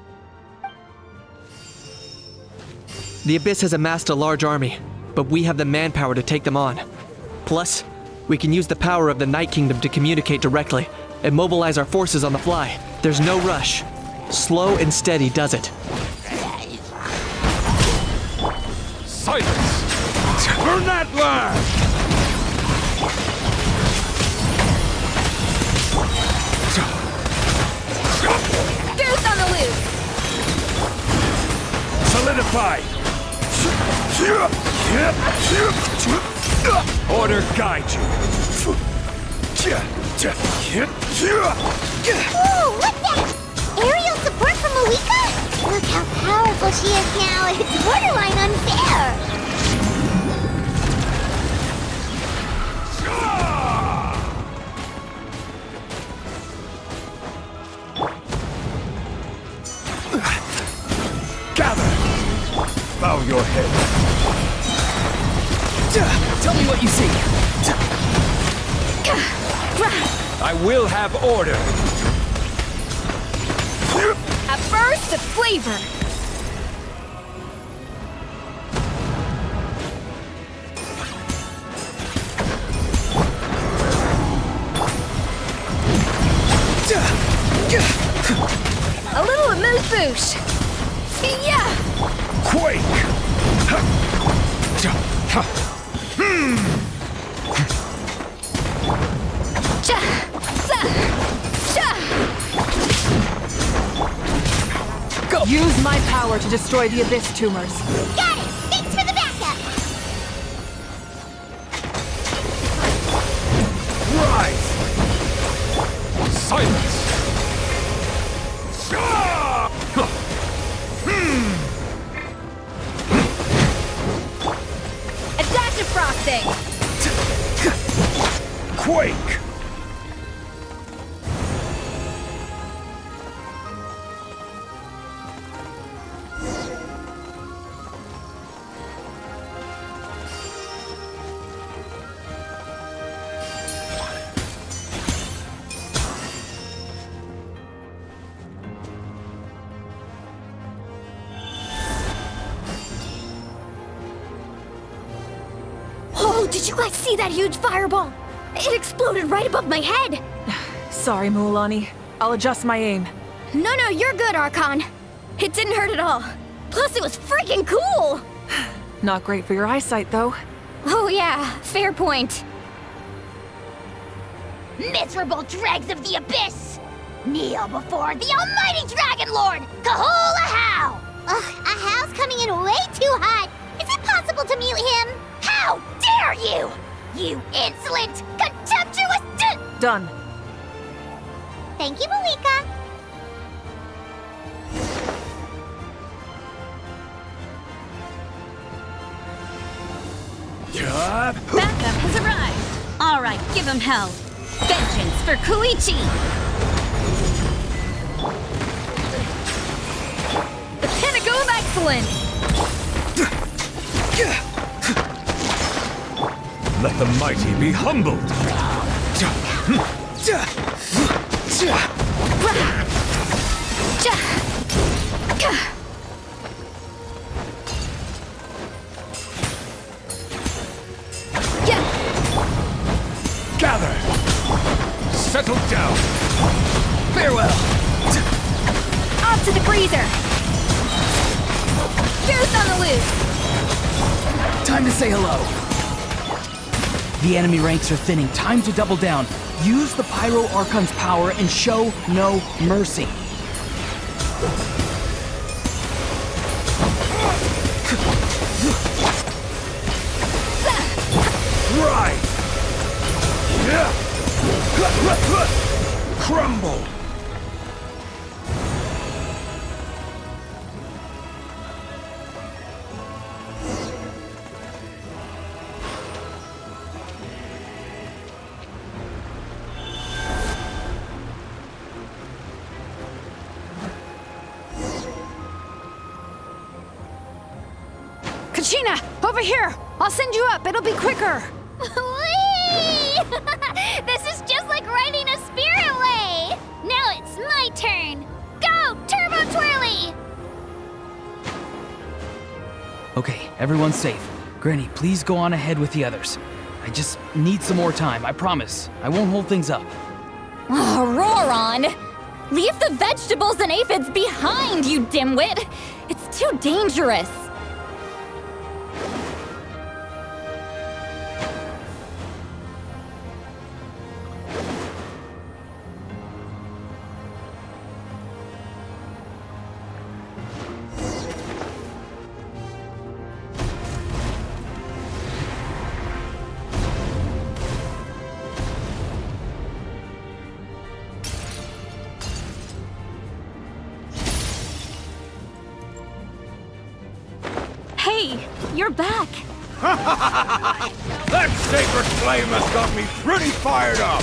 The Abyss has amassed a large army, but we have the manpower to take them on. Plus, we can use the power of the Night Kingdom to communicate directly and mobilize our forces on the fly. There's no rush. Slow and steady does it. Silence! For Natlan! Goose on the loose! Solidify! Order guide you. Ooh, what's that? Aerial support from Mavuika? Look how powerful she is now. It's borderline unfair. Gather! Bow your head. Tell me what you see. will have order. A burst of flavor. A little amuse-bouche. Yeah. Quake! Cha. Za. Cha. Go! Use my power to destroy the Abyss tumors. Got it! Thanks for the backup! Rise! Silence! A dash of frosting. Quake! Oh, did you guys see that huge fireball? It exploded right above my head. Sorry, Mualani. I'll adjust my aim. No, you're good, Archon. It didn't hurt at all. Plus, it was freaking cool. Not great for your eyesight, though. Oh yeah, fair point. Miserable dregs of the Abyss! Kneel before the almighty Dragon Lord, Kahula Hao! Ugh, a Hao's coming in way too hot. Is it possible to mute him? How dare you! You insolent, contemptuous Done. Thank you, Mavuika. Backup has arrived. All right, give him hell. Vengeance for Koichi. The pinnacle of excellence. Let the mighty be humbled! Gather! Settle down! Farewell. Off to the freezer. Goose on the loose. Time to say hello. The enemy ranks are thinning. Time to double down. Use the Pyro Archon's power and show no mercy. Right! Crumble! Kachina, over here! I'll send you up, it'll be quicker! Whee! This is just like riding a spirit way! Now it's my turn! Go, Turbo Twirly! Okay, everyone's safe. Granny, please go on ahead with the others. I just need some more time, I promise. I won't hold things up. Oh, Roron! Leave the vegetables and aphids behind, you dimwit! It's too dangerous! Hey, you're back. That sacred flame has got me pretty fired up.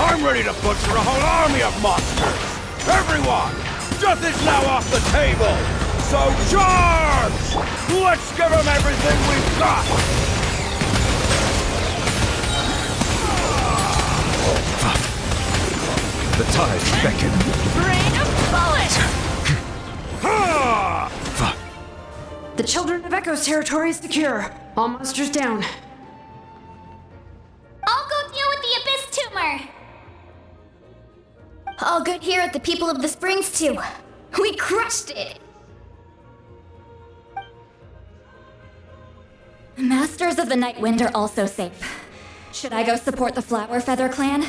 I'm ready to butcher a whole army of monsters. Everyone, death is now off the table. So charge! Let's give them everything we've got. The tides beckon. Rain of bullets! The Children of Echo's territory is secure. All monsters down. I'll go deal with the Abyss Tumor. All good here at the People of the Springs, too. We crushed it! Masters of the Night Wind are also safe. Should I go support the Flower Feather clan?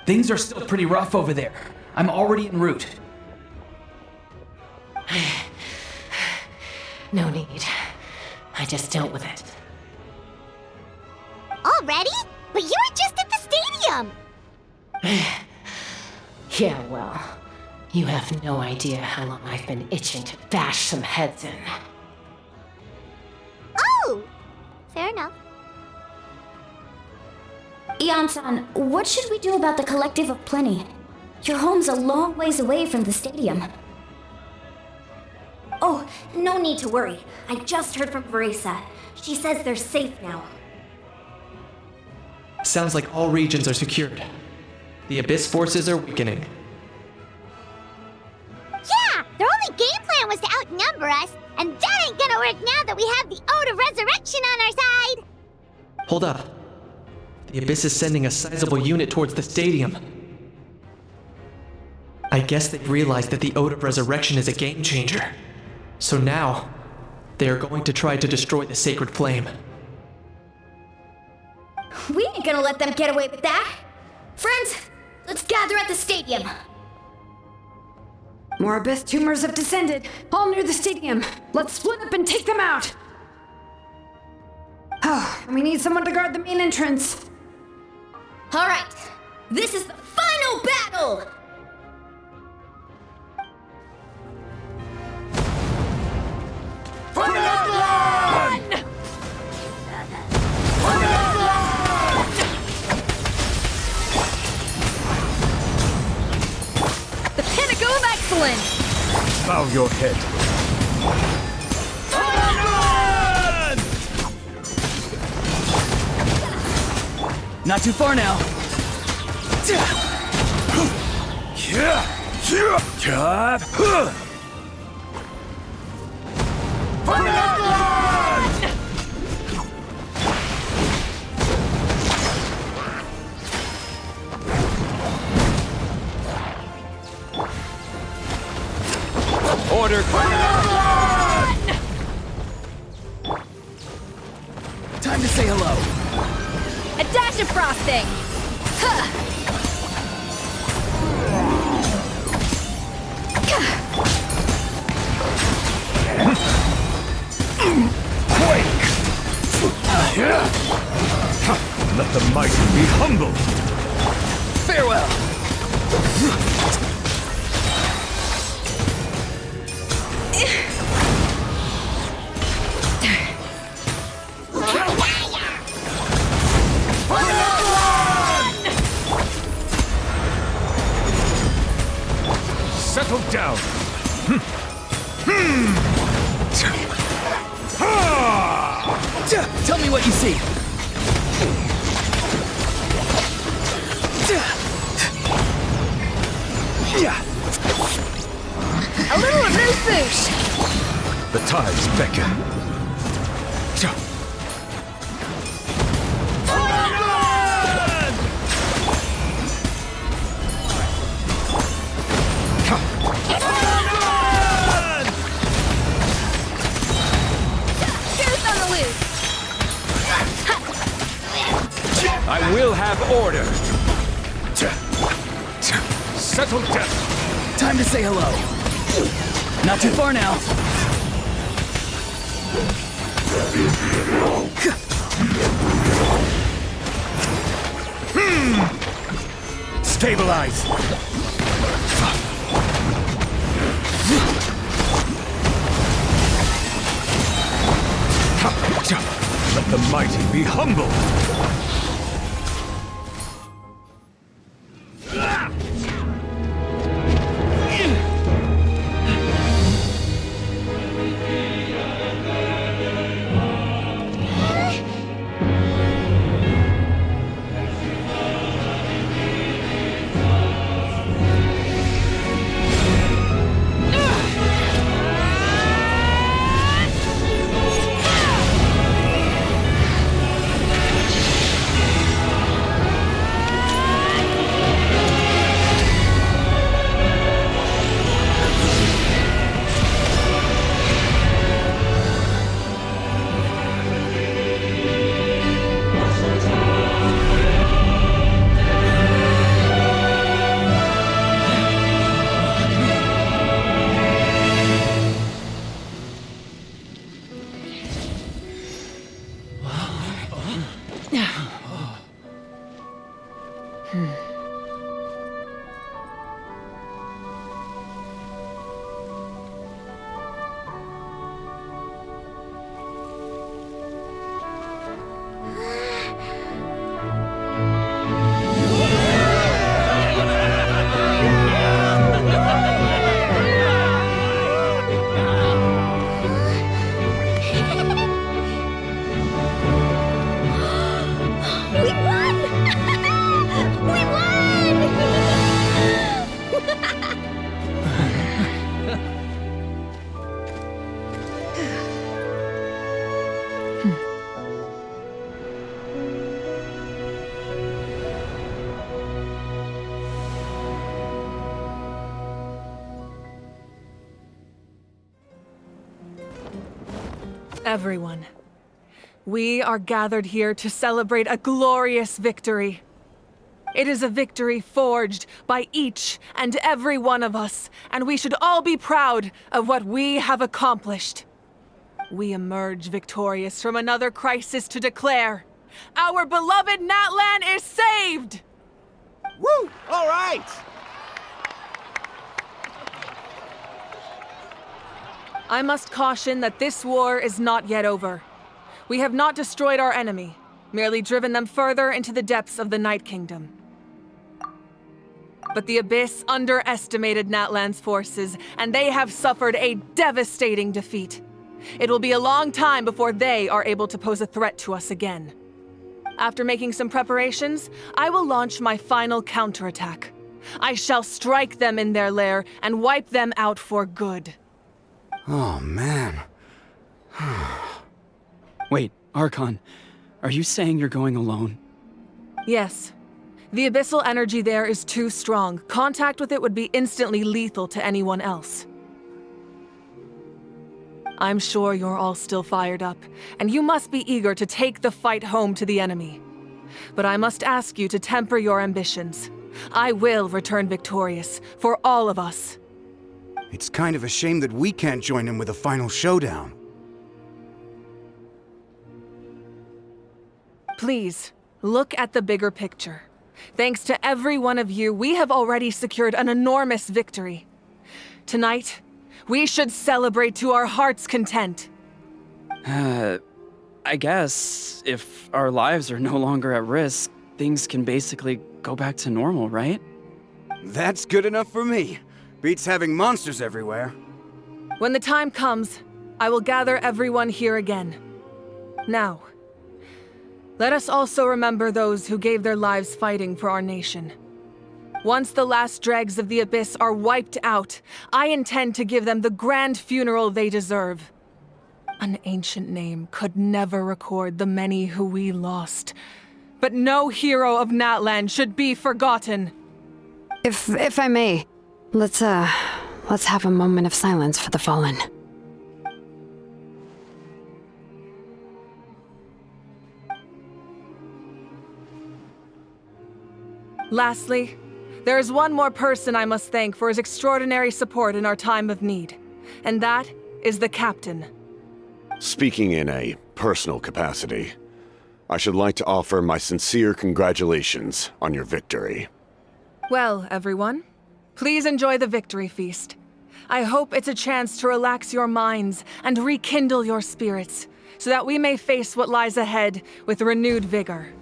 Things are still pretty rough over there. I'm already en route. No need. I just dealt with it. Already? But you were just at the stadium! Yeah, well, you have no idea how long I've been itching to bash some heads in. Oh! Fair enough. Ian-san, what should we do about the Collective of Plenty? Your home's a long ways away from the stadium. Oh, no need to worry. I just heard from Verisa. She says they're safe now. Sounds like all regions are secured. The Abyss forces are weakening. Yeah! Their only game plan was to outnumber us, and that ain't gonna work now that we have the Ode of Resurrection on our side! Hold up. The Abyss is sending a sizable unit towards the stadium. I guess they've realized that the Ode of Resurrection is a game changer. So now, they are going to try to destroy the Sacred Flame. We ain't gonna let them get away with that! Friends, let's gather at the stadium! More Abyss tumors have descended, all near the stadium. Let's split up and take them out! Oh, we need someone to guard the main entrance. Alright, this is the final battle! The pinnacle of excellence! Bow your head. Not too far now. Order. Time to say hello. A dash of frosting! Let the mighty be humbled. Farewell. Settle down. Tell me what you see. A little amuse-bouche! The tides beckon. Here's on the loose! I will have order. Settle down. Time to say hello. Not too far now. Stabilize. Let the mighty be humbled. We won! We won! Everyone, we are gathered here to celebrate a glorious victory. It is a victory forged by each and every one of us, and we should all be proud of what we have accomplished. We emerge victorious from another crisis to declare, our beloved Natlan is saved! Woo! All right! I must caution that this war is not yet over. We have not destroyed our enemy, merely driven them further into the depths of the Night Kingdom. But the Abyss underestimated Natlan's forces, and they have suffered a devastating defeat. It will be a long time before they are able to pose a threat to us again. After making some preparations, I will launch my final counterattack. I shall strike them in their lair and wipe them out for good. Oh, man. Wait, Archon, are you saying you're going alone? Yes. The abyssal energy there is too strong. Contact with it would be instantly lethal to anyone else. I'm sure you're all still fired up, and you must be eager to take the fight home to the enemy. But I must ask you to temper your ambitions. I will return victorious, for all of us. It's kind of a shame that we can't join him with a final showdown. Please, look at the bigger picture. Thanks to every one of you, we have already secured an enormous victory. Tonight, we should celebrate to our heart's content. I guess if our lives are no longer at risk, things can basically go back to normal, right? That's good enough for me. Beats having monsters everywhere. When the time comes, I will gather everyone here again. Now, let us also remember those who gave their lives fighting for our nation. Once the last dregs of the Abyss are wiped out, I intend to give them the grand funeral they deserve. An ancient name could never record the many who we lost, but no hero of Natlan should be forgotten. If I may, let's have a moment of silence for the fallen. Lastly, there is one more person I must thank for his extraordinary support in our time of need, and that is the Captain. Speaking in a personal capacity, I should like to offer my sincere congratulations on your victory. Well, everyone, please enjoy the victory feast. I hope it's a chance to relax your minds and rekindle your spirits, so that we may face what lies ahead with renewed vigor.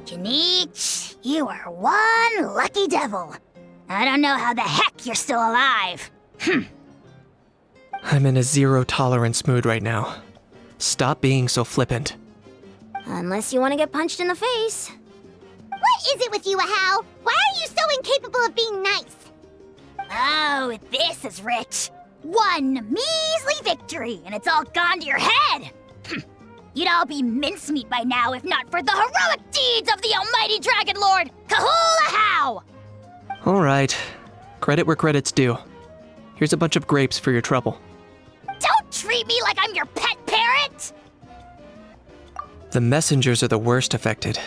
Janich, you are one lucky devil. I don't know how the heck you're still alive. I'm in a zero-tolerance mood right now. Stop being so flippant. Unless you want to get punched in the face. What is it with you, Ahau? Why are you so incapable of being nice? Oh, this is rich. One measly victory, and it's all gone to your head. You'd all be mincemeat by now if not for the heroic deeds of the almighty Dragon Lord, Kahul Ahau! All right. Credit where credit's due. Here's a bunch of grapes for your trouble. Don't treat me like I'm your pet parrot! The messengers are the worst affected.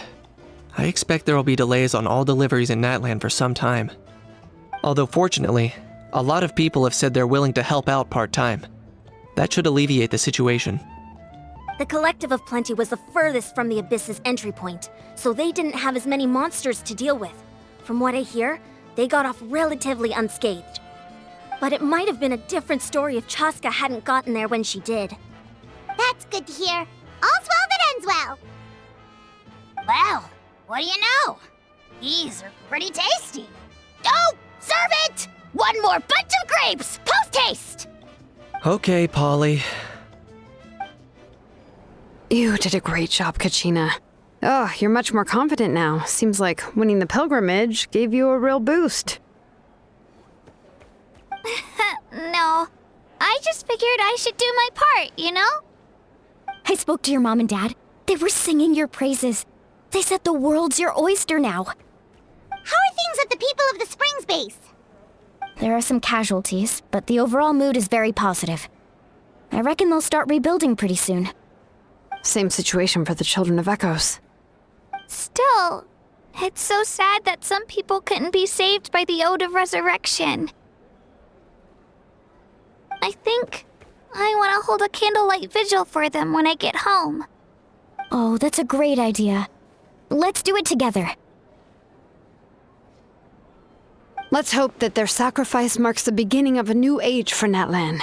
I expect there will be delays on all deliveries in Natlan for some time. Although fortunately, A lot of people have said they're willing to help out part-time. That should alleviate the situation. The Collective of Plenty was the furthest from the Abyss's entry point, so they didn't have as many monsters to deal with. From what I hear, they got off relatively unscathed. But it might have been a different story if Chaska hadn't gotten there when she did. That's good to hear. All's well that ends well. Well, what do you know? These are pretty tasty. Oh, serve it! One more bunch of grapes, post-haste! Okay, Polly. You did a great job, Kachina. Oh, you're much more confident now. Seems like winning the pilgrimage gave you a real boost. No, I just figured I should do my part, you know? I spoke to your mom and dad. They were singing your praises. They said the world's your oyster now. How are things at the People of the Springs base? There are some casualties, but the overall mood is very positive. I reckon they'll start rebuilding pretty soon. Same situation for the Children of Echoes. Still, it's so sad that some people couldn't be saved by the Ode of Resurrection. I think I want to hold a candlelight vigil for them when I get home. Oh, that's a great idea. Let's do it together. Let's hope that their sacrifice marks the beginning of a new age for Natlan.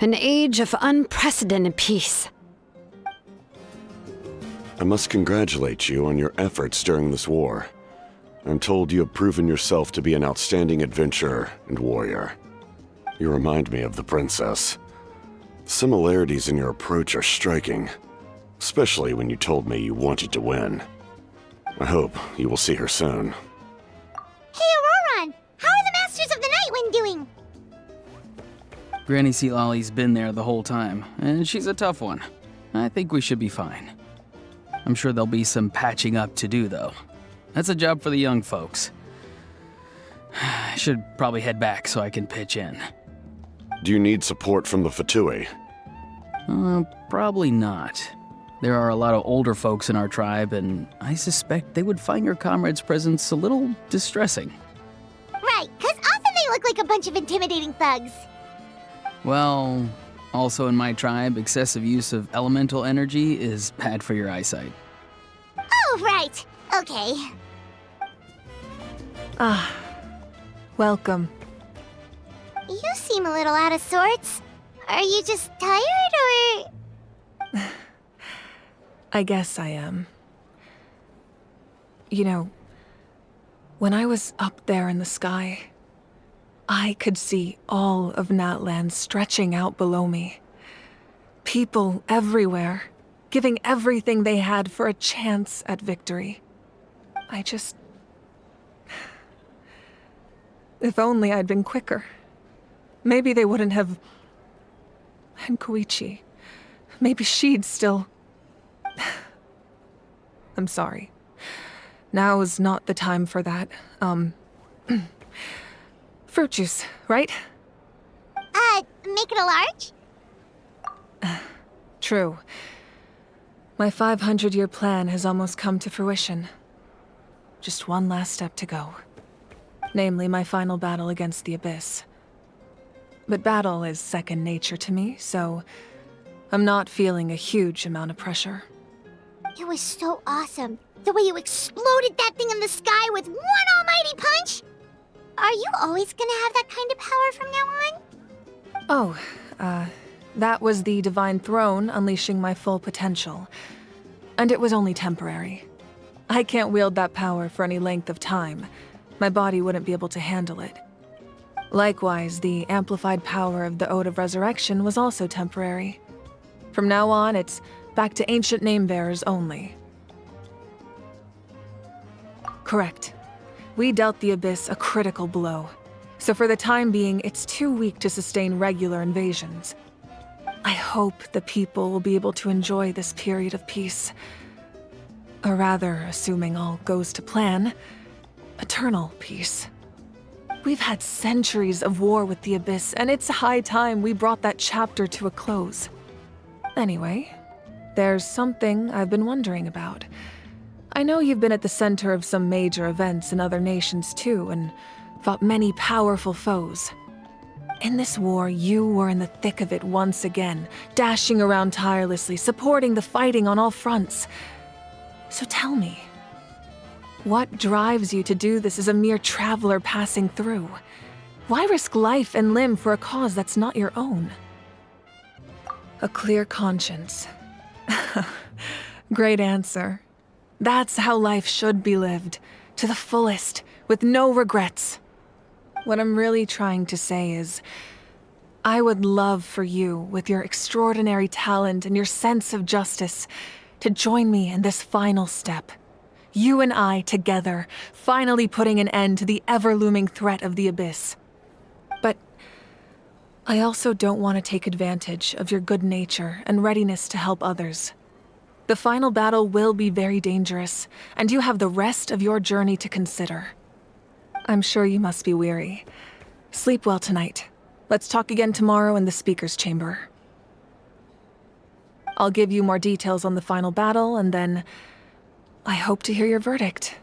An age of unprecedented peace. I must congratulate you on your efforts during this war. I'm told you have proven yourself to be an outstanding adventurer and warrior. You remind me of the princess. Similarities in your approach are striking, especially when you told me you wanted to win. I hope you will see her soon. Hey, Auroron! How are the Masters of the Nightwind doing? Granny Sealolly's been there the whole time, and she's a tough one. I think we should be fine. I'm sure there'll be some patching up to do, though. That's a job for the young folks. I should probably head back so I can pitch in. Do you need support from the Fatui? Probably not. There are a lot of older folks in our tribe, and I suspect they would find your comrade's presence a little distressing. Right, because often they look like a bunch of intimidating thugs. Well, also in my tribe, excessive use of elemental energy is bad for your eyesight. Oh, right. Okay. Ah, welcome. You seem a little out of sorts. Are you just tired, or...? I guess I am. You know, when I was up there in the sky, I could see all of Natlan stretching out below me. People everywhere, giving everything they had for a chance at victory. If only I'd been quicker. Maybe they wouldn't have... And Koichi. Maybe she'd still... I'm sorry. Now is not the time for that. Fruit juice, right? Make it a large? True. My 500-year plan has almost come to fruition. Just one last step to go. Namely, my final battle against the Abyss. But battle is second nature to me, so I'm not feeling a huge amount of pressure. It was so awesome. The way you exploded that thing in the sky with one almighty punch! Are you always gonna have that kind of power from now on? Oh, that was the Divine Throne unleashing my full potential. And it was only temporary. I can't wield that power for any length of time. My body wouldn't be able to handle it. Likewise, the amplified power of the Ode of Resurrection was also temporary. From now on, it's back to ancient name-bearers only. Correct. We dealt the Abyss a critical blow. So for the time being, it's too weak to sustain regular invasions. I hope the people will be able to enjoy this period of peace. Or rather, assuming all goes to plan, eternal peace. We've had centuries of war with the Abyss, and it's high time we brought that chapter to a close. Anyway, there's something I've been wondering about. I know you've been at the center of some major events in other nations too, and fought many powerful foes. In this war, you were in the thick of it once again, dashing around tirelessly, supporting the fighting on all fronts. So tell me, what drives you to do this as a mere traveler passing through? Why risk life and limb for a cause that's not your own? A clear conscience. Great answer. That's how life should be lived, to the fullest, with no regrets. What I'm really trying to say is, I would love for you, with your extraordinary talent and your sense of justice, to join me in this final step. You and I together, finally putting an end to the ever-looming threat of the Abyss. But I also don't want to take advantage of your good nature and readiness to help others. The final battle will be very dangerous, and you have the rest of your journey to consider. I'm sure you must be weary. Sleep well tonight. Let's talk again tomorrow in the speaker's chamber. I'll give you more details on the final battle, and then I hope to hear your verdict.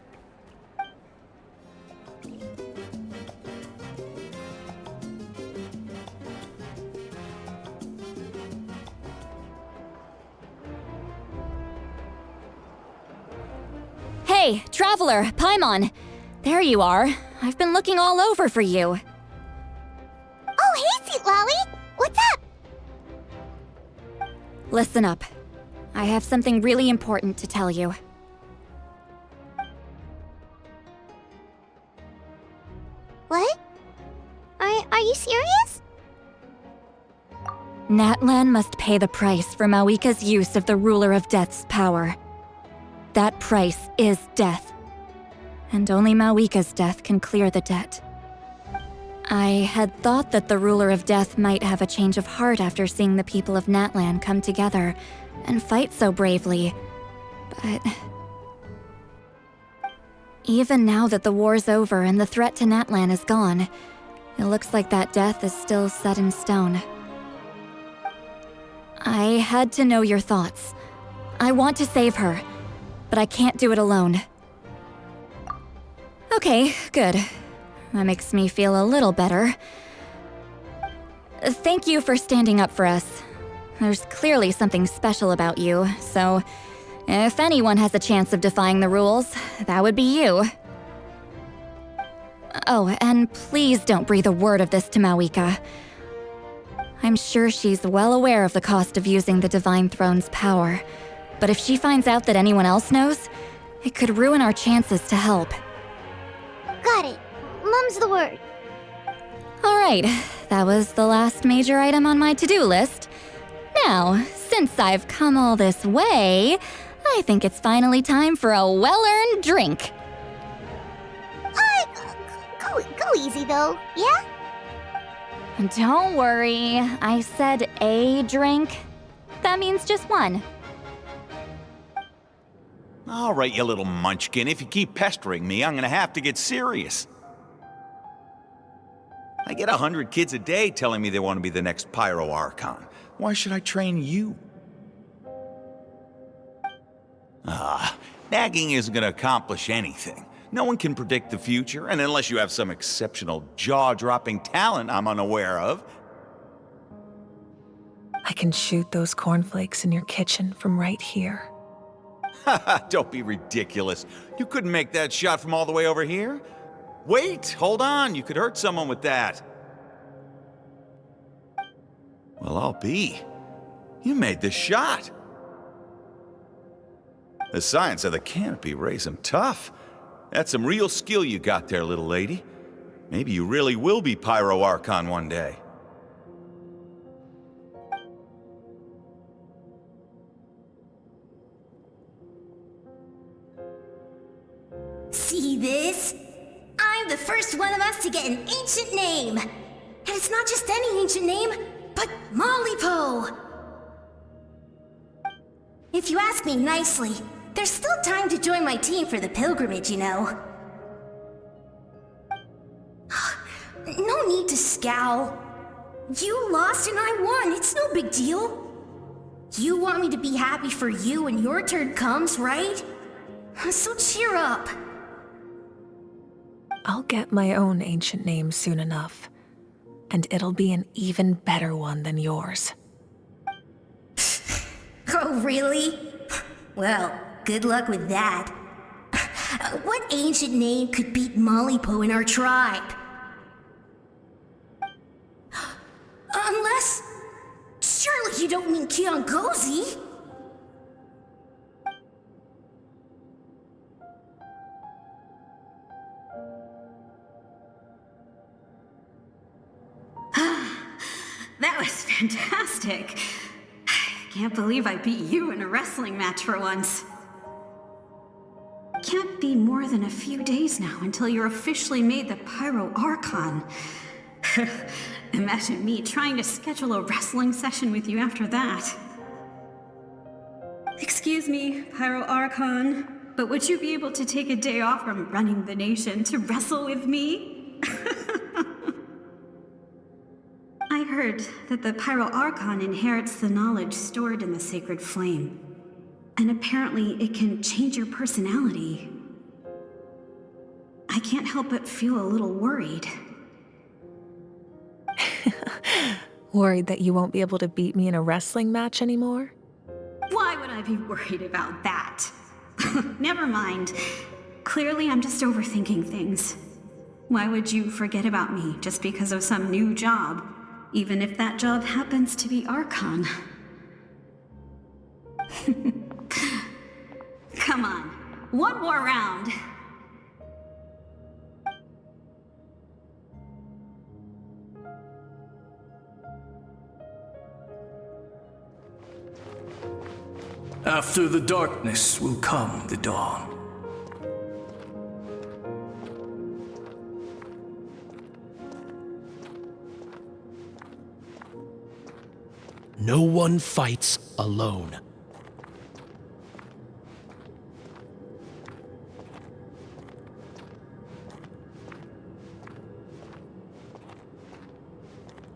Hey, traveler, Paimon. There you are. I've been looking all over for you. Oh, hey, Sweet Lolly! What's up? Listen up. I have something really important to tell you. What? Are you serious? Natlan must pay the price for Mavuika's use of the Ruler of Death's power. That price is death. And only Mavuika's death can clear the debt. I had thought that the Ruler of Death might have a change of heart after seeing the people of Natlan come together and fight so bravely, but even now that the war's over and the threat to Natlan is gone, it looks like that death is still set in stone. I had to know your thoughts. I want to save her, but I can't do it alone. Okay, good. That makes me feel a little better. Thank you for standing up for us. There's clearly something special about you, so if anyone has a chance of defying the rules, that would be you. Oh, and please don't breathe a word of this to Mavuika. I'm sure she's well aware of the cost of using the Divine Throne's power, but if she finds out that anyone else knows, it could ruin our chances to help. Got it. Mum's the word. Alright, that was the last major item on my to-do list. Now, since I've come all this way, I think it's finally time for a well-earned drink. Go easy though, yeah? Don't worry, I said a drink. That means just one. All right, you little munchkin. If you keep pestering me, I'm gonna have to get serious. I get 100 kids a day telling me they want to be the next Pyro Archon. Why should I train you? Nagging isn't gonna accomplish anything. No one can predict the future, and unless you have some exceptional jaw-dropping talent I'm unaware of. I can shoot those cornflakes in your kitchen from right here. Don't be ridiculous. You couldn't make that shot from all the way over here? Wait, hold on. You could hurt someone with that. Well, I'll be. You made the shot. The science of the canopy raised him tough. That's some real skill you got there, little lady. Maybe you really will be Pyro Archon one day. See this? I'm the first one of us to get an ancient name. And it's not just any ancient name, but Mollypo. If you ask me nicely, there's still time to join my team for the pilgrimage, you know. No need to scowl. You lost and I won, it's no big deal. You want me to be happy for you when your turn comes, right? So cheer up. I'll get my own ancient name soon enough. and it'll be an even better one than yours. Oh, really? Well, good luck with that. What ancient name could beat Mollypo in our tribe? Unless... surely you don't mean Kiangozi? That was fantastic. Can't believe I beat you in a wrestling match for once. Can't be more than a few days now until you're officially made the Pyro Archon. Imagine me trying to schedule a wrestling session with you after that. Excuse me, Pyro Archon, but would you be able to take a day off from running the nation to wrestle with me? I heard that the Pyro Archon inherits the knowledge stored in the sacred flame. And apparently it can change your personality. I can't help but feel a little worried. Worried that you won't be able to beat me in a wrestling match anymore? Why would I be worried about that? Never mind. Clearly I'm just overthinking things. Why would you forget about me just because of some new job? Even if that job happens to be Archon. Come on, one more round. After the darkness will come the dawn. No one fights alone.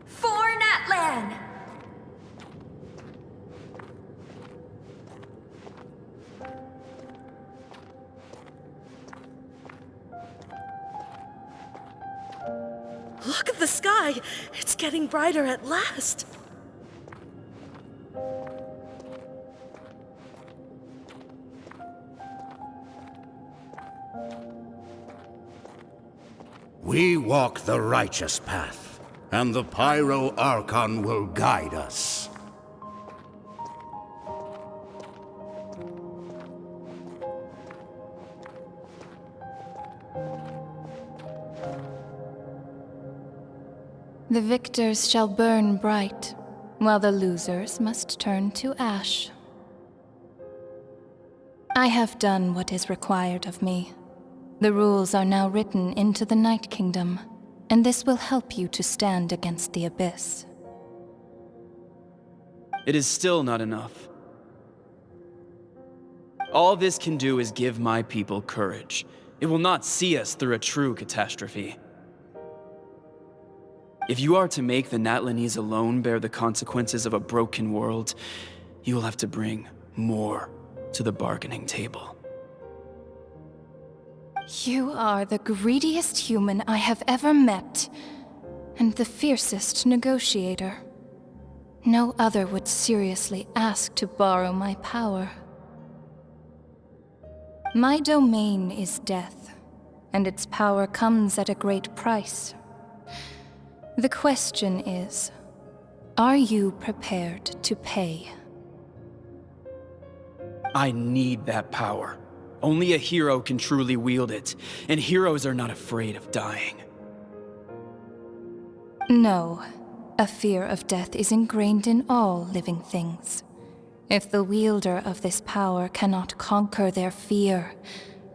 For Natlan! Look at the sky! It's getting brighter at last! We walk the righteous path, and the Pyro Archon will guide us. The victors shall burn bright, while the losers must turn to ash. I have done what is required of me. The rules are now written into the Night Kingdom, and this will help you to stand against the Abyss. It is still not enough. All this can do is give my people courage. It will not see us through a true catastrophe. If you are to make the Natlanese alone bear the consequences of a broken world, you will have to bring more to the bargaining table. You are the greediest human I have ever met, and the fiercest negotiator. No other would seriously ask to borrow my power. My domain is death, and its power comes at a great price. The question is, are you prepared to pay? I need that power. Only a hero can truly wield it, and heroes are not afraid of dying. No, a fear of death is ingrained in all living things. If the wielder of this power cannot conquer their fear,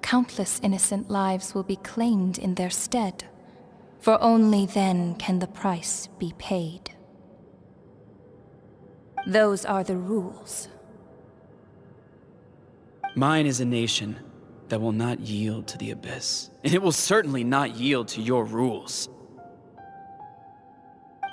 countless innocent lives will be claimed in their stead. For only then can the price be paid. Those are the rules. Mine is a nation that will not yield to the Abyss, and it will certainly not yield to your rules.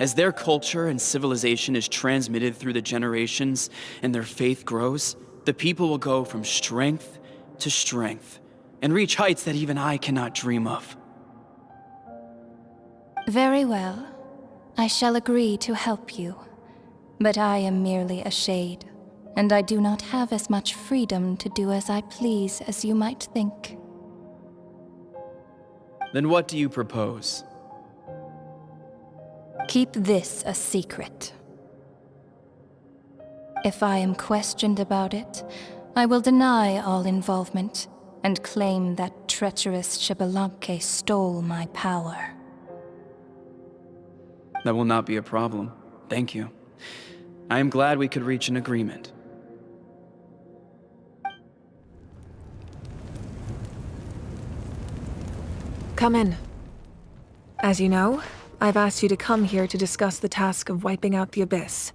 As their culture and civilization is transmitted through the generations and their faith grows, the people will go from strength to strength and reach heights that even I cannot dream of. Very well. I shall agree to help you. But I am merely a shade, and I do not have as much freedom to do as I please as you might think. Then what do you propose? Keep this a secret. If I am questioned about it, I will deny all involvement and claim that treacherous Xbalanque stole my power. That will not be a problem. Thank you. I am glad we could reach an agreement. Come in. As you know, I've asked you to come here to discuss the task of wiping out the Abyss.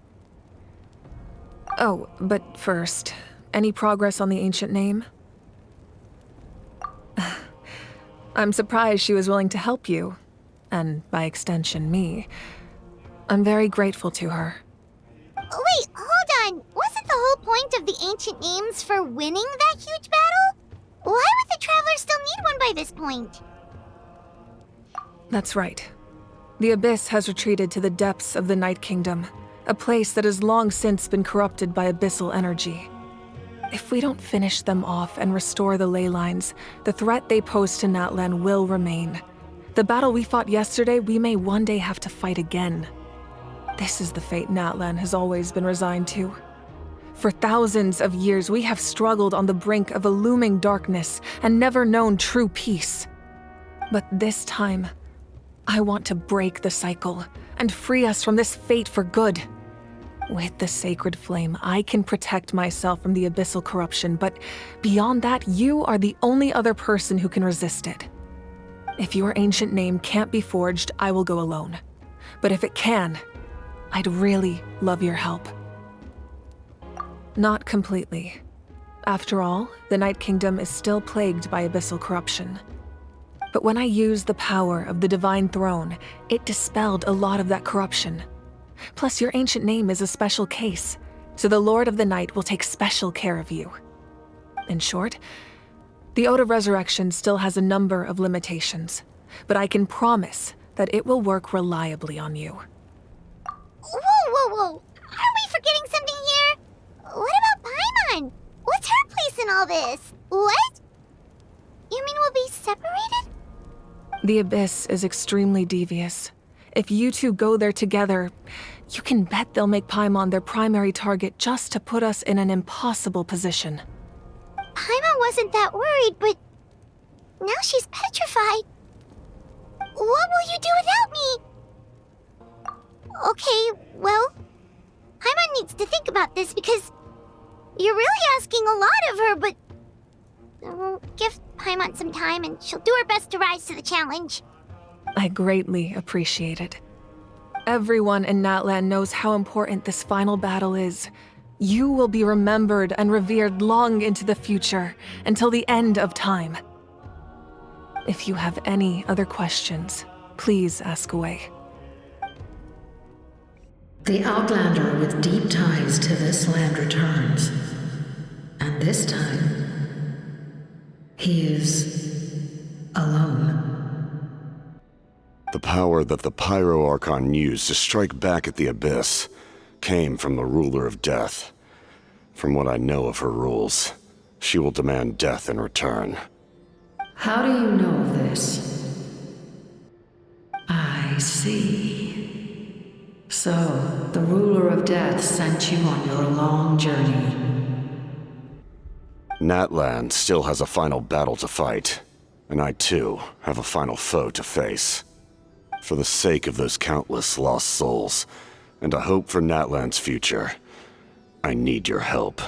Oh, but first, any progress on the ancient name? I'm surprised she was willing to help you, and by extension, me. I'm very grateful to her. Wait, hold on. Wasn't the whole point of the ancient names for winning that huge battle? Why would the Travelers still need one by this point? That's right. The Abyss has retreated to the depths of the Night Kingdom, a place that has long since been corrupted by abyssal energy. If we don't finish them off and restore the ley lines, the threat they pose to Natlan will remain. The battle we fought yesterday, we may one day have to fight again. This is the fate Natlan has always been resigned to. For thousands of years, we have struggled on the brink of a looming darkness and never known true peace. But this time, I want to break the cycle and free us from this fate for good. With the sacred flame, I can protect myself from the abyssal corruption, but beyond that, you are the only other person who can resist it. If your ancient name can't be forged, I will go alone. But if it can, I'd really love your help. Not completely. After all, the Night Kingdom is still plagued by abyssal corruption. But when I used the power of the Divine Throne, it dispelled a lot of that corruption. Plus, your ancient name is a special case, so the Lord of the Night will take special care of you. In short, the Ode of Resurrection still has a number of limitations, but I can promise that it will work reliably on you. Whoa. Are we forgetting something here? What about Paimon? What's her place in all this? What? You mean we'll be separated? The Abyss is extremely devious. If you two go there together, you can bet they'll make Paimon their primary target just to put us in an impossible position. Paimon wasn't that worried, but now she's petrified. What will you do without me? Okay, well, Paimon needs to think about this because you're really asking a lot of her, but we'll give Paimon some time and she'll do her best to rise to the challenge. I greatly appreciate it. Everyone in Natlan knows how important this final battle is. You will be remembered and revered long into the future, until the end of time. If you have any other questions, please ask away. The Outlander with deep ties to this land returns. And this time, he is alone. The power that the Pyro Archon used to strike back at the Abyss came from the Ruler of Death. From what I know of her rules, she will demand death in return. How do you know of this? I see. So, the Ruler of Death sent you on your long journey. Natlan still has a final battle to fight, and I too have a final foe to face. For the sake of those countless lost souls, and a hope for Natlan's future, I need your help.